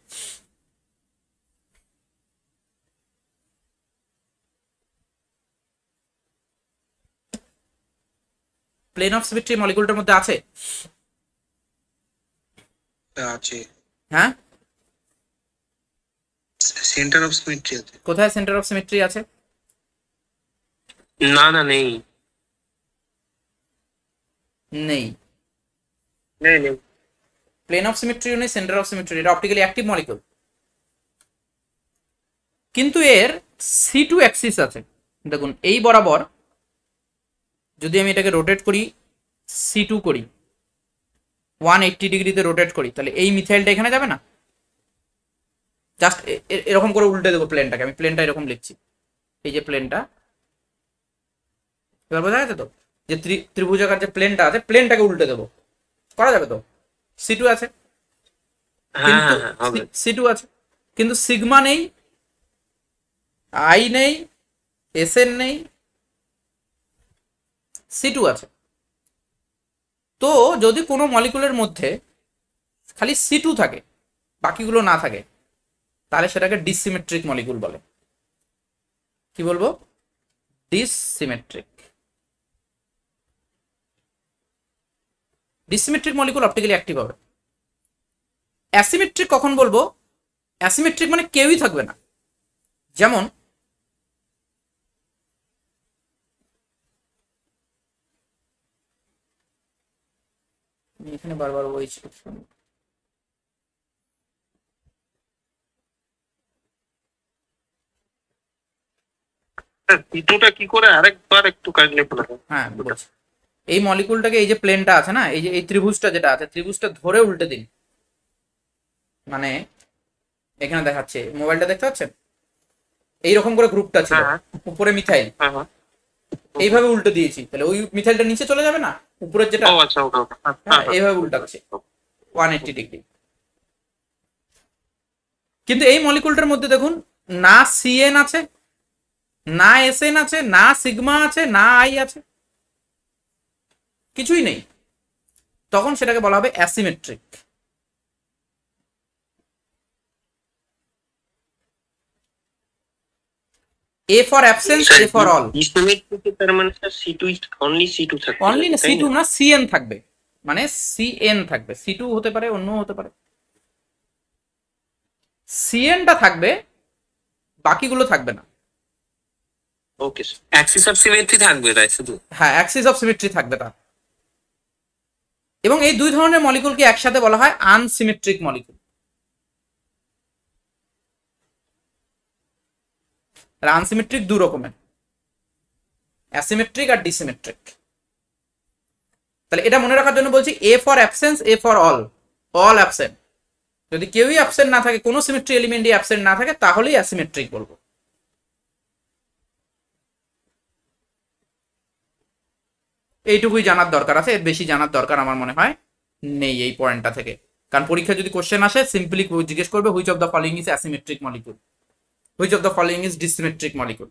প্লেন অফ সিমেট্রি মলিকুলটার মধ্যে আছে, আছে, হ্যাঁ, সেন্টার অফ সিমেট্রি আছে। কোথায় সেন্টার অফ সিমেট্রি আছে? না না নেই। নেই। নেই নেই। প্লেন অফ সিমেট্রি নেই, সেন্টার অফ সিমেট্রি, এটা অপটিক্যালি অ্যাক্টিভ মলিকুল। কিন্তু এর C2 অ্যাক্সিস আছে, দেখুন এই বরাবর যদি আমি এটাকে রোটেট করি, C2 করি 180 ডিগ্রিতে রোটেট করি, তাহলে এই মিথাইলটা এখানে যাবে না? জাস্ট এরকম করে উল্টে দেবো প্লেনটাকে, আমি প্লেনটা এরকম লিখছি, এই যে প্লেনটা, এবার বোঝা গেছে তো যে ত্রিভুজাকার যে প্লেনটা আছে, প্লেনটাকে উল্টে দেবো, করা যাবে তো? C2 আছে, হ্যাঁ কিন্তু হ্যাঁ হ্যাঁ, হবে। C2 আছে, কিন্তু সিগমা নেই, আই নেই, এসএন নেই, C2 আছে। তো যদি কোনো মলিকুলের মধ্যে খালি C2 থাকে, বাকিগুলো না থাকে, তাহলে সেটাকে ডিসিমেট্রিক মলিকুল বলে। কি বলবো? ডিসিমেট্রিক। ডিসিমেট্রিক মলিকুল অপটিক্যালি অ্যাক্টিভ হবে। অ্যাসিমেট্রিক কখন বলবো? অ্যাসিমেট্রিক মানে কেউই থাকবে না। যেমন এখানে বারবার ওই পিটুটা কি করে আরেকবার একটু কাইন্ডলি বলে দাও। হ্যাঁ বলছি, এই মলিকুলটাকে, এই যে প্লেনটা আছে না, এই যে এই ত্রিভুজটা যেটা আছে, ত্রিভুজটা ধরে উল্টে দিন, মানে এখানে দেখাচ্ছে, মোবাইলটা দেখতে পাচ্ছেন, এইরকম করে গ্রুপটা ছিল, হ্যাঁ। উপরে মিথাইল, হ্যাঁ হ্যাঁ। এইভাবে উল্টে দিয়েছি, তাহলে ওই মিথাইলটা নিচে চলে যাবে না, উপরের যেটা, ও আচ্ছা, ওকে ওকে। হ্যাঁ এইভাবে উল্টাচ্ছে 180 ডিগ্রি। কিন্তু এই মলিকুলটার মধ্যে দেখুন, না সিএন আছে, না এসএন আছে, না সিগমা আছে, না আই আছে, কিছুই নেই, তখন সেটাকে বলা হবে asymmetric. A for absence, A for all. Dissymmetric তার মানে স্যার C2 অনলি C2 থাকবে। অনলি না, C2 না, সিএন থাকবে, মানে সিএন থাকবে, C2 হতে পারে, অন্য হতে পারে, সিএনটা থাকবে, বাকিগুলো থাকবে না। Okay sir. Axis of symmetry থাকবে তাই শুধু। হ্যাঁ, অ্যাক্সিস অফ সিমেট্রি থাকবে তার। এবং এই দুই ধরনের মলিকুলকে একসাথে বলা হয় আনসিমেট্রিক মলিকুল। আনসিমেট্রিক দু রকমের, অ্যাসিমেট্রিক আর ডিসিমেট্রিক। তাহলে এটা মনে রাখার জন্য বলছি, এ for absence, A for all, all absent. যদি কেউই অ্যাবসেন্ট না থাকে, কোনো সিমেট্রি এলিমেন্টই অ্যাবসেন্ট না থাকে, তাহলেই অ্যাসিমেট্রিক বলবো। এইটুকুই জানার দরকার আছে, এর বেশি জানার দরকার আমার মনে হয় নেই এই পয়েন্টটা থেকে। কারণ পরীক্ষা যদি কোশ্চেন আসে, সিম্পলি জিজ্ঞেস করবে which of the following is asymmetric molecule, which of the following is dissymmetric molecule,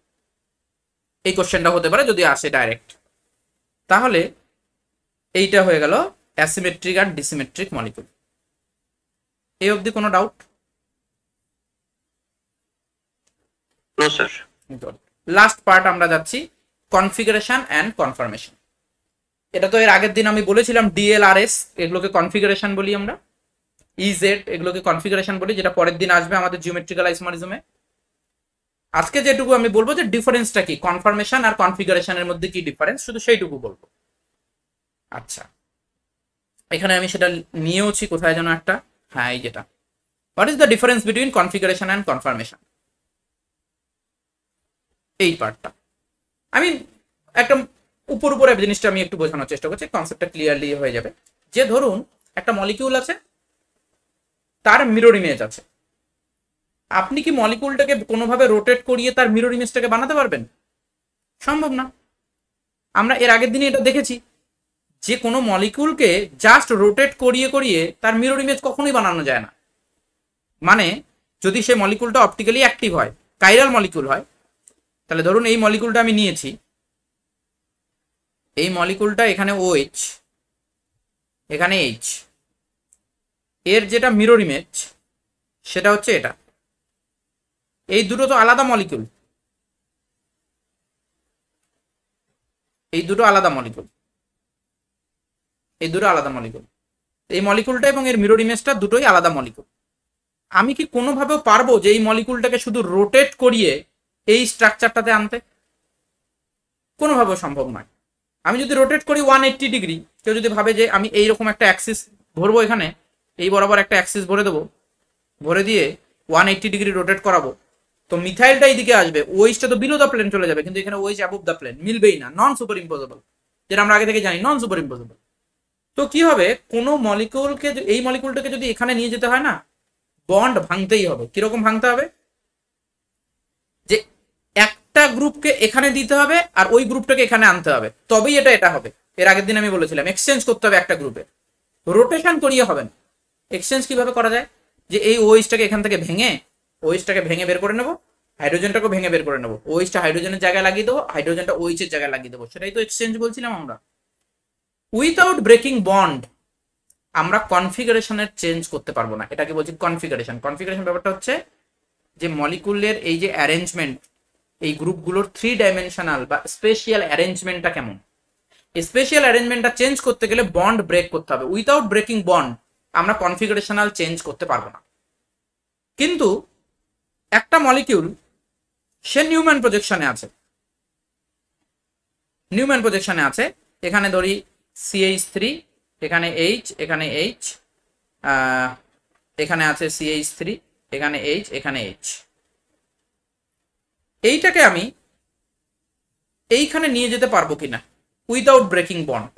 এই কোশ্চেনটা হতে পারে যদি আসে ডাইরেক্ট। তাহলে এইটা হয়ে গেল অ্যাসিমেট্রিক আর ডিসিমেট্রিক মলিকুল। এই অবধি কোনো doubt? No sir. Last part আমরা যাচ্ছি, কনফিগারেশন অ্যান্ড কনফার্মেশন। এটা তো এর আগের দিন আমি বলেছিলাম, ডিএলআরএস এগুলোকে কনফিগারেশন বলি আমরা, ইজেড এগুলোকে কনফিগারেশন বলি, যেটা পরের দিন আসবে আমাদের জিওমেট্রিক্যাল আইসোমারিজমে। আজকে যেটুকু আমি বলবো যে ডিফারেন্সটা কি, কনফার্মেশন আর কনফিগারেশনের মধ্যে কি ডিফারেন্স, শুধু সেইটুকু বলবো। আচ্ছা, এখানে আমি সেটা নিয়েওছি কোথায় যেন একটা, হ্যাঁ এই যেটা, what is the difference between configuration and confirmation, এই পার্টটা আমি একটা উপর উপরে জিনিসটা আমি একটু বোঝানোর চেষ্টা করছি, কনসেপ্টটা ক্লিয়ারলি হয়ে যাবে। যে ধরুন একটা মলিকিউল আছে, তার মিরর ইমেজ আছে, আপনি কি মলিকুলটাকে কোনোভাবে রোটেট করিয়ে তার মিরর ইমেজটাকে বানাতে পারবেন? সম্ভব না। আমরা এর আগের দিনে এটা দেখেছি যে কোনো মলিকুলকে জাস্ট রোটেট করিয়ে করিয়ে তার মিরর ইমেজ কখনোই বানানো যায় না। মানে যদি সে মলিকুলটা অপটিক্যালি অ্যাক্টিভ হয়, কাইরাল মলিকুল হয়, তাহলে ধরুন এই মলিকুলটা আমি নিয়েছি, এই মলিকুলটা এখানে OH, এখানে H, এর যেটা মিরর ইমেজ সেটা হচ্ছে এটা। এই দুটো তো আলাদা মলিকুল, এই দুটো আলাদা মলিকুল, এই দুটো আলাদা মলিকুল, এই মলিকুলটা এবং এর মিরর ইমেজটা দুটোই আলাদা মলিকুল। আমি কি কোনোভাবেও পারবো যে এই মলিকুলটাকে শুধু রোটেট করিয়ে এই স্ট্রাকচারটাতে আনতে? কোনোভাবেও সম্ভব নয়। আমি যদি রোটেট করি 180 ডিগ্রি, কেউ যদি ভাবে যে আমি এইরকম একটা অ্যাক্সিস ভরবো, এখানে এই বরাবর একটা অ্যাক্সিস ভরে দেবো, ভরে দিয়ে 180 ডিগ্রি রোটেট করাবো, তো মিথাইলটা এইদিকে আসবে, ওইসটা তো বিলো দ্য প্লেন চলে যাবে, কিন্তু এখানে ওইস অ্যাবভ দ্য প্লেন, মিলবেই না, নন সুপার ইম্পোজেবল, যেটা আমরা আগে থেকে জানি নন সুপার ইম্পোজেবল। তো কি হবে, কোনো মলিকুলকে, এই মলিকুলটাকে যদি এখানে নিয়ে যেতে হয় না, বন্ড ভাঙতেই হবে। কিরকম ভাঙতে হবে, যে একটা গ্রুপকে এখানে দিতে হবে আর ওই গ্রুপটাকে এখানে আনতে হবে, তবেই এটা হবে। এর আগের দিন আমি বলেছিলাম এক্সচেঞ্জ করতে হবে একটা গ্রুপে, রোটেশন করিয়ে হবে না। এক্সচেঞ্জ কিভাবে করা যায়, যে এই ওইসটাকে এখান থেকে ভেঙে, ওইসটাকে ভেঙে বের করে নেবো, হাইড্রোজেনটাকে ভেঙে বের করে নেবো, ওইসটা হাইড্রোজেনের জায়গায় লাগিয়ে দেবো, হাইড্রোজেনটা ওইসের জায়গায় লাগিয়ে দেবো, সেটাই তো এক্সচেঞ্জ বলছিলাম আমরা। উইথাউট ব্রেকিং বন্ড আমরা কনফিগারেশনের চেঞ্জ করতে পারবো না, এটাকে বলছি কনফিগারেশন। কনফিগারেশন ব্যাপারটা হচ্ছে যে মলিকুলের এই যে অ্যারেঞ্জমেন্ট, এই গ্রুপগুলোর 3 ডাইমেনশনাল বা স্পেশিয়াল অ্যারেঞ্জমেন্টটা কেমন, স্পেশাল অ্যারেঞ্জমেন্টটা চেঞ্জ করতে গেলে বন্ড ব্রেক করতে হবে। উইথাউট ব্রেকিং বন্ড আমরা কনফিগারেশনাল চেঞ্জ করতে পারবো না। কিন্তু একটা মলিকিউল সে নিউম্যান প্রজেকশনে আছে, নিউম্যান প্রজেকশনে আছে, এখানে ধরি CH3, এখানে H, এখানে H, এখানে আছে CH3, এখানে H, এখানে H। এইটাকে আমি এইখানে নিয়ে যেতে পারবো কিনা উইদাউট ব্রেকিং বন্ড?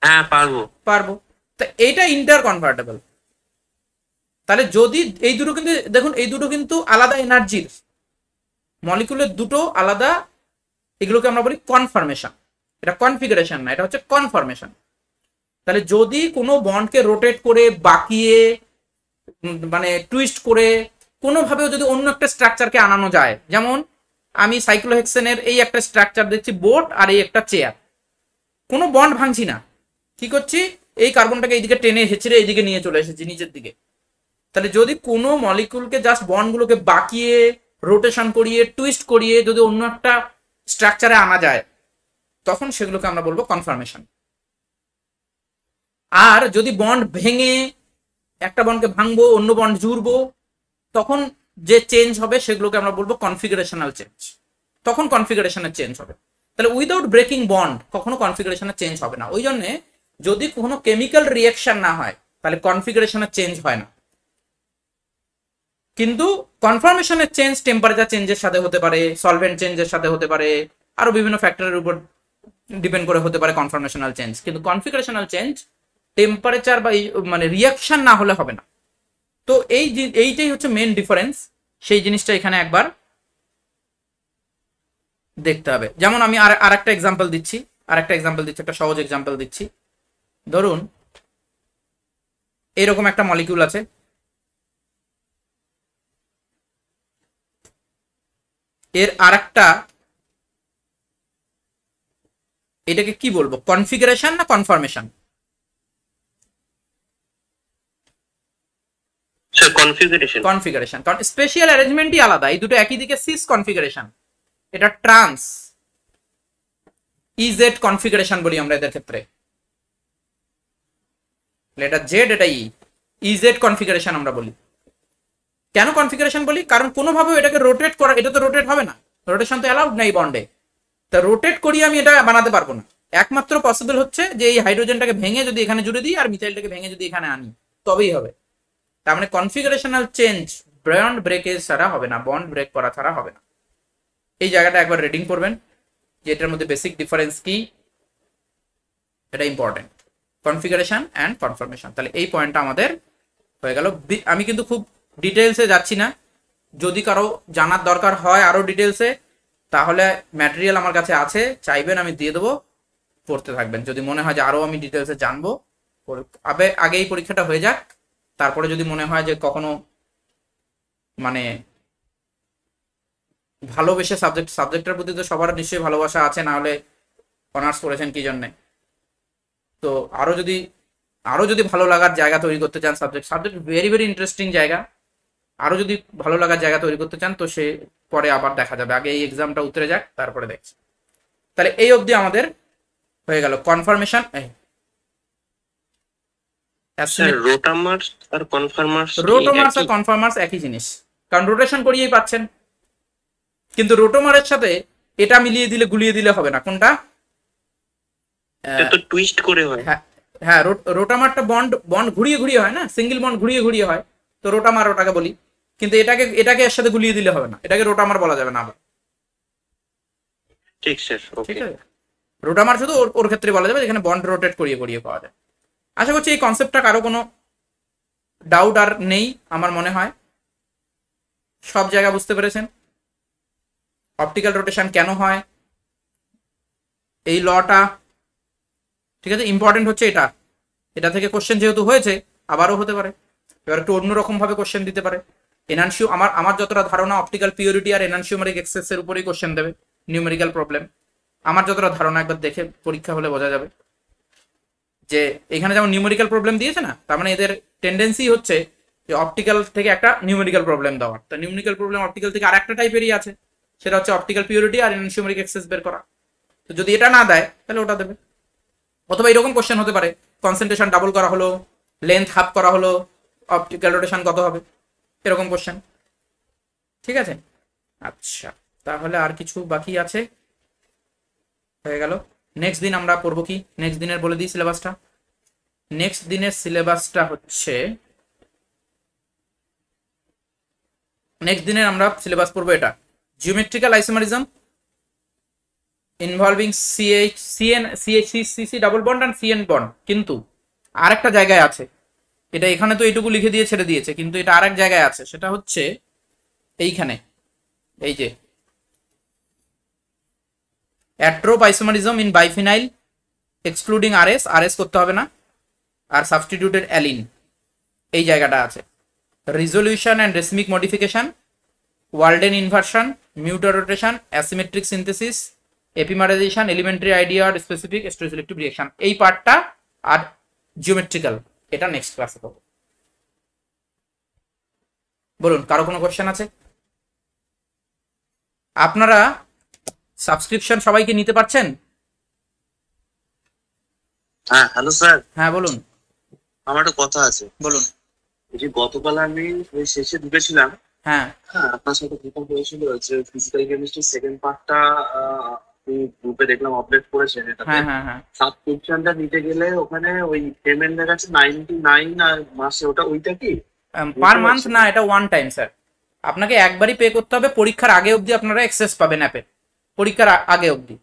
হ্যাঁ পারবো। পারবো। তা এইটা ইন্টার কনভার্টেবল। তাহলে যদি এই দুটো, কিন্তু দেখুন এই দুটো কিন্তু আলাদা এনার্জির মলিকুলের, দুটো আলাদা, এগুলোকে আমরা বলি কনফর্মেশন। এটা কনফিগারেশন না, এটা হচ্ছে কনফর্মেশন। তাহলে যদি কোনো বন্ডকে রোটেট করে, বাঁকিয়ে, মানে টুইস্ট করে, কোনোভাবেও যদি অন্য একটা স্ট্রাকচারকে আনানো যায়, যেমন আমি সাইক্লোহেক্সেনের এই একটা স্ট্রাকচার দেখছি, বোট আর এই একটা চেয়ার, কোনো বন্ড ভাঙছি না, কি করছি, এই কার্বনটাকে এইদিকে টেনে হেঁচড়ে এইদিকে নিয়ে চলে এসেছি নিচের দিকে। তাহলে যদি কোনো মলিকুলকে জাস্ট বন্ডগুলোকে বাঁকিয়ে, রোটেশন করিয়ে, টুইস্ট করিয়ে যদি অন্য একটা স্ট্রাকচারে আনা যায়, তখন সেগুলোকে আমরা বলবো কনফর্মেশন। আর যদি বন্ড ভেঙে, একটা বন্ডকে ভাঙবো, অন্য বন্ড জুড়বো, তখন যে চেঞ্জ হবে সেগুলোকে আমরা বলবো কনফিগারেশনাল চেঞ্জ। তখন কনফিগারেশনের চেঞ্জ হবে। তাহলে উইদাউট ব্রেকিং বন্ড কখনো কনফিগারেশনের চেঞ্জ হবে না। ওই জন্য যদি কোনো কেমিক্যাল রিয়াকশন না হয় তাহলে কনফিগারেশনের চেঞ্জ হয় না। কিন্তু কনফর্মেশনের চেঞ্জ টেম্পারেচার চেঞ্জের সাথে হতে পারে, সলভেন্ট চেঞ্জের সাথে হতে পারে, আরো বিভিন্ন ফ্যাক্টরের উপর ডিপেন্ড করে হতে পারে কনফর্মেশনাল চেঞ্জ। কিন্তু কনফিগারেশনাল চেঞ্জ টেম্পারেচার বা মানে রিয়াকশন না হলে হবে না। তো এইটাই হচ্ছে মেন ডিফারেন্স। সেই জিনিসটা এখানে একবার দেখতে হবে। যেমন আমি আর একটা এক্সাম্পল দিচ্ছি, একটা সহজ এক্সাম্পল দিচ্ছি। ধরুন এরকম একটা মলিকিউল আছে, এর আরেকটা, এটাকে কি বলবো, কনফিগারেশন না কনফর্মেশন? কনফিগারেশন, কারণ স্পেশাল অ্যারেঞ্জমেন্টই আলাদা। এই দুটো একই দিকে সিস কনফিগারেশন, এটা ট্রান্স ইজেড কনফিগারেশন বলি আমরা এদের ক্ষেত্রে। এটা জেড, এটা ইজেড কনফিগারেশন আমরা বলি। কেন কনফিগারেশন বলি? কারণ কোনোভাবে এটাকে রোটেট করা, এটা তো রোটেট হবে না, রোটেশন তো অ্যালাউড নাই বন্ডে। তা রোটেট করিয়ে আমি এটা বানাতে পারবো না। একমাত্র পসিবল হচ্ছে যে এই হাইড্রোজেনটাকে ভেঙে যদি এখানে জুড়ে দিই আর মিথাইলটাকে ভেঙে যদি এখানে আনি, তবেই হবে। তার মানে কনফিগারেশনাল চেঞ্জ বন্ড ব্রেকেজ ছাড়া হবে না, বন্ড ব্রেক করা ছাড়া হবে না। এই জায়গাটা একবার রিডিং করবেন যে এটার মধ্যে বেসিক ডিফারেন্স কি, এটা ইম্পর্টেন্ট, কনফিগারেশন অ্যান্ড কনফর্মেশন। তাহলে এই পয়েন্টটা আমাদের হয়ে গেল। আমি কিন্তু খুব ডিটেলসে যাচ্ছি না, যদি কারো জানার দরকার হয় আরো ডিটেলসে, তাহলে ম্যাটেরিয়াল আমার কাছে আছে, চাইবেন আমি দিয়ে দেবো, পড়তে থাকবেন। যদি মনে হয় যে আরো আমি ডিটেলসে জানবো, আগে এই পরীক্ষাটা হয়ে যাক, তারপরে যদি মনে হয় যে কখনো মানে ভালোবেসে সাবজেক্টের প্রতি তো সবার নিশ্চয়ই ভালোবাসা আছে, না হলে অনার্স করেছেন কি জন্যে। তো আরো যদি ভালো লাগার জায়গা তৈরি করতে চান, সাবজেক্ট ভেরি ভেরি ইন্টারেস্টিং জায়গা, আরো যদি ভালো লাগার জায়গা তৈরি করতে চান, তো সে পরে আবার দেখা যাবে, আগে এই এক্সামটা উতরে যাক তারপরে দেখছি। তাহলে এই অবধি আমাদের হয়ে গেল কনফার্মেশন, স্যার রোটামার্স আর কনফার্মার্স রোটোমার্স আর কনফার্মার্স একই জিনিস, কারণ রোটেশন করিয়েই পাচ্ছেন। কিন্তু রোটোমারের সাথে এটা মিলিয়ে দিলে গুলিয়ে দিলে হবে না। কোনটা? তো টুইস্ট করে হয়। হ্যাঁ হ্যাঁ, রোটামারটা বন্ড বন্ড ঘুরিয়ে ঘুরিয়ে হয় না, সিঙ্গেল বন্ড ঘুরিয়ে ঘুরিয়ে হয়, তো রোটামার ওটাকে বলি। কিন্তু এটাকে এর সাথে গুলিয়ে দিলে হবে না, এটাকে রোটামার বলা যাবে না আবার। ঠিক স্যার, ঠিক ওকে। আছে, রোটামার শুধু ওর ক্ষেত্রে বলা যাবে যেখানে বন্ড রোটেট করিয়ে করিয়ে পাওয়া যায়। আশা করছি এই কনসেপ্টটা কারো কোনো ডাউট আর নেই আমার মনে হয়, সব জায়গা বুঝতে পেরেছেন অপটিক্যাল রোটেশন কেন হয়, এই লটা। ঠিক আছে, ইম্পর্টেন্ট হচ্ছে এটা, এটা থেকে কোশ্চেন যেহেতু হয়েছে আবারও হতে পারে, এবার একটু অন্যরকম ভাবে কোশ্চেন দিতে পারে। এনানসিও আমার যতটা ধারণা অপটিক্যাল পিউরিটি আর এনানসিওমেরিক এক্সেসের উপরেই কোশ্চেন দেবে, নিউমেরিক্যাল প্রবলেম আমার যতটা ধারণা, একবার দেখে পরীক্ষা হলে বোঝা যাবে যে এখানে যেমন নিউমেরিক্যাল প্রবলেম দিয়েছে না, তার মানে এদের টেন্ডেন্সি হচ্ছে যে অপটিক্যাল থেকে একটা নিউমেরিক্যাল প্রবলেম দেওয়ার। তো নিউমেরিক্যাল প্রবলেম অপটিক্যাল থেকে আর একটা টাইপেরই আছে, সেটা হচ্ছে অপটিক্যাল পিউরিটি আর এনানসিওমেরিক এক্সেস বের করা। তো যদি এটা না দেয় তাহলে ওটা দেবে। অথবা এরকম কোশ্চেন হতে পারে, কনসেন্ট্রেশন ডাবল করা হলো, লেন্থ হাফ করা হলো, অপটিক্যাল রোটেশন কত হবে, এরকম কোশ্চেন। ঠিক আছে, আচ্ছা তাহলে আর কিছু বাকি আছে? হয়ে গেল। নেক্সট দিন আমরা পড়বো কি? নেক্সট দিনের বলে দিই সিলেবাসটা। নেক্সট দিনের সিলেবাসটা হচ্ছে, নেক্সট দিনের আমরা সিলেবাস পড়বো এটা, geometrical isomerism involving CH double bond and CN bond. কিন্তু আরেকটা জায়গায় আছে, এটা এখানে তো এইটুকু লিখে দিয়ে ছেড়ে দিয়েছে, কিন্তু এটা আরেক জায়গায় আছে, সেটা হচ্ছে এইখানে, এই যে atropisomerism in biphenyl excluding RS করতে হবে না, আর সাবস্টিটিউটেড অ্যালিন, এই জায়গাটা আছে। Resolution and racemic modification, Walden inversion, mutarotation, asymmetric synthesis, epimerization, elementary idea আর স্পেসিফিক স্টেরিওসিলেক্টিভ রিঅ্যাকশন, এই পার্টটা, আর জিওমেট্রিক্যাল, এটা নেক্সট ক্লাসে পাবো। বলুন, কারো কোনো কোশ্চেন আছে? আপনারা সাবস্ক্রিপশন সবাইকে নিতে পারছেন? হ্যাঁ হ্যালো স্যার, হ্যাঁ বলুন। আমার একটা কথা আছে। বলুন। এই যে গতকাল আমি ওই শেষে ঢুকেছিলাম, হ্যাঁ হ্যাঁ আপনার সাথে কথা হয়েছিল যে ফিজিক্যাল কেমিস্ট্রির সেকেন্ড পার্টটা আপনি গ্রুপে দেখলাম আপডেট করেছেন। এটাতে হ্যাঁ হ্যাঁ হ্যাঁ, সাবস্ক্রিপশনটা নিতে গেলে ওখানে ওই পেমেন্ট দেখাচ্ছে 99 আর মাসে, ওইটা কি? পার মান্থ না, এটা ওয়ান টাইম স্যার, আপনাকে একবারই পে করতে হবে। পরীক্ষার আগে অবধি আপনারা অ্যাক্সেস পাবেন অ্যাপে, পরীক্ষার আগে অবধি।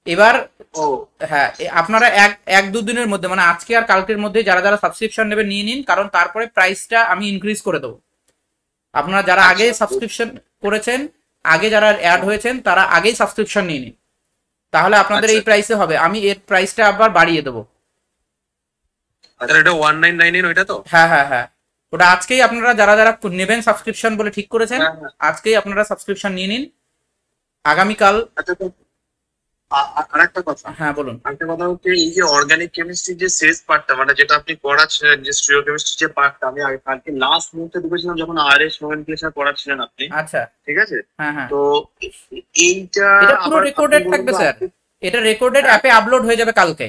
এবার ও হ্যাঁ, আপনারা এক দু দিনের মধ্যে, মানে আজকে আর কালকের মধ্যে যারা যারা সাবস্ক্রিপশন নেবে নিয়ে নিন, কারণ তারপরে প্রাইসটা আমি ইনক্রিজ করে দেবো। আপনারা যারা আগে সাবস্ক্রিপশন করেছেন, আগে যারা অ্যাড হয়েছেন, তারা আগেই সাবস্ক্রিপশন নিয়ে নিন, তাহলে আপনাদের এই প্রাইসে হবে। আমি এর প্রাইসটা আবার বাড়িয়ে দেবো। এটা 1999 ওইটা তো? হ্যাঁ হ্যাঁ হ্যাঁ, ওটা আজকেই আপনারা যারা যারা নেবেন সাবস্ক্রিপশন বলে ঠিক করেছেন, আজকেই আপনারা সাবস্ক্রিপশন নিয়ে নিন। আগামীকাল। আচ্ছা, তো আরেকটা কথা, হ্যাঁ বলুন। আরেকটা কথা হচ্ছে এই যে অর্গানিক কেমিস্ট্রি যে শেষ পার্টটা, মানে যেটা আপনি পড়াচ্ছিলেন, যে স্টিরিও কেমিস্ট্রি যে পার্টটা, আমি কালকে লাস্ট মুহূর্তে ঢুকেছিলাম যখন RS নোমেনক্লেচার পড়াচ্ছিলেন আপনি, আচ্ছা ঠিক আছে? হ্যাঁ হ্যাঁ, তো এইটা এটা পুরো আবার রেকর্ডেড আপনি থাকবে বলুন তো স্যার, এটা রেকর্ডেড অ্যাপে আপলোড হয়ে যাবে কালকে।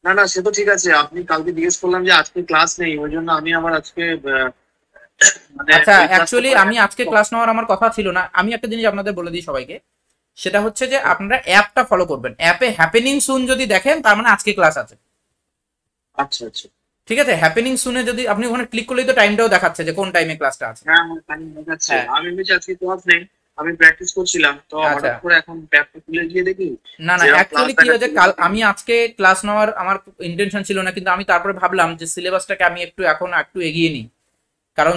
না না, সে তো ঠিক আছে। আপনি কালকে জিজ্ঞেস করলাম যে আজকে ক্লাস নেই, ওই জন্য আমি আবার আজকে মানে আচ্ছা, ওই ক্লাসটা অ্যাকচুয়ালি আমি আজকে ক্লাস নেওয়ার আমার কথা ছিল না। আমি একটা জিনিস আপনাদের বলে দিই সবাইকে, সেটা হচ্ছে যে আপনারা অ্যাপটা ফলো করবেন। অ্যাপে হ্যাপেনিং সুন যদি দেখেন, তার মানে আজকে ক্লাস আছে। আচ্ছা আচ্ছা, ঠিক আছে, হ্যাপেনিং সুনে যদি আপনি ওখানে ক্লিক করলেই তো টাইমটাও দেখাচ্ছে যে কোন টাইমে ক্লাসটা আছে। হ্যাঁ আমার টাইম দেখাচ্ছে। হ্যাঁ। আমি ভেবেছি আজকে ক্লাস নেই, আমি প্র্যাকটিস করছিলাম, তো আচ্ছা। হঠাৎ করে এখন ব্যাগটা খুলে গিয়ে দেখি না না, যেরকম অ্যাকচুয়ালি class কি হয়েছে, দেখাচ্ছে। কাল আমি আজকে ক্লাস নেওয়ার আমার ইন্টেনশন ছিল না, কিন্তু আমি তারপরে ভাবলাম যে সিলেবাসটাকে আমি এখন একটু এগিয়ে নিই, কারণ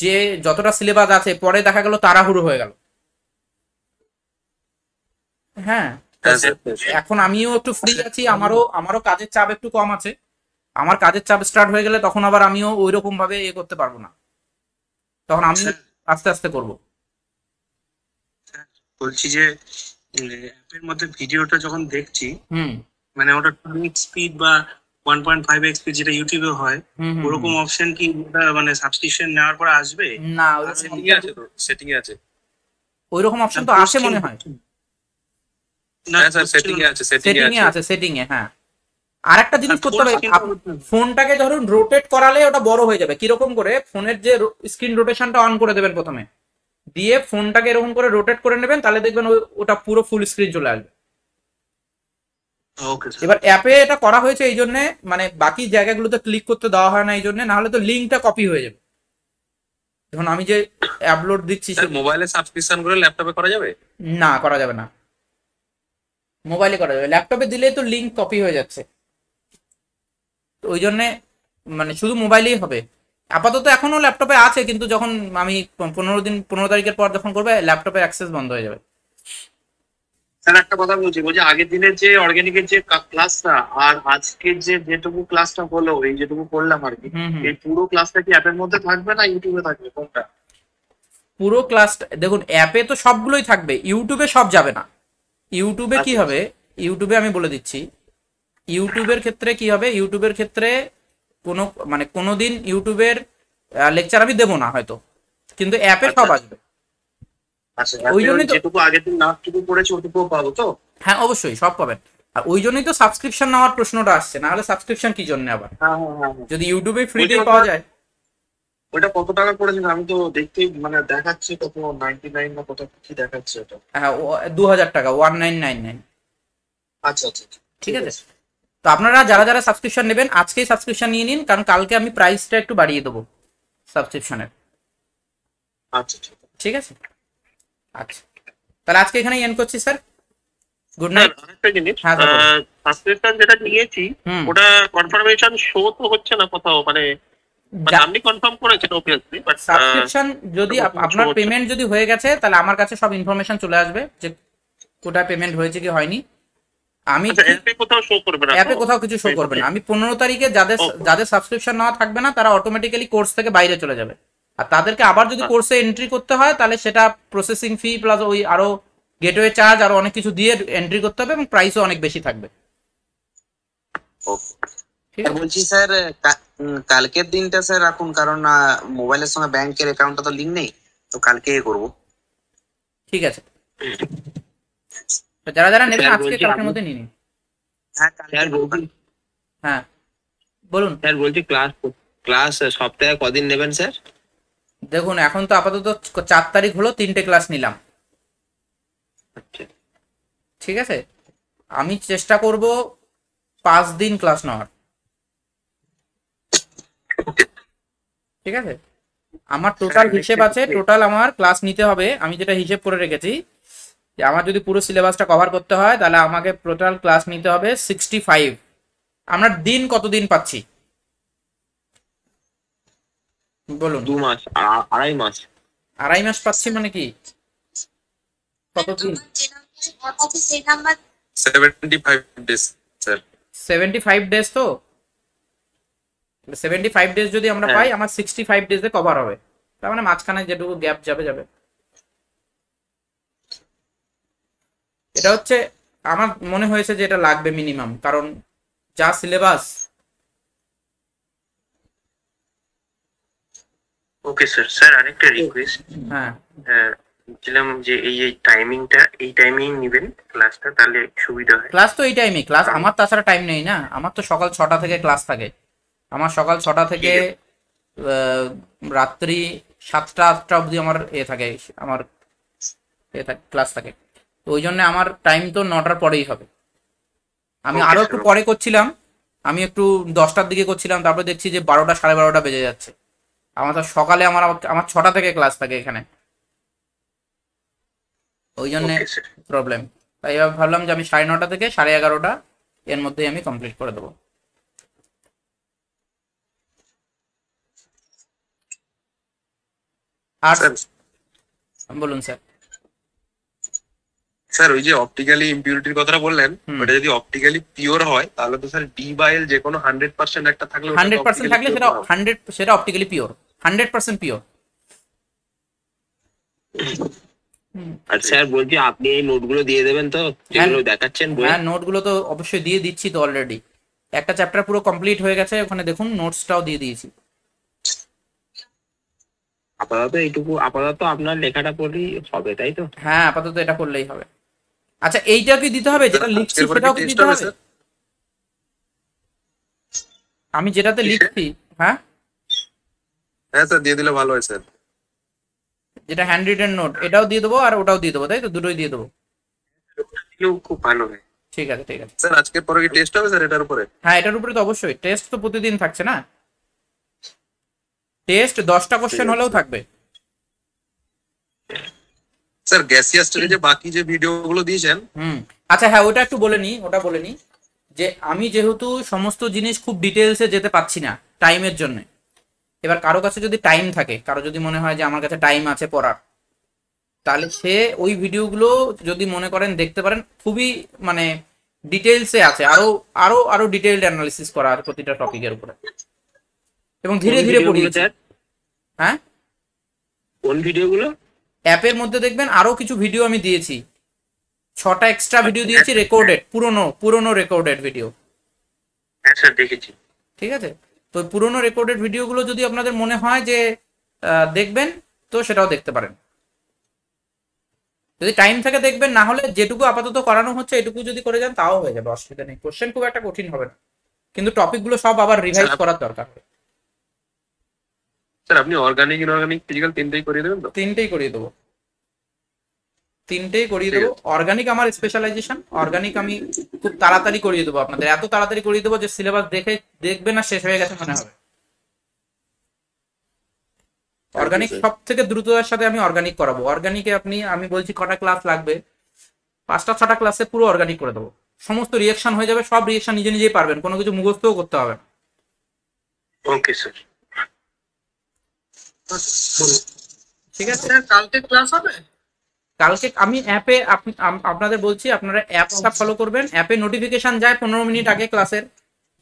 যে যতটা সিলেবাস আছে পরে দেখা গেল তাড়াহুড়ো হয়ে গেল। হ্যাঁ, হ্যাঁ, স্যার। এখন আমিও একটু ফ্রি আছি, আমারও কাজের চাপ একটু কম আছে। আমার কাজের চাপ স্টার্ট হয়ে গেলে তখন আবার আমিও ওই রকম ভাবে করতে পারবো না, তখন আমি আস্তে আস্তে করব। বলছি যে অ্যাপের মধ্যে ভিডিওটা যখন দেখছি, হুম মানে ওটা 2x স্পিড বা 1.5x স্পিড যেটা ইউটিউবে হয়, হুম হুম, ওরকম অপশন কি ওটা মানে সাবস্ক্রিপশন নেওয়ার পর আসবে? না সেটিং এ আছে তো, সেটিং এ আছে। ওই রকম অপশন তো আসে মনে হয়। না হ্যাঁ স্যার, সেটিং এ আছে, সেটিং এ সেটিং এ আছে। আছে, সেটিং এ, হ্যাঁ আর একটা জিনিস আর করতে full হবে, screen ফোনটাকে ধরুন রোটেট করালে ওটা বড় হয়ে যাবে। কিরকম করে, ফোনের যে স্ক্রিন রোটেশনটা অন করে দেবেন প্রথমে, দিয়ে ফোনটাকে এরকম করে রোটেট করে নেবেন, তাহলে দেখবেন ওটা পুরো ফুল স্ক্রিন চলে আসবে। Okay sir. এবার অ্যাপে এটা করা হয়েছে এই জন্য, মানে বাকি জায়গাগুলোতে ক্লিক করতে দেওয়া হয় না এই জন্য, না হলে তো লিঙ্কটা কপি হয়ে যাবে। ধরুন আমি যে আপলোড দিচ্ছি স্যার মোবাইলে সাবস্ক্রিপশন করে ল্যাপটপে করা যাবে? না, করা যাবে না, মোবাইলে করা যাবে, ল্যাপটপে দিলে তো লিঙ্ক কপি হয়ে যাচ্ছে, তো ওই জন্যে মানে শুধু মোবাইলেই হবে। আপাতত এখনো ল্যাপটপে আছে, কিন্তু যখন আমি 15 তারিখের পর যখন করবে, ল্যাপটপের অ্যাক্সেস বন্ধ হয়ে যাবে। স্যার একটা কথা বলছি আগের দিনের যে অর্গানিকের যে ক্লাসটা আর আজকের যে যেটুকু ক্লাসটা হলো, এই যেটুকু করলাম আর কি, হুম হুম। এই পুরো ক্লাসটা কি অ্যাপের মধ্যে থাকবে না ইউটিউবে থাকবে, কোনটা? পুরো ক্লাসটা দেখুন, অ্যাপে তো সবগুলোই থাকবে, ইউটিউবে সব যাবে না। ইউটিউবে কি হবে, ইউটিউবে আমি বলে দিচ্ছি, ইউটিউবের ক্ষেত্রে কি হবে, ইউটিউবের ক্ষেত্রে কোনো মানে কোনোদিন ইউটিউবের লেকচার আমি দেবো না হয়তো, কিন্তু অ্যাপে সব আসবে। আচ্ছা, ওই জন্যই তো, যেটুকু আগের দিন লাস্টটুকু পড়েছি ওটুকুও পাবো তো? হ্যাঁ অবশ্যই সব পাবেন। আর ওই জন্যই তো সাবস্ক্রিপশন নেওয়ার প্রশ্নটা আসছে, না হলে সাবস্ক্রিপশন কি জন্য আবার, হ্যাঁ হ্যাঁ হ্যাঁ হ্যাঁ। যদি ইউটিউবে ফ্রিতে ওইটা পাওয়া যায়। ওটা কত টাকা পড়েছিল? আমি তো দেখতেই মানে দেখাচ্ছে কত 99 না কত কি দেখাচ্ছে ওটা। হ্যাঁ 2000 টাকা, 1999। আচ্ছা আচ্ছা আচ্ছা, ঠিক আছে, তো আপনারা যারা যারা সাবস্ক্রিপশন নেবেন আজকেই সাবস্ক্রিপশন নিয়ে নিন, কারণ কালকে আমি প্রাইসটা একটু বাড়িয়ে দেবো সাবস্ক্রিপশনের। আচ্ছা ঠিক আছে। ঠিক আছে, আচ্ছা তাহলে আজকে এখানে এন্ড করছি স্যার, গুড নাইট। স্যার আরেকটা জিনিস, হ্যাঁ, স্যার, বলুন। সাবস্ক্রিপশন যেটা নিয়েছি হুম। ওটা কনফার্মেশন শো তো হচ্ছে না কোথাও, মানে আপনি কনফার্ম করেছেন অবভিয়াসলি, বাট সাবস্ক্রিপশন যদি ওটা কোনো আপনার show হচ্ছে পেমেন্ট যদি হয়ে গেছে, তাহলে আমার কাছে সব ইনফরমেশন চলে আসবে যে কোথায় পেমেন্ট হয়েছে কি হয়নি। আমি আচ্ছা অ্যাপে কোথাও শো করবে না? অ্যাপে কোথাও কিছু শো করবে না। আমি 15 তারিখে যাদের Okay. যাদের সাবস্ক্রিপশন নেওয়া থাকবে না, তারা অটোমেটিক্যালি কোর্স থেকে বাইরে চলে যাবে। আর তাদেরকে আবার যদি কোর্সে এন্ট্রি করতে হয়, তাহলে সেটা প্রসেসিং ফি প্লাস ওই আরো গেটওয়ে চার্জ আরো অনেক কিছু দিয়ে এন্ট্রি করতে হবে, এবং প্রাইসও অনেক বেশি থাকবে। ঠিক স্যার আছে, বলছি স্যার, কালকের দিনটা স্যার রাখুন, কারণ মোবাইলের সঙ্গে ব্যাংকের অ্যাকাউন্টটা তো লিঙ্ক নেই, তো কালকে করব। ঠিক আছে, তো যারা যারা নেবেন স্যার, আজকে বলছি কালকের আপনি- মধ্যে নিয়ে নিন। হ্যাঁ স্যার বলছি, হ্যাঁ বলুন। স্যার বলছি ক্লাস সপ্তাহে কদিন নেবেন স্যার? দেখুন এখন তো আপাতত 4 তারিখ হলো, 3টে ক্লাস নিলাম। আচ্ছা ঠিক আছে, আমি চেষ্টা করব 5 দিন ক্লাস নেওয়ার। ঠিক আছে, আমার টোটাল হিসেব আছে, টোটাল আমার ক্লাস নিতে হবে, আমি যেটা হিসেব করে রেখেছি যে আমার যদি পুরো সিলেবাসটা কভার করতে হয়, তাহলে আমাকে টোটাল ক্লাস নিতে হবে 65। আমরা দিন কতদিন পাচ্ছি বলুন? 2 মাস, আড়াই মাস। 2.5 মাস পাচ্ছি মানে কি, কতদিন? 75 ডেজ স্যার। 75 ডেজ, তো 75 ডেজ যদি আমরা হ্যাঁ। পাই, আমার 65 ডেজে কভার হবে। তার মানে মাঝখানে যেটুকু গ্যাপ যাবে যাবে। এটা হচ্ছে আমার মনে হয়েছে যে এটা লাগবে মিনিমাম, কারণ যা সিলেবাস। Okay sir. স্যার আরেকটা রিকোয়েস্ট, হ্যাঁ বলছিলাম যে এই টাইমিংটা, এই টাইমিং নেবেন ক্লাসটা, তাহলে সুবিধা হয়। ক্লাস তো এই টাইমে, ক্লাস আমার তাছাড়া টাইম নেই না, আমার তো সকাল 6টা থেকে ক্লাস থাকে। আমার সকাল 6টা থেকে রাত্রি 7টা-8টা অবধি আমার থাকে, আমার ক্লাস থাকে। তো ওই জন্য আমার টাইম তো 9টার পরেই হবে। আমি Okay, আরো sir, একটু পরে করছিলাম, আমি একটু 10টার দিকে করছিলাম, তারপরে দেখছি যে 12টা 12:30 বেজে যাচ্ছে। আমার তো সকালে আমার 6টা থেকে ক্লাস থাকে এখানে, ওই জন্য ওকে স্যার। প্রবলেম। তাই এবার ভাবলাম যে আমি 9:30 থেকে 11:30 এর মধ্যেই আমি কমপ্লিট করে দেবো। আর স্যার বলুন স্যার। স্যার ওই যে অপটিক্যালি ইম্পিউরিটির কথাটা বললেন, হুম। ওটা যদি অপটিক্যালি পিওর হয় তাহলে তো স্যার ডি বাই এল যে কোনো 100% একটা থাকলে 100% থাকলে সেটা 100, সেটা অপটিক্যালি পিওর, 100% পিওর। আর স্যার বলছি আপনি এই নোটগুলো দিয়ে দেবেন তো, যেগুলো দেখাচ্ছেন বই? হ্যাঁ নোটগুলো তো অবশ্যই দিয়ে দিচ্ছি তো অলরেডি। একটা চ্যাপ্টার পুরো কমপ্লিট হয়ে গেছে, ওখানে দেখুন নোটসটাও দিয়ে দিয়েছি। আপাতত এইটুকু, আপাতত আপনার লেখাটা পড়লেই হবে, তাই তো? হ্যাঁ আপাতত এটা করলেই হবে। আচ্ছা এইটা কি দিতে হবে, যেটা লিখছি আজকের পরে সেটাও কি কি দিতে টেস্ট হবে হবে? স্যার? আমি যেটাতে কিসে? লিখছি, হ্যাঁ, হ্যাঁ স্যার দিয়ে দিলে ভালো হয় স্যার। যেটা হ্যান্ড রিটেন নোট, এটাও দিয়ে দেবো আর ওটাও দিয়ে দেবো, তাই তো? দুটোই দিয়ে দেবো। ওটা দিলেও খুব ভালো হয়। ঠিক আছে, ঠিক আছে। স্যার আজকের পরে কি টেস্ট হবে স্যার এটার উপরে? হ্যাঁ, এটার উপরে তো অবশ্যই টেস্ট তো প্রতিদিন থাকছে না, টেস্ট 10টা কোশ্চেন হলেও থাকবে। স্যার গ্যাসিয়াস যে বাকি যে ভিডিও গুলো দিয়েছেন, হুম, আচ্ছা হ্যাঁ, ওটা একটু বলে নি, ওটা বলে নি যে আমি যেহেতু সমস্ত জিনিস খুব ডিটেলসে যেতে পাচ্ছি না টাইমের জন্য, এবার কারো কাছে যদি টাইম থাকে, কারো যদি মনে হয় যে আমার কাছে টাইম আছে পড়ার, তাহলে সে ওই ভিডিওগুলো যদি মনে করেন দেখতে পারেন, খুবই মানে ডিটেলসে আছে, আরো আরো আরো ডিটেইলড অ্যানালিসিস করা আছে প্রতিটা টপিকের উপরে, এবং ধীরে কোন ধীরে ভিডিওগুলো পড়িয়েছি। স্যার? হ্যাঁ, কোন ভিডিওগুলো? অ্যাপের মধ্যে দেখবেন আরো কিছু ভিডিও আমি দিয়েছি, 6টা এক্সট্রা ভিডিও দিয়েছি, রেকর্ডেড, পুরনো পুরনো রেকর্ডেড ভিডিও। হ্যাঁ স্যার দেখেছি। ঠিক আছে, তো পুরনো রেকর্ডেড ভিডিওগুলো যদি আপনাদের মনে হয় যে দেখবেন, তো সেটাও দেখতে পারেন, যদি টাইম থাকে দেখবেন, না হলে যেটুকু আপাতত করানো হচ্ছে এটুকু যদি করে যান তাও হয়ে যাবে, অসুবিধা নেই, কোশ্চেন খুব একটা কঠিন হবে না, কিন্তু টপিকগুলো সব আবার রিভাইজ করার দরকার হবে। স্যার আপনি অর্গানিক ইনঅর্গানিক ফিজিক্যাল তিনটেই করিয়ে দেবেন তো? তিনটেই করিয়ে দেবো, তিনটেই করিয়ে দেবো। অর্গানিক আমার স্পেশালাইজেশন, অর্গানিক আমি খুব তাড়াতাড়ি করিয়ে দেবো আপনাদের, এত তাড়াতাড়ি করিয়ে দেবো যে সিলেবাস দেখে দেখবে না শেষ হয়ে গেছে মনে হবে। অর্গানিক সব থেকে দ্রুততার সাথে আমি অর্গানিক করাবো। অর্গানিকে আমি বলছি কটা ক্লাস লাগবে, 5টা 6টা ক্লাসে পুরো অর্গানিক করে দেবো, সমস্ত রিয়েকশন হয়ে যাবে, সব রিয়েকশন নিজে নিজেই পারবেন, কোনো কিছু মুখস্থও করতে হবে না। Okay sir. ঠিক আছে, কালকে ক্লাস হবে? কালকে আমি অ্যাপে আপনাদের বলছি, আপনারা অ্যাপটা ফলো করবেন, অ্যাপে নোটিফিকেশন যায় 15 মিনিট আগে ক্লাসের,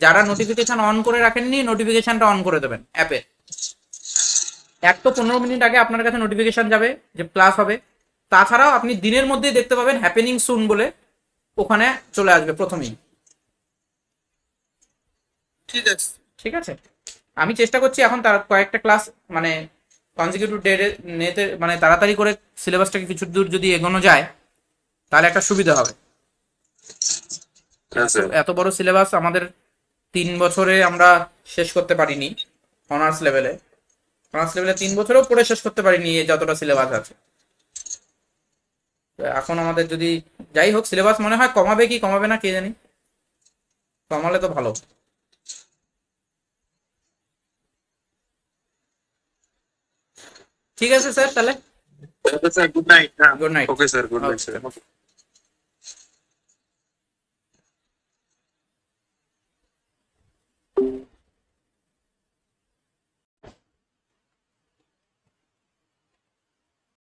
যারা নোটিফিকেশন অন করে রাখেননি নোটিফিকেশনটা অন করে দেবেন অ্যাপে। এক তো 15 মিনিট আগে আপনার কাছে নোটিফিকেশন যাবে যে ক্লাস হবে, তাছাড়াও আপনি দিনের মধ্যেই দেখতে পাবেন হ্যাপেনিং সুন বলে, ওখানে চলে আসবে প্রথমেই। ঠিক আছে। ঠিক আছে, আমি চেষ্টা করছি এখন তার কয়েকটা ক্লাস মানে কনজিকিউটিভ ডেতে মানে তাড়াতাড়ি করে সিলেবাসটাকে কিছু দূর যদি এগোনো যায় তাহলে একটা সুবিধা হবে। হ্যাঁ স্যার। এত বড় সিলেবাস আমাদের 3 বছরে আমরা শেষ করতে পারিনি, অনার্স লেভেলে 3 বছরেও পড়ে শেষ করতে পারিনি এই যতটা সিলেবাস আছে। তো এখন আমাদের যদি, যাই হোক, সিলেবাস মনে হয় কমাবে কি কমাবে না কে জানি, কমালে তো ভালো। ঠিক আছে স্যার, তাহলে sir good night. Good night. Okay sir, good night sir.